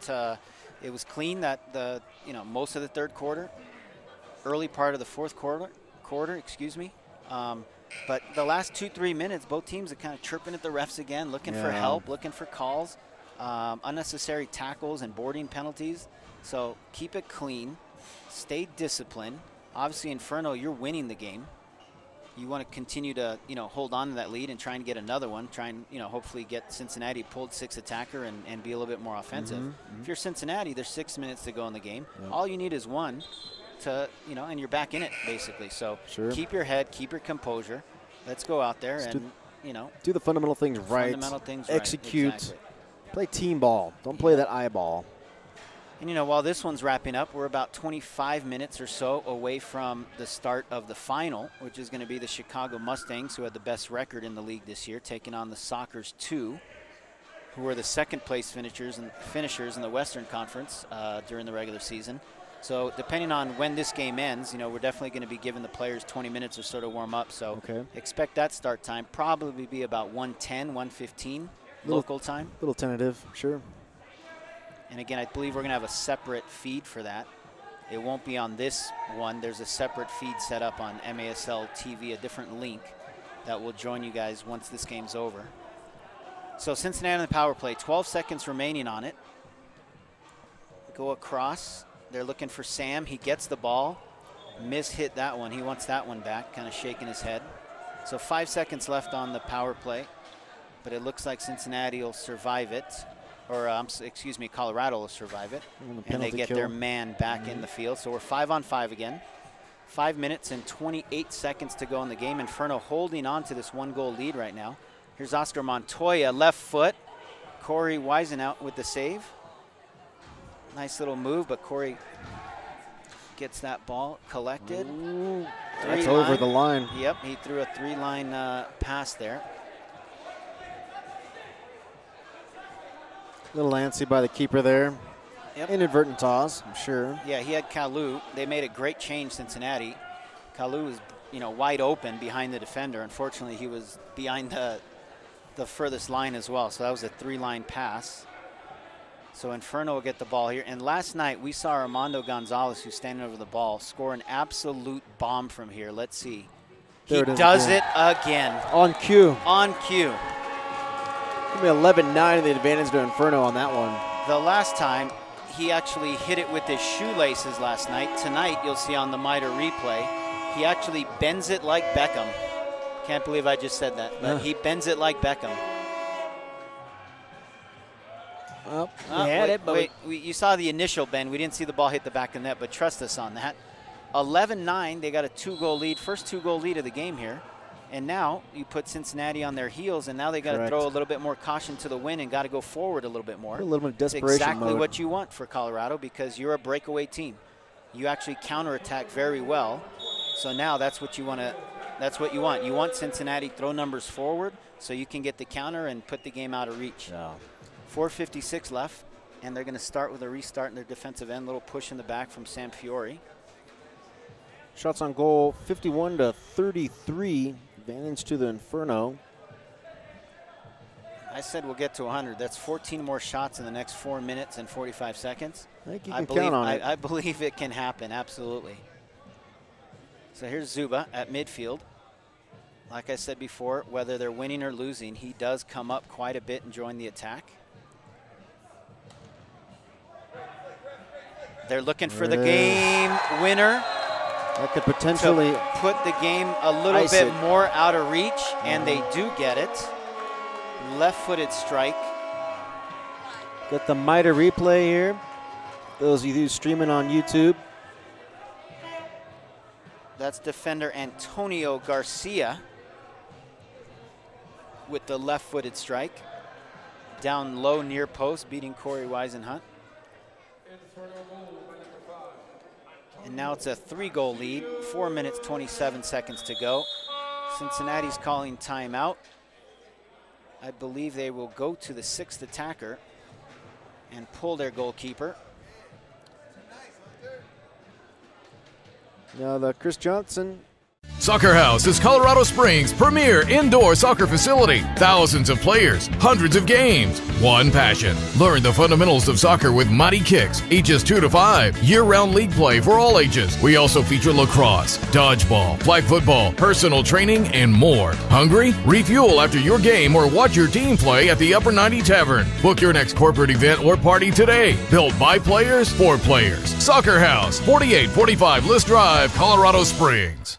it was clean that most of the third quarter, early part of the fourth quarter, excuse me. But the last 2-3 minutes, both teams are kind of chirping at the refs again, looking for help, looking for calls, unnecessary tackles and boarding penalties. So keep it clean, stay disciplined. Obviously, Inferno, you're winning the game. You want to continue to, hold on to that lead and try and get another one. Try and, hopefully get Cincinnati pulled 6 attacker and be a little bit more offensive. If you're Cincinnati, there's 6 minutes to go in the game. All you need is one to, and you're back in it, basically. So keep your head, keep your composure. Let's go out there and, do the fundamental things right. Execute. Right. Exactly. Play team ball. Don't play that eyeball. And, while this one's wrapping up, we're about 25 minutes or so away from the start of the final, which is going to be the Chicago Mustangs, who had the best record in the league this year, taking on the Sockers 2, who were the second-place finishers in the Western Conference during the regular season. So depending on when this game ends, we're definitely going to be giving the players 20 minutes or so to warm up. So expect that start time probably be about 1:10, 1:15 local time. A little tentative, sure. And again, I believe we're going to have a separate feed for that. It won't be on this one. There's a separate feed set up on MASL TV, a different link that will join you guys once this game's over. So Cincinnati on the power play, 12 seconds remaining on it. Go across. They're looking for Sam. He gets the ball. Hit that one. He wants that one back, kind of shaking his head. So 5 seconds left on the power play, but it looks like Cincinnati will survive it. Or, Colorado will survive it. And they get their man back in the field. So we're 5-on-5 again. 5 minutes and 28 seconds to go in the game. Inferno holding on to this 1-goal lead right now. Here's Oscar Montoya, left foot. Corey Weisenhout with the save. Nice little move, but Corey gets that ball collected. That's over the line. Yep, he threw a 3-line pass there. Little antsy by the keeper there. Yep. Inadvertent toss, I'm sure. Yeah, he had Kalu. They made a great change, Cincinnati. Kalu was, wide open behind the defender. Unfortunately, he was behind the furthest line as well. So that was a 3-line pass. So Inferno will get the ball here. And last night we saw Armando Gonzalez, who's standing over the ball, score an absolute bomb from here. Let's see. He does it again. On cue. On cue. Give me 11-9 in the advantage to Inferno on that one. The last time, he actually hit it with his shoelaces last night. Tonight, you'll see on the Miter replay, he actually bends it like Beckham. Can't believe I just said that, but he bends it like Beckham. Well, we had it, but you saw the initial bend. We didn't see the ball hit the back of the net, but trust us on that. 11-9, they got a 2-goal lead, first 2-goal lead of the game here. And now you put Cincinnati on their heels, and now they got to throw a little bit more caution to the wind and got to go forward a little bit more. A little bit of desperation It's exactly mode. what you want for Colorado because you're a breakaway team. You actually counterattack very well. So now that's what you want to. That's what you want. You want Cincinnati throw numbers forward so you can get the counter and put the game out of reach. Yeah. 4:56 left, and they're going to start with a restart in their defensive end. Little push in the back from Sam Fiore. Shots on goal, 51-33. Advantage to the Inferno. I said we'll get to 100. That's 14 more shots in the next 4 minutes and 45 seconds. I think you can count on it. I believe it can happen, absolutely. So here's Zuba at midfield. Like I said before, whether they're winning or losing, he does come up quite a bit and join the attack. They're looking for the game winner. That could potentially put the game a little bit more out of reach, and they do get it. Left-footed strike. Got the MITRE replay here. Those of you streaming on YouTube. That's defender Antonio Garcia with the left-footed strike. Down low near post, beating Corey Weisenhunt. And now it's a 3-goal lead, 4 minutes, 27 seconds to go. Cincinnati's calling timeout. I believe they will go to the 6th attacker and pull their goalkeeper. Now the Chris Johnson. Soccer House is Colorado Springs' premier indoor soccer facility. Thousands of players, hundreds of games, one passion. Learn the fundamentals of soccer with Mighty Kicks, ages 2 to 5. Year-round league play for all ages. We also feature lacrosse, dodgeball, flag football, personal training, and more. Hungry? Refuel after your game or watch your team play at the Upper 90 Tavern. Book your next corporate event or party today. Built by players for players. Soccer House, 4845 List Drive, Colorado Springs.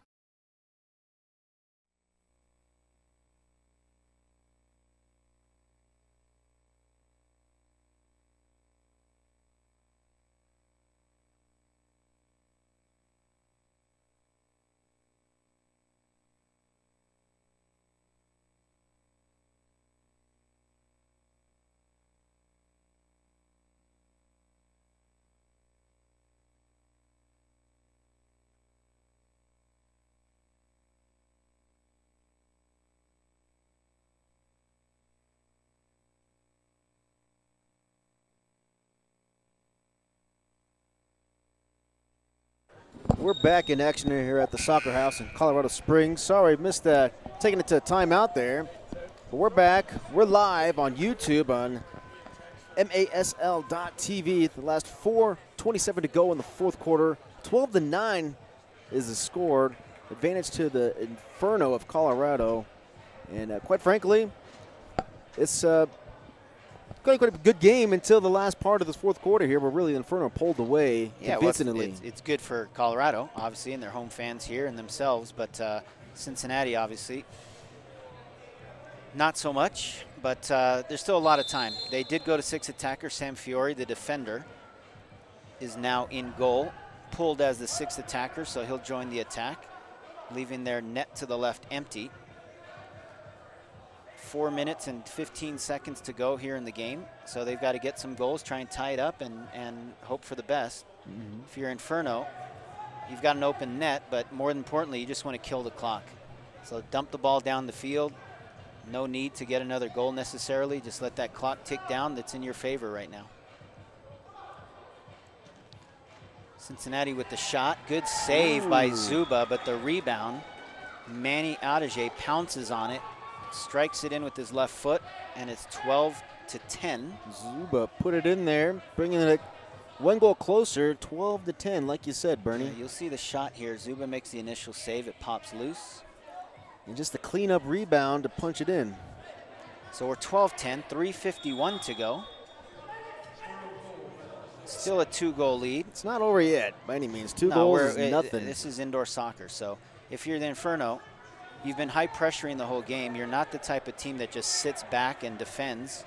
We're back in action here at the Soccer House in Colorado Springs. Sorry, missed that. Taking it to a timeout there. But we're back. We're live on YouTube on MASL.TV. The last 4:27 to go in the fourth quarter. 12-9 is the score. Advantage to the Inferno of Colorado. And quite frankly, it's quite a good game until the last part of this fourth quarter here, where really Inferno pulled away convincingly. Well, it's good for Colorado, obviously, and their home fans here and themselves, but Cincinnati, obviously, not so much, but there's still a lot of time. They did go to 6th attacker. Sam Fiore, the defender, is now in goal, pulled as the 6th attacker, so he'll join the attack, leaving their net to the left empty. 4 minutes and 15 seconds to go here in the game. So they've got to get some goals, try and tie it up, and hope for the best. If you're Inferno, you've got an open net, but more importantly, you just want to kill the clock. So dump the ball down the field. No need to get another goal necessarily. Just let that clock tick down. That's in your favor right now. Cincinnati with the shot. Good save by Zuba, but the rebound, Manny Adige pounces on it. Strikes it in with his left foot, and it's 12-10. Zuba put it in there, bringing it one goal closer, 12-10, like you said, Bernie. Yeah, you'll see the shot here. Zuba makes the initial save. It pops loose. And just the cleanup rebound to punch it in. So we're 12-10, 3:51 to go. Still a 2-goal lead. It's not over yet, by any means. Two goals is nothing. This is indoor soccer, so if you're the Inferno, you've been high pressuring the whole game. You're not the type of team that just sits back and defends.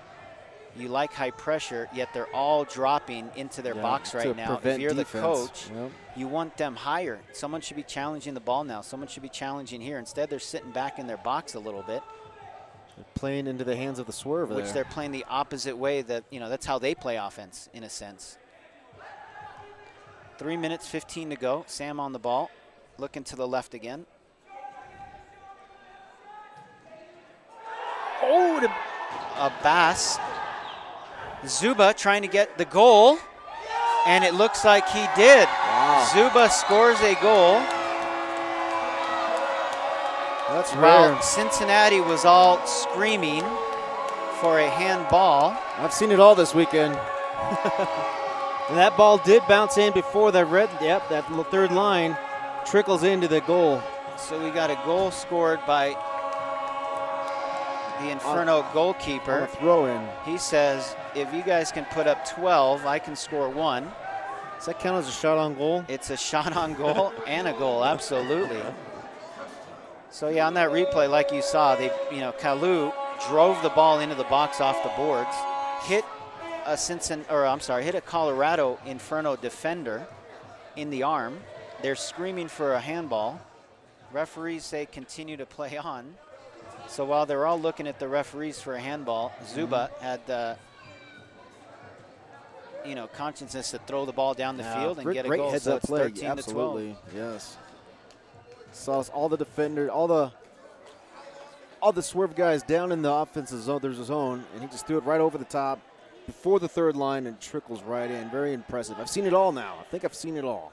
You like high pressure, yet they're all dropping into their box right now. If you're the coach, you want them higher. Someone should be challenging the ball now. Someone should be challenging here. Instead, they're sitting back in their box a little bit. They're playing into the hands of the swerve Which they're playing the opposite way. That, you know, that's how they play offense, in a sense. 3 minutes, 15 to go. Sam on the ball, looking to the left again. Oh, Abbas. Zuba trying to get the goal, and it looks like he did. Wow. Zuba scores a goal. That's While rare. Cincinnati was all screaming for a handball. I've seen it all this weekend. And that ball did bounce in before the that third line trickles into the goal. So we got a goal scored by the Inferno goalkeeper. On a throw-in. He says, if you guys can put up 12, I can score 1. Does that count as a shot on goal? It's a shot on goal and a goal, absolutely. So yeah, on that replay, like you saw, Kalu drove the ball into the box off the boards, hit a Colorado Inferno defender in the arm. They're screaming for a handball. Referees say continue to play on. So while they're all looking at the referees for a handball, Zuba had the consciousness to throw the ball down the field and get a goal. Heads up it's play, 13 absolutely, to 12. yes. Saw all the defenders, all the swerve guys down in the offensive zone. There's a zone, and he just threw it right over the top before the third line and trickles right in. Very impressive. I've seen it all now. I think I've seen it all.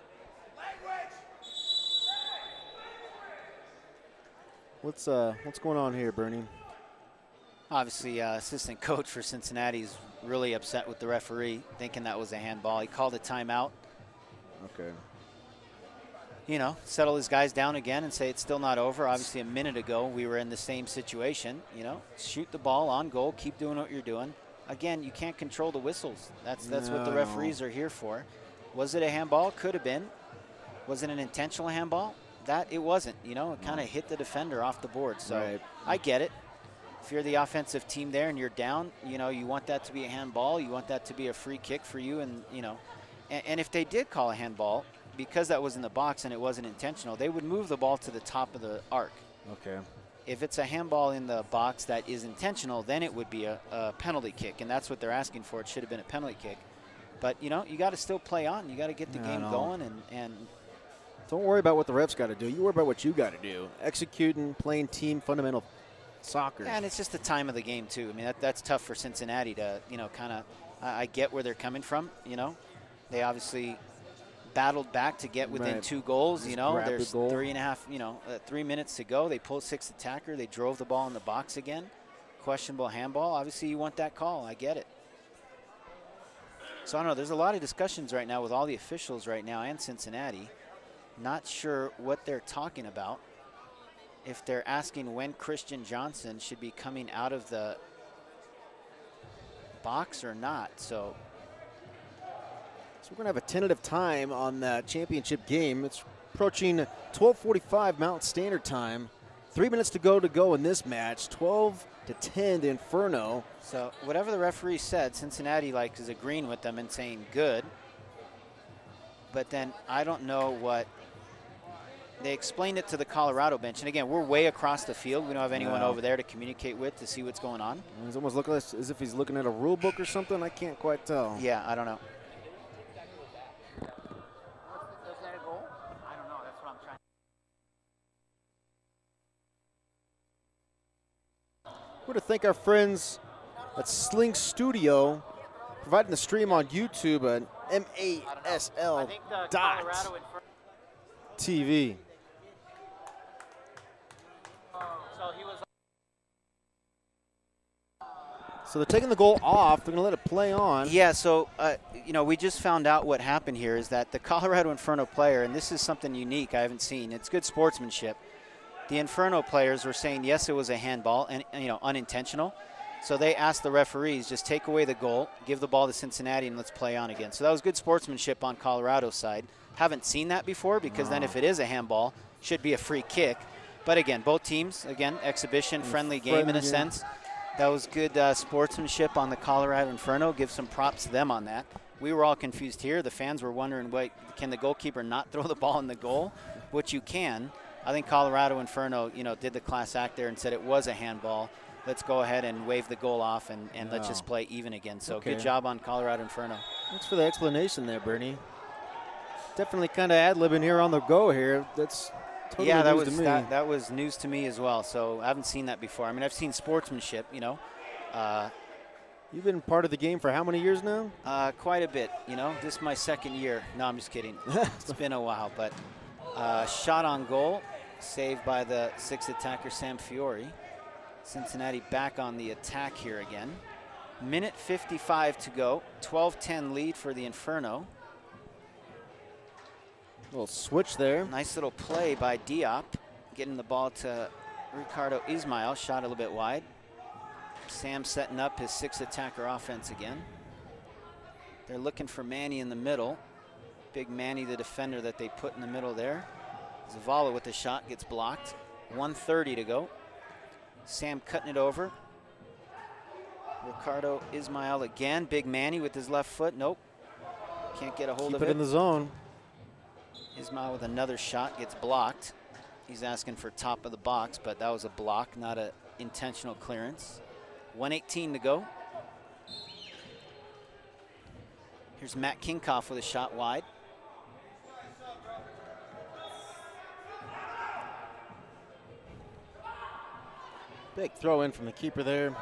What's going on here, Bernie? Obviously, assistant coach for Cincinnati is really upset with the referee, thinking that was a handball. He called a timeout. Okay. Settle his guys down again and say it's still not over. Obviously, a minute ago, we were in the same situation. Shoot the ball on goal, keep doing what you're doing. Again, you can't control the whistles. That's what the referees are here for. Was it a handball? Could have been. Was it an intentional handball? That it wasn't. It kind of hit the defender off the board. So right. I get it. If you're the offensive team there and you're down, you want that to be a handball. You want that to be a free kick for you. And, and if they did call a handball, because that was in the box and it wasn't intentional, they would move the ball to the top of the arc. Okay. If it's a handball in the box that is intentional, then it would be a penalty kick, and that's what they're asking for. It should have been a penalty kick. But, you got to still play on. You got to get the game going. And don't worry about what the refs got to do. You worry about what you got to do. Executing, playing team fundamental soccer. Yeah, and it's just the time of the game, too. I mean, that's tough for Cincinnati to, kind of – I get where they're coming from, They obviously – battled back to get within 2 goals. There's 3 minutes to go. They pulled 6th attacker. They drove the ball in the box again. Questionable handball. Obviously, you want that call. I get it. So I don't know. There's a lot of discussions right now with all the officials right now and Cincinnati. Not sure what they're talking about. If they're asking when Christian Johnson should be coming out of the box or not. So we're going to have a tentative time on that championship game. It's approaching 12:45 Mountain Standard Time. 3 minutes to go in this match. 12-10 to Inferno. So whatever the referee said, Cincinnati is agreeing with them and saying good. But then I don't know what they explained it to the Colorado bench. And again, we're way across the field. We don't have anyone over there to communicate with to see what's going on. He's almost looking as if he's looking at a rule book or something. I can't quite tell. Yeah, I don't know. We're to thank our friends at Sling Studio, providing the stream on YouTube at MASL.TV. So they're taking the goal off. They're going to let it play on. Yeah, so, we just found out what happened here is that the Colorado Inferno player, and this is something unique I haven't seen. It's good sportsmanship. The Inferno players were saying, yes, it was a handball and, unintentional. So they asked the referees, just take away the goal, give the ball to Cincinnati, and let's play on again. So that was good sportsmanship on Colorado's side. Haven't seen that before because then if it is a handball, it should be a free kick. But again, both teams, exhibition, friendly game in a sense. That was good sportsmanship on the Colorado Inferno. Give some props to them on that. We were all confused here. The fans were wondering, can the goalkeeper not throw the ball in the goal? Which you can. I think Colorado Inferno, did the class act there and said it was a handball. Let's go ahead and wave the goal off and let's just play even again. So good job on Colorado Inferno. Thanks for the explanation there, Bernie. Definitely kind of ad-libbing here on the go here. That's totally news to me. That was news to me as well. So I haven't seen that before. I mean, I've seen sportsmanship, You've been part of the game for how many years now? Quite a bit, This is my 2nd year. No, I'm just kidding. It's been a while, but shot on goal. Saved by the 6th attacker, Sam Fiore. Cincinnati back on the attack here again. Minute 55 to go. 12-10 lead for the Inferno. Little switch there. Nice little play by Diop. Getting the ball to Ricardo Ismail. Shot a little bit wide. Sam setting up his 6th attacker offense again. They're looking for Manny in the middle. Big Manny, the defender that they put in the middle there. Zavala with the shot, gets blocked. 1:30 to go. Sam cutting it over. Ricardo Ismail again. Big Manny with his left foot. Nope. Can't get a hold of it. Keep it in the zone. Ismail with another shot gets blocked. He's asking for top of the box, but that was a block, not an intentional clearance. 1:18 to go. Here's Matt Kinkoff with a shot wide. Big throw in from the keeper there.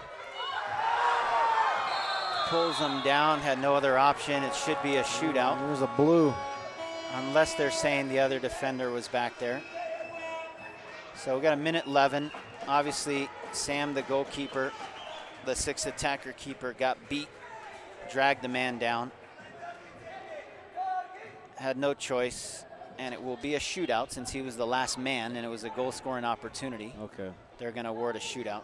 Pulls them down, had no other option. It should be a shootout. There's a blue. Unless they're saying the other defender was back there. So we got 1:11. Obviously, Sam, the goalkeeper, the 6th attacker keeper, got beat, dragged the man down. Had no choice, and it will be a shootout since he was the last man and it was a goal scoring opportunity. Okay. They're going to award a shootout.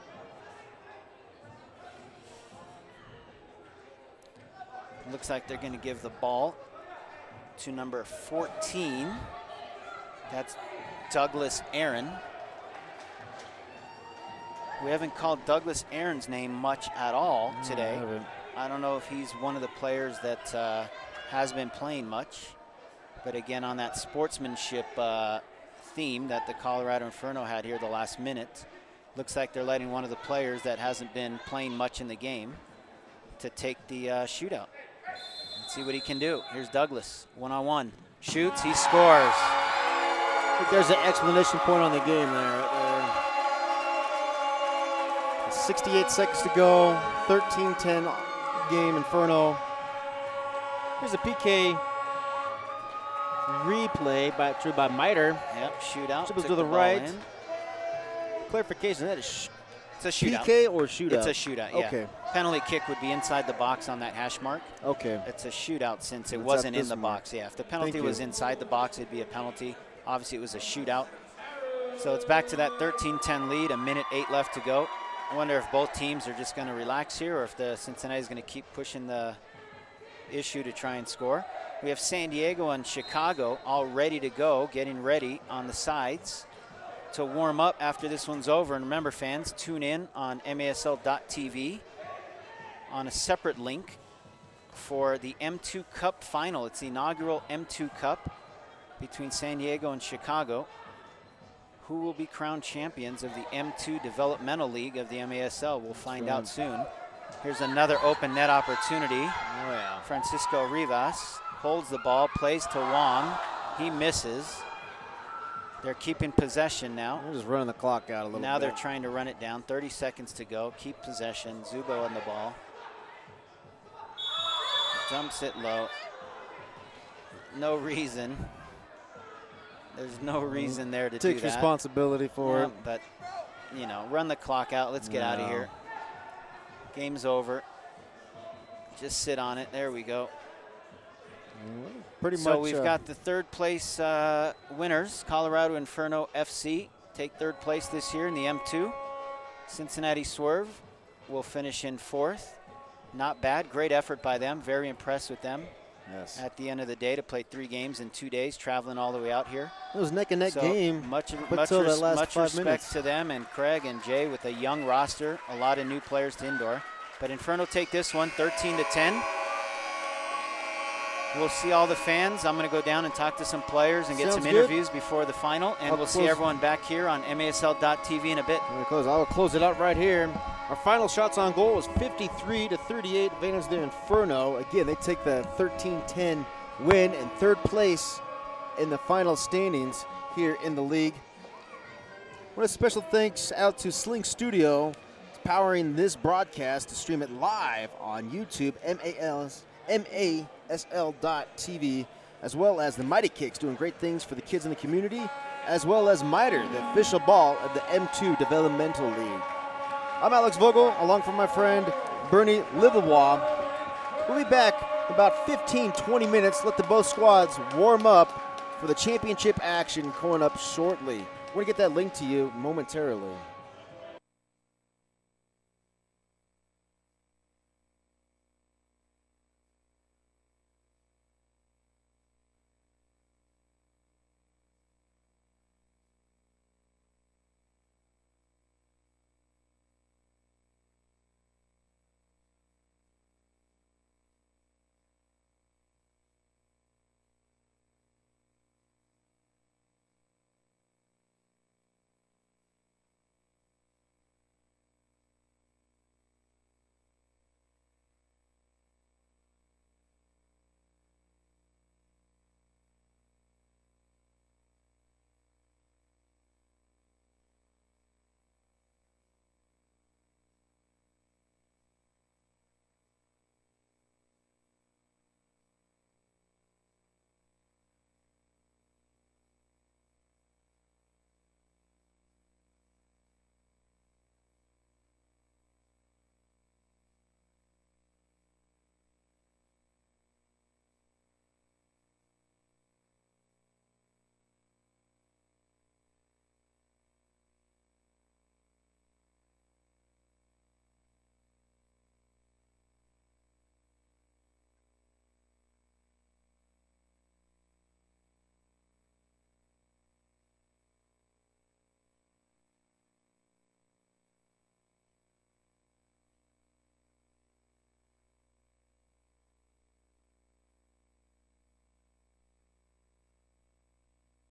Looks like they're going to give the ball to number 14. That's Douglas Aaron. We haven't called Douglas Aaron's name much at all today. I don't know if he's one of the players that has been playing much. But again, on that sportsmanship theme that the Colorado Inferno had here the last minute, looks like they're letting one of the players that hasn't been playing much in the game to take the shootout. Let's see what he can do. Here's Douglas, one-on-one. Shoots, he scores. I think there's an explanation point on the game there. 68 seconds to go, 13-10 game, Inferno. Here's a PK replay by Miter. Yep, shootout. Dribbles to the right. Clarification, that is it's a shootout. PK or shootout? It's a shootout, yeah. Okay. Penalty kick would be inside the box on that hash mark. Okay. It's a shootout since it wasn't in the mark. box. Yeah, if the penalty was inside the box, it'd be a penalty. Obviously, it was a shootout. So it's back to that 13-10 lead, 1:08 left to go. I wonder if both teams are just going to relax here or if the Cincinnati's going to keep pushing the issue to try and score. We have San Diego and Chicago all ready to go, getting ready on the sides to warm up after this one's over. And remember, fans, tune in on MASL.TV on a separate link for the M2 Cup final. It's the inaugural M2 Cup between San Diego and Chicago. Who will be crowned champions of the M2 Developmental League of the MASL? We'll find out soon. Here's another open net opportunity. Oh, yeah. Francisco Rivas holds the ball, plays to Wong. He misses. They're keeping possession now. They're just running the clock out a little bit. Now they're trying to run it down. 30 seconds to go. Keep possession. Zubo on the ball. Dumps it low. No reason. There's no reason there to do that. Takes responsibility for it. But, you know, run the clock out. Let's get out of here. Game's over. Just sit on it. There we go. Pretty much. So we've got the third place winners. Colorado Inferno FC take third place this year in the M2. Cincinnati Swerve will finish in fourth. Not bad. Great effort by them. Very impressed with them. Yes. At the end of the day to play 3 games in 2 days, traveling all the way out here. It was neck and neck game. Much last respect to them and Craig and Jay with a young roster, a lot of new players to indoor. But Inferno take this one, 13-10. We'll see all the fans. I'm going to go down and talk to some players and get some interviews before the final, and we'll see everyone back here on MASL.TV in a bit. I will close it out right here. Our final shots on goal was 53-38 advantage there Inferno. Again, they take the 13-10 win and third place in the final standings here in the league. I want a special thanks out to Sling Studio, powering this broadcast to stream it live on YouTube, MASL.TV, as well as the Mighty Kicks doing great things for the kids in the community, as well as Miter, the official ball of the M2 Developmental League. I'm Alex Vogel, along with my friend Bernie Liverbois. We'll be back in about 15-20 minutes. Let the both squads warm up for the championship action coming up shortly. We're going to get that link to you momentarily.